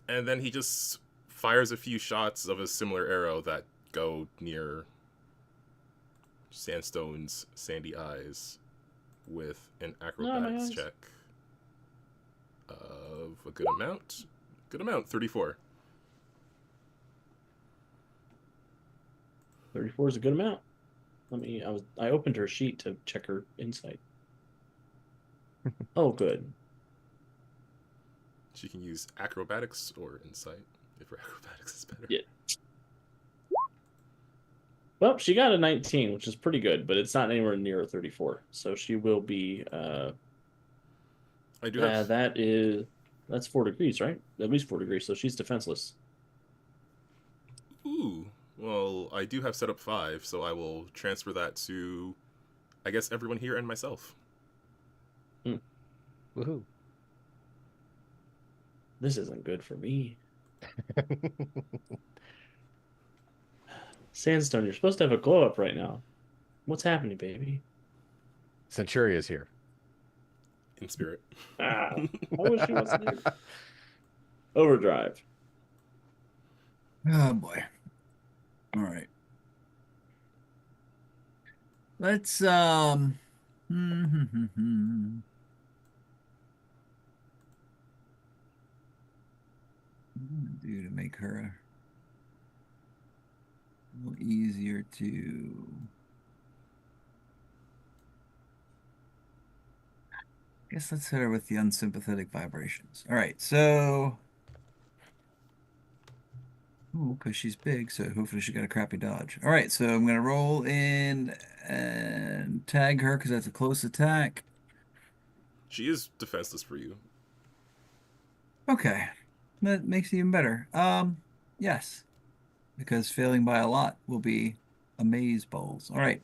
And then he just fires a few shots of a similar arrow that go near Sandstone's sandy eyes with an my acrobatics eyes. check of a good amount. Good amount, 34. 34 is a good amount. I opened her sheet to check her insight. Oh, good. She can use acrobatics or insight if her acrobatics is better. Yeah. Well, she got a 19, which is pretty good, but it's not anywhere near a 34. So she will be. I do have. That's 4 degrees, right? At least 4 degrees. So she's defenseless. Ooh. Well, I do have set up 5, so I will transfer that to, I guess, everyone here and myself. Woohoo. This isn't good for me. Sandstone, you're supposed to have a glow up right now. What's happening, baby? Centuria's here. In spirit. Ah, I wish she was here. Overdrive. Oh boy. All right. Let's What am I gonna do to make her a little easier to guess let's hit her with the unsympathetic vibrations. All right, so because she's big, so hopefully she got a crappy dodge. All right, so I'm gonna roll in and tag her because that's a close attack. She is defenseless for you. Okay, that makes it even better. Yes, because failing by a lot will be amaze balls. All right,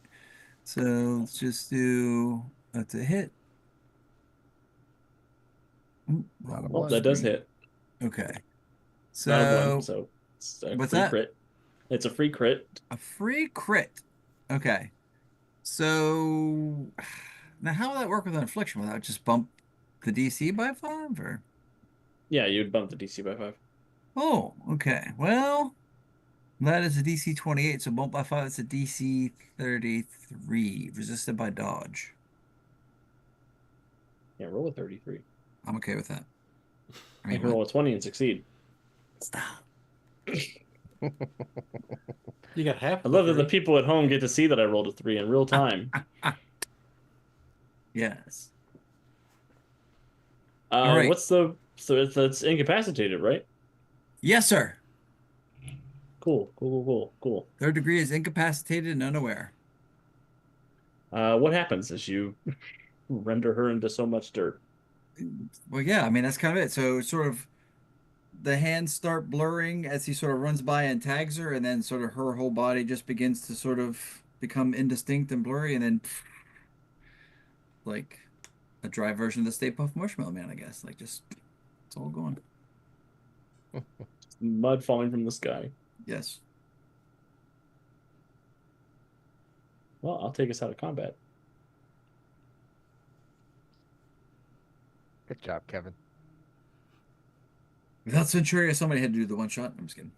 so let's just do that's a hit. Ooh, Not a Well, one. that does hit. Okay, Not a so one, so it's a what's free that? crit. It's a free crit. a free crit. Okay, so now how will that work with an affliction? Will that just bump the DC by 5 or? Yeah, you'd bump the DC by 5. Oh, okay. Well, that is a DC 28, so bump by 5, it's a DC 33, resisted by dodge. Yeah, roll a 33. I'm okay with that. I I mean, can roll a 20 and succeed. stop. You got half. I love that the people at home get to see that I rolled a 3 in real time. Yes. All right. So it's incapacitated, right? Yes, sir. Cool. Third degree is incapacitated and unaware. What happens as you render her into so much dirt? Well, yeah, I mean, that's kind of it. So sort of the hands start blurring as he sort of runs by and tags her, and then sort of her whole body just begins to sort of become indistinct and blurry, and then like a dry version of the Stay Puft Marshmallow Man, I guess. Like just it's all gone. Mud falling from the sky. Yes. Well, I'll take us out of combat. Good job, Kevin. Without Centuria, somebody had to do the one shot. I'm just kidding.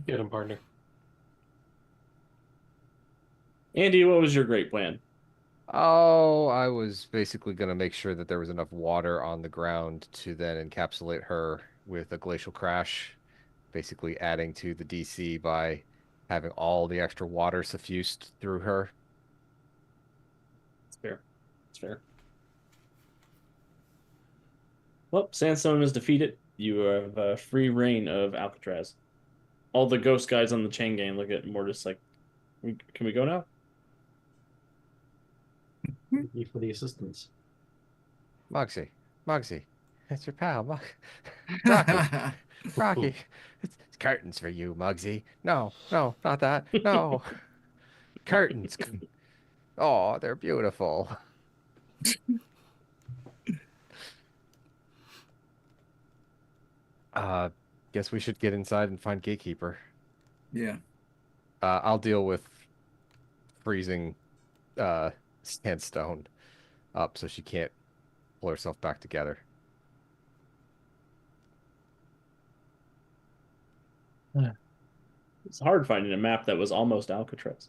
Get him, partner. Andy, what was your great plan? Oh, I was basically going to make sure that there was enough water on the ground to then encapsulate her with a glacial crash, basically adding to the DC by having all the extra water suffused through her. It's fair. It's fair. Well, Sandstone is defeated. You have free reign of Alcatraz. All the ghost guys on the chain gang look at Mortis like, can we go now? Thank you for the assistance. Mugsy, that's your pal, Rocky. Rocky, it's curtains for you, Mugsy. No, not that. No. Curtains. Oh, they're beautiful. Guess we should get inside and find Gatekeeper. Yeah. I'll deal with freezing Sandstone up so she can't pull herself back together. It's hard finding a map that was almost Alcatraz.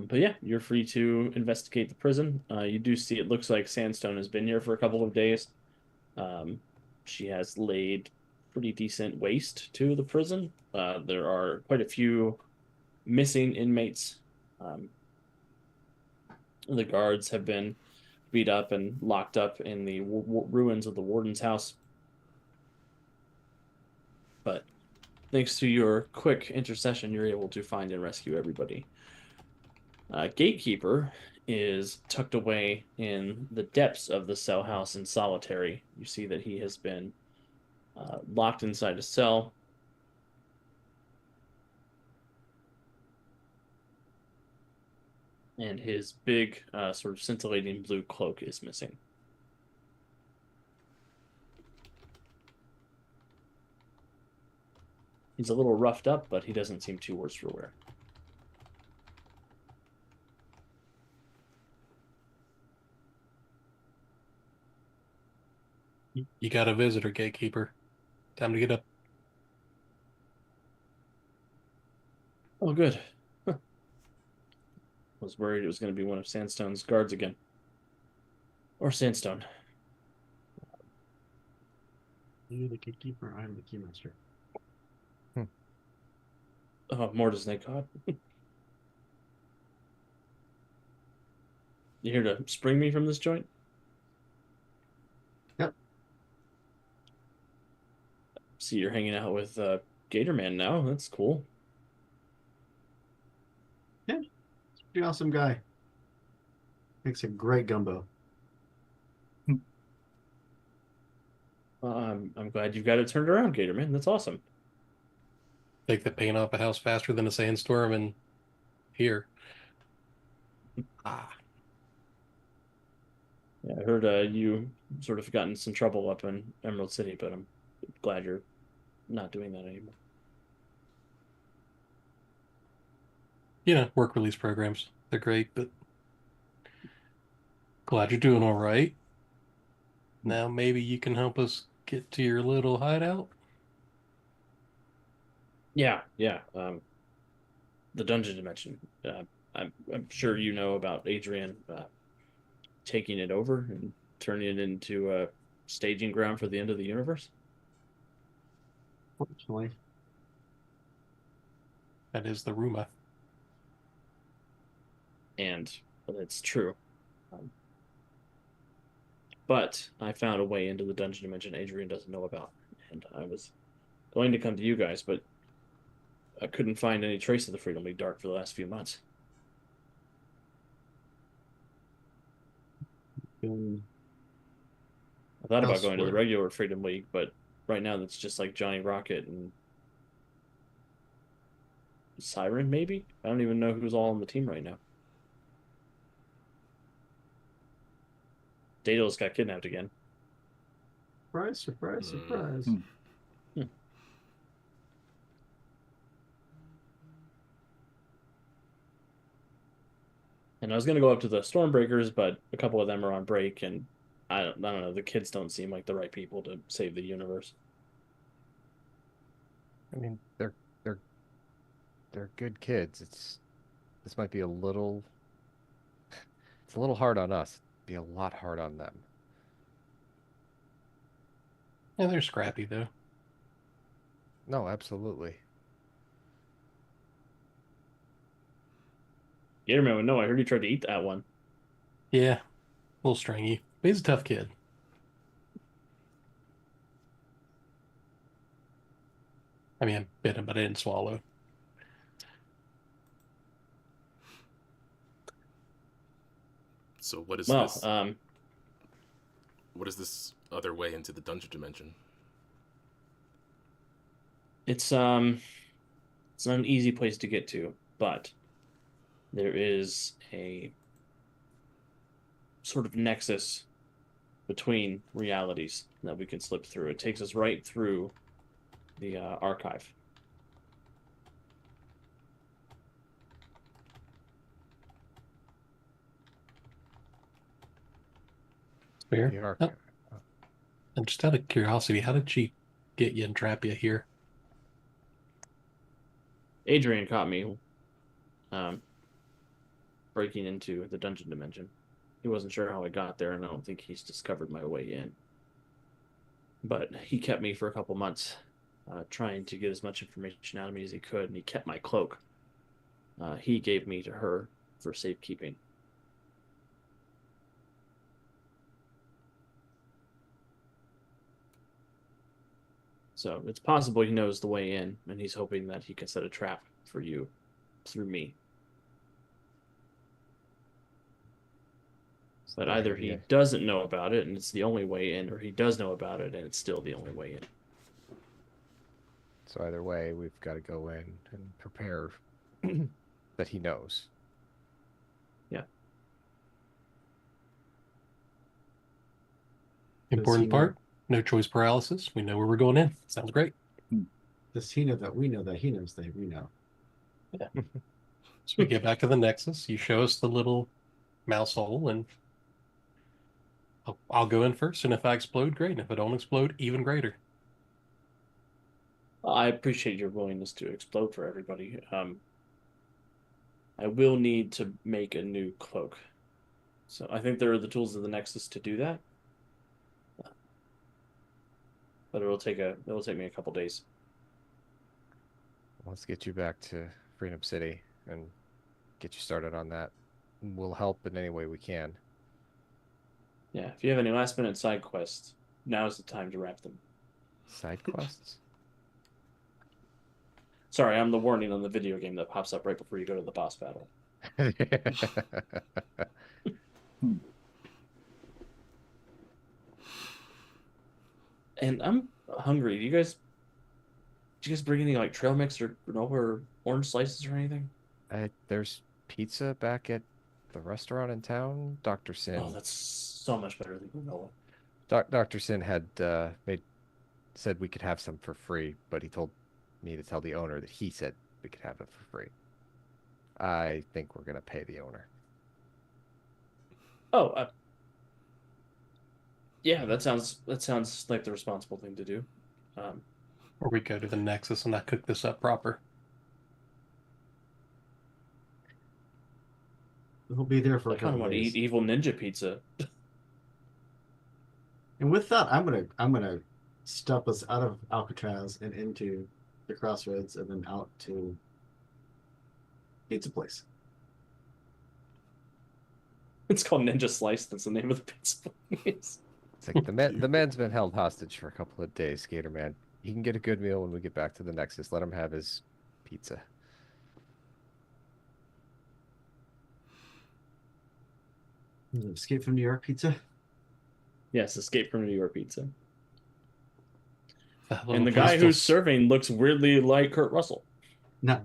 But yeah, you're free to investigate the prison. You do see it looks like Sandstone has been here for a couple of days. She has laid pretty decent waste to the prison. There are quite a few missing inmates. The guards have been beat up and locked up in the ruins of the warden's house. But thanks to your quick intercession, you're able to find and rescue everybody. Gatekeeper is tucked away in the depths of the cell house in solitary. You see that he has been locked inside a cell. And his big, sort of scintillating blue cloak is missing. He's a little roughed up, but he doesn't seem too worse for wear. You got a visitor, gatekeeper. Time to get up. Oh, good. Huh. Was worried it was going to be one of Sandstone's guards again. Or Sandstone. You the gatekeeper, I'm the keymaster. Oh, Mortis Snake God. You here to spring me from this joint? Yep. See, you're hanging out with Gatorman now. That's cool. Pretty awesome guy. Makes a great gumbo. Well, I'm glad you've got it turned around, Gatorman. That's awesome. Take the paint off a house faster than a sandstorm, and here. Yeah, I heard you sort of got in some trouble up in Emerald City, but I'm glad you're not doing that anymore. Work release programs. They're great, but glad you're doing all right. Now maybe you can help us get to your little hideout. Yeah. The dungeon dimension. I'm sure you know about Adrian taking it over and turning it into a staging ground for the end of the universe. Fortunately. That is the rumor. And it's true. But I found a way into the dungeon dimension Adrian doesn't know about. And I was going to come to you guys, but I couldn't find any trace of the Freedom League Dark for the last few months. I thought about going to the regular Freedom League, but right now that's just like Johnny Rocket and Siren, maybe? I don't even know who's all on the team right now. Daedalus got kidnapped again. Surprise, surprise, surprise. And I was gonna go up to the Stormbreakers, but a couple of them are on break, and I don't know. The kids don't seem like the right people to save the universe. I mean, they're good kids. This might be a little. It's a little hard on us. It'd be a lot hard on them. Yeah, they're scrappy though. No, absolutely. Gatorman would know. I heard he tried to eat that one. Yeah, a little stringy. But he's a tough kid. I mean, I bit him, but I didn't swallow. So what is Well, this? What is this other way into the dungeon dimension? it's not an easy place to get to, but there is a sort of nexus between realities that we can slip through. It takes us right through the archive. Fair. We are. Oh, and just out of curiosity, how did she get you and trap you here? Adrian caught me um, breaking into the dungeon dimension. He wasn't sure how I got there, and I don't think he's discovered my way in. But he kept me for a couple months, trying to get as much information out of me as he could, and he kept my cloak. He gave me to her for safekeeping. So it's possible he knows the way in, and he's hoping that he can set a trap for you through me. But Right, either he yeah. doesn't know about it and it's the only way in, or he does know about it and it's still the only way in. So either way, we've got to go in and prepare that he knows. Yeah. Important he know- part, no choice paralysis. We know where we're going in. Sounds great. Does he know that we know that he knows that we know? So we get back to the Nexus. You show us the little mouse hole, and I'll go in first. And if I explode, great. And if I don't explode, even greater. I appreciate your willingness to explode for everybody. I will need to make a new cloak. So I think there are the tools of the Nexus to do that. But it'll take me a couple days. Let's get you back to Freedom City and get you started on that. We'll help in any way we can. Yeah, if you have any last minute side quests, now's the time to wrap them. Side quests? Sorry, I'm the warning on the video game that pops up right before you go to the boss battle. And I'm hungry. Do you guys bring any like trail mix or granola or orange slices or anything? There's pizza back at the restaurant in town. Dr. Sin. Oh, that's so much better than granola. Dr. Sin had said we could have some for free, but he told me to tell the owner that he said we could have it for free. I think we're gonna pay the owner. Oh, yeah, that sounds like the responsible thing to do. Or we go to the Nexus and I cook this up proper. We'll be there for I a kind of couple want to days. eat evil ninja pizza. And with that, I'm gonna step us out of Alcatraz and into the crossroads, and then out to pizza place. It's called Ninja Slice. That's the name of the pizza place. It's like the man's been held hostage for a couple of days, Skater Man. He can get a good meal when we get back to the Nexus. Let him have his pizza. Escape from New York pizza. Yes, Escape from New York pizza. That And the little guy crystal who's serving looks weirdly like Kurt Russell. Not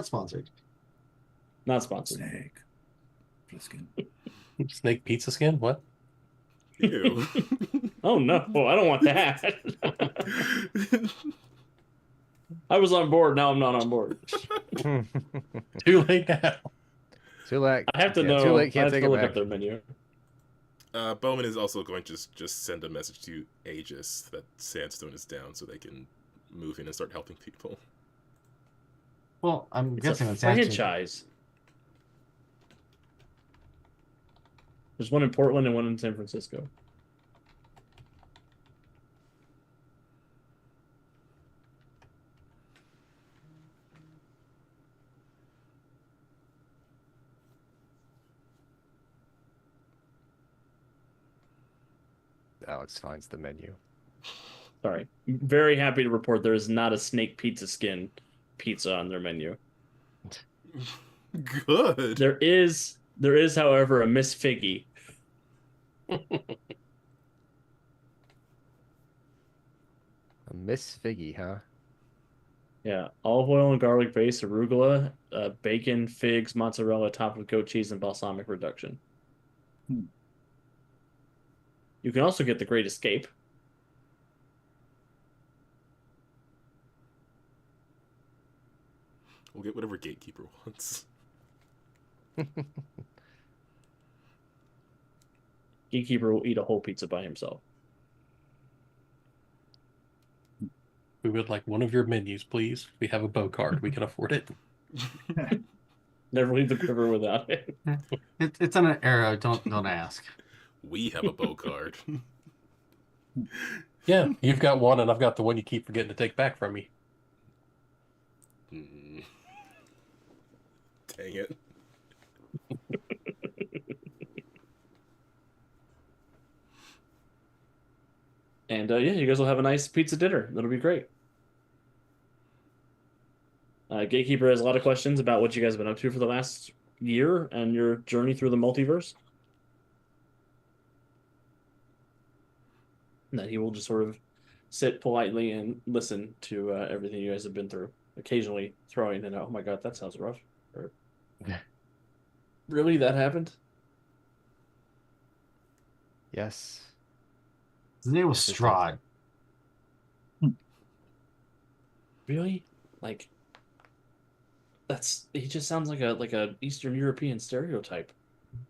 sponsored. Not sponsored. Snake. Fliskin. snake pizza skin. What? Ew. Oh no, I don't want that. I was on board. Now I'm not on board. Too late now. Too late. I have to Yeah, know. Too late. I Can't have take to it look back. up their menu. Bowman is also going to just send a message to Aegis that Sandstone is down so they can move in and start helping people. Well, I'm It's guessing a that's actually franchise. There's one in Portland and one in San Francisco. Alex finds the menu. Sorry. Very happy to report there is not a snake pizza skin pizza on their menu. Good. There is, however, a Miss Figgy. A Miss Figgy, huh? Yeah, olive oil and garlic base, arugula, bacon, figs, mozzarella, topped with goat cheese, and balsamic reduction. You can also get the Great Escape. We'll get whatever Gatekeeper wants. Gatekeeper will eat a whole pizza by himself. We would like one of your menus, please. We have a bow card. We can afford it. Never leave the river without it. It's on an arrow. Don't ask. We have a bow card. Yeah, you've got one, and I've got the one you keep forgetting to take back from me. Dang it. And yeah, you guys will have a nice pizza dinner. That'll be great. Gatekeeper has a lot of questions about what you guys have been up to for the last year and your journey through the multiverse. And that he will just sort of sit politely and listen to everything you guys have been through, occasionally throwing in, "Oh my god, that sounds rough." Or, really, that happened? Yes. His name was Strahd. Really? Like, he just sounds like a Eastern European stereotype.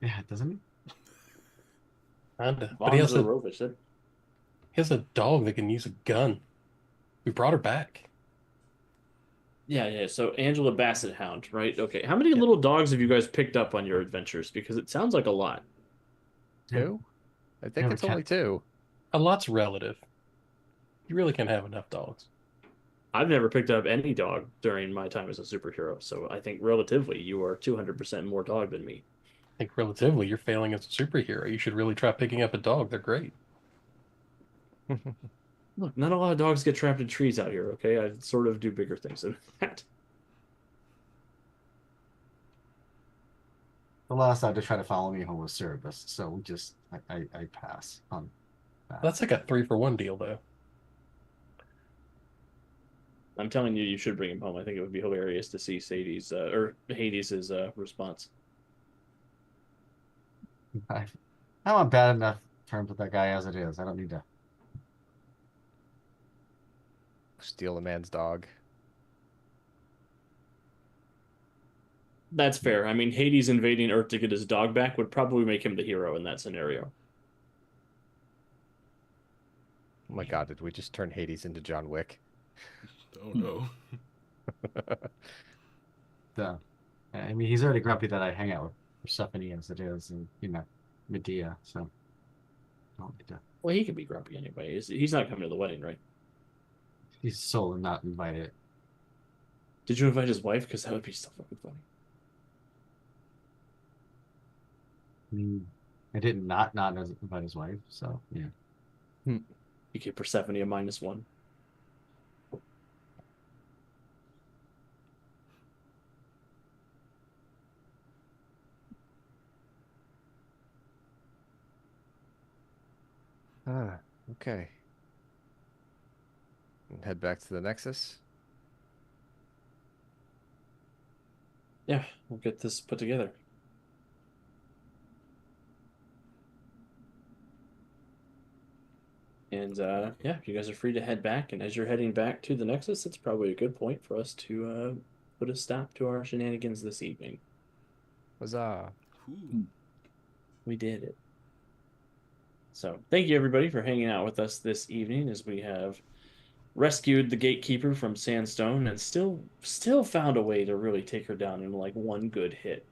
Yeah, doesn't he? Kinda. But Von he has a Zarovich. dog that can use a gun. We brought her back. Yeah. So Angela Bassett Hound, right? Okay. How many little dogs have you guys picked up on your adventures? Because it sounds like a lot. 2? I think Never it's only 2. A lot's relative. You really can't have enough dogs. I've never picked up any dog during my time as a superhero, so I think relatively you are 200% more dog than me. I think relatively you're failing as a superhero. You should really try picking up a dog. They're great. Look, not a lot of dogs get trapped in trees out here, okay? I sort of do bigger things than that. The last guy to try to follow me home was Cerebus, so we just I pass on that. That's like a 3-for-1 deal, though. I'm telling you, you should bring him home. I think it would be hilarious to see Sadie's or Hades' response. I'm on bad enough terms with that guy as it is. I don't need to. Steal a man's dog. That's fair. I mean, Hades invading Earth to get his dog back would probably make him the hero in that scenario. Oh my god, did we just turn Hades into John Wick? Oh no. I mean, he's already grumpy that I hang out with Persephone as it is, and Medea. So I don't need to. Well, he could be grumpy anyway. He's not coming to the wedding, right? He's so not invited. Did you invite his wife? Because that would be so fucking funny. I mean, I didn't not invite his wife, so yeah. You give Persephone a -1. Okay. And head back to the Nexus. Yeah, we'll get this put together. And yeah, you guys are free to head back. And as you're heading back to the Nexus, it's probably a good point for us to put a stop to our shenanigans this evening. Huzzah. Ooh. We did it. So thank you everybody for hanging out with us this evening as we have rescued the Gatekeeper from Sandstone and still found a way to really take her down in like one good hit.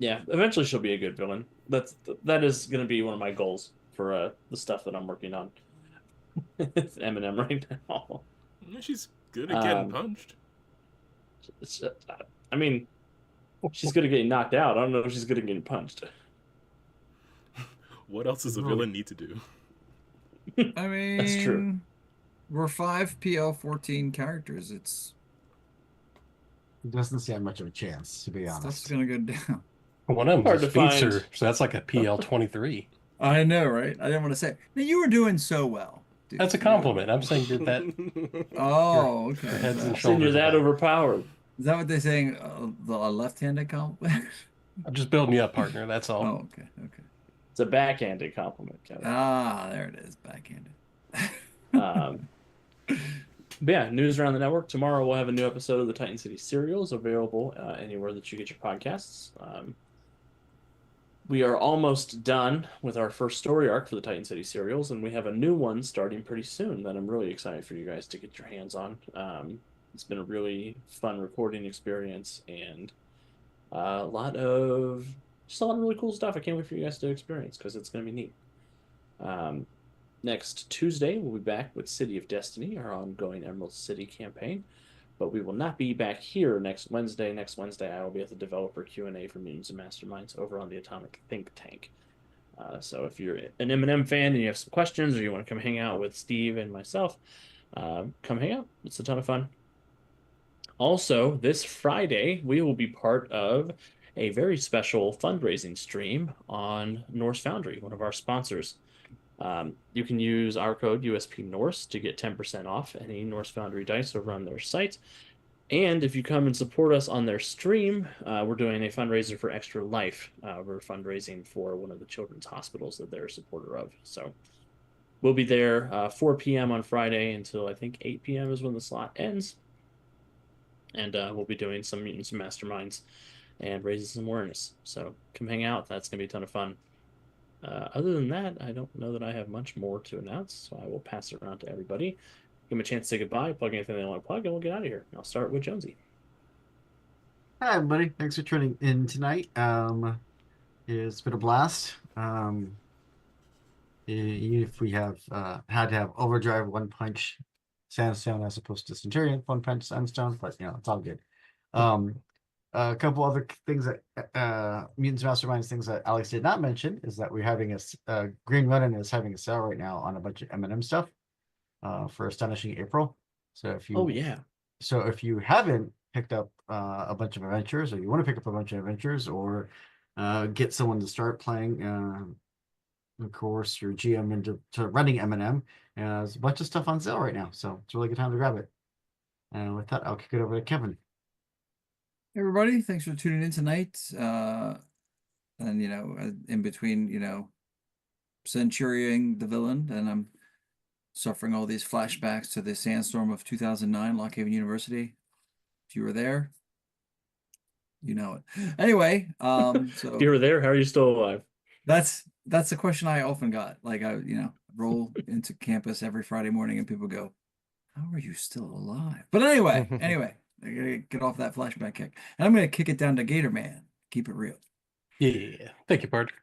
Yeah, eventually she'll be a good villain. That is going to be one of my goals for the stuff that I'm working on. It's Eminem right now. She's good at getting punched. I mean, she's good at getting knocked out. I don't know if she's good at getting punched. What else does a villain need to do? I mean, That's true. We're 5 PL-14 characters. He doesn't stand much of a chance, to be Stuff's honest. gonna go down. One of Hard them's a to speedster, find. so that's like a PL-23. I know, right? I didn't want to say. Now, you were doing so well. Dude. That's a compliment. I'm saying you're that. Oh, okay. Your head's and Is Saying you're shoulders that above. overpowered. that what they're saying? The left-handed compliment? I'm just building you up, partner. That's all. Oh, okay, okay. It's a backhanded compliment, Kevin. Ah, there it is, backhanded. Um, But yeah, news around the network. Tomorrow we'll have a new episode of the Titan City Serials available anywhere that you get your podcasts. We are almost done with our first story arc for the Titan City Serials, and we have a new one starting pretty soon that I'm really excited for you guys to get your hands on. It's been a really fun recording experience and a lot of really cool stuff. I can't wait for you guys to experience because it's going to be neat. Next Tuesday, we'll be back with City of Destiny, our ongoing Emerald City campaign. But we will not be back here next Wednesday. Next Wednesday, I will be at the developer Q&A for Mutants and Masterminds over on the Atomic Think Tank. So if you're an M&M fan and you have some questions or you want to come hang out with Steve and myself, come hang out. It's a ton of fun. Also, this Friday, we will be part of a very special fundraising stream on Norse Foundry, one of our sponsors. You can use our code USP Norse to get 10% off any Norse Foundry dice over on their site. And if you come and support us on their stream, we're doing a fundraiser for Extra Life. We're fundraising for one of the children's hospitals that they're a supporter of. So we'll be there 4 p.m. on Friday until I think 8 p.m. is when the slot ends. And we'll be doing some Mutants and Masterminds and raising some awareness. So come hang out. That's going to be a ton of fun. Other than that, I don't know that I have much more to announce, so I will pass it around to everybody. Give them a chance to say goodbye, plug anything they want to plug, and we'll get out of here. I'll start with Jonesy. Hi, everybody. Thanks for tuning in tonight. It's been a blast. If we have had to have Overdrive, One Punch, Sandstone as opposed to Centurion, One Punch, Sandstone, but it's all good. A couple other things that Mutants Masterminds things that Alex did not mention is that we're having a Green Running is having a sale right now on a bunch of M&M stuff for Astonishing April. So if you haven't picked up a bunch of adventures, or you want to pick up a bunch of adventures, or get someone to start playing, of course, your GM into running M&M, there's a bunch of stuff on sale right now. So it's a really good time to grab it. And with that, I'll kick it over to Kevin. Hey everybody, thanks for tuning in tonight. And in between, Centurion the villain, and I'm suffering all these flashbacks to the sandstorm of 2009, Lockhaven University. If you were there, you know it. Anyway, so If you were there, how are you still alive? that's the question I often got. Like I roll into campus every Friday morning and people go, "How are you still alive?" But anyway, I gotta get off that flashback kick. And I'm gonna kick it down to Gator Man. Keep it real. Yeah, thank you, partner.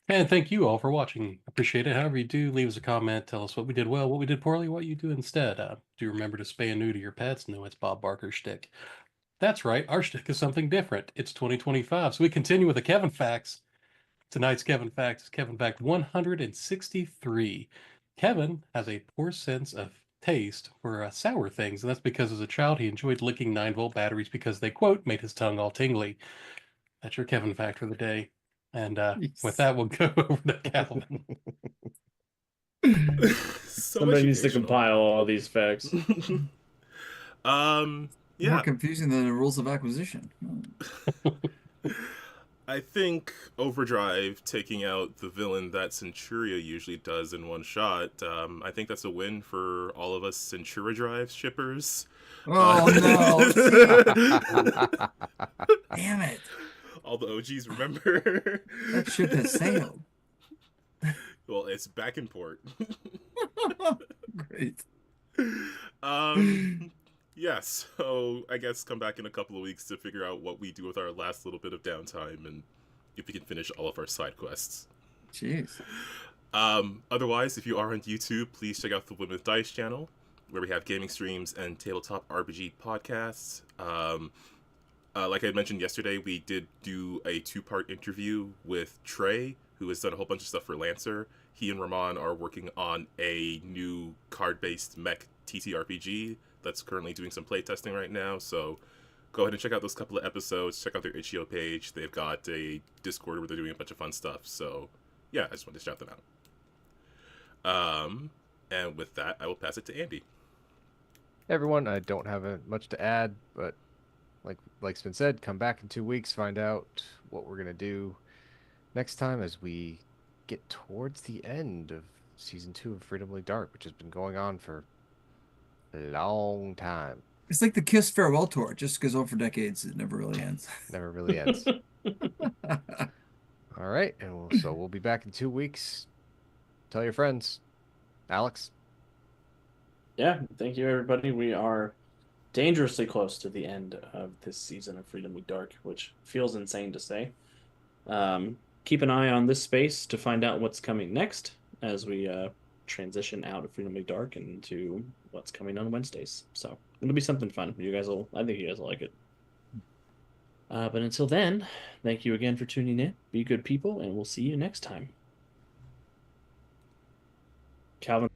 And thank you all for watching. Appreciate it. However you do, leave us a comment. Tell us what we did well, what we did poorly, what you do instead. Do remember to spay and neuter your pets. No, it's Bob Barker's shtick. That's right. Our shtick is something different. It's 2025. So we continue with the Kevin Facts. Tonight's Kevin Facts is Kevin Fact 163. Kevin has a poor sense of taste for sour things, and that's because as a child he enjoyed licking 9-volt batteries because they, quote, made his tongue all tingly. That's your Kevin Fact for the day. And with that, we'll go over to Calvin. Somebody needs to compile all these facts. More confusing than the rules of acquisition. I think Overdrive taking out the villain that Centuria usually does in one shot. I think that's a win for all of us Centura Drive shippers. Oh no! Damn it! All the OGs remember. That ship has sailed. Well, it's back in port. Great. Yeah, so I guess come back in a couple of weeks to figure out what we do with our last little bit of downtime and if we can finish all of our side quests. Jeez. Otherwise, if you are on YouTube, please check out the Women with Dice channel, where we have gaming streams and tabletop RPG podcasts. Like I mentioned yesterday, we did do a 2-part interview with Trey, who has done a whole bunch of stuff for Lancer. He and Ramon are working on a new card-based mech TTRPG that's currently doing some playtesting right now, so go ahead and check out those couple of episodes. Check out their itch.io page. They've got a Discord where they're doing a bunch of fun stuff, so yeah, I just wanted to shout them out. And with that, I will pass it to Andy. Hey everyone, I don't have much to add, but like's been said, come back in 2 weeks, find out what we're gonna do next time as we get towards the end of season 2 of Freedomly Dark, which has been going on for long time. It's like the Kiss farewell tour. It just goes on for decades. It never really ends. Never really ends. All right, and we'll be back in 2 weeks. Tell your friends. Alex. Yeah, thank you, everybody. We are dangerously close to the end of this season of Freedom Week Dark, which feels insane to say. Keep an eye on this space to find out what's coming next as we transition out of Freedom Week Dark into what's coming on Wednesdays. So it'll be something fun. I think you guys will like it. But until then, thank you again for tuning in. Be good people, and we'll see you next time. Calvin.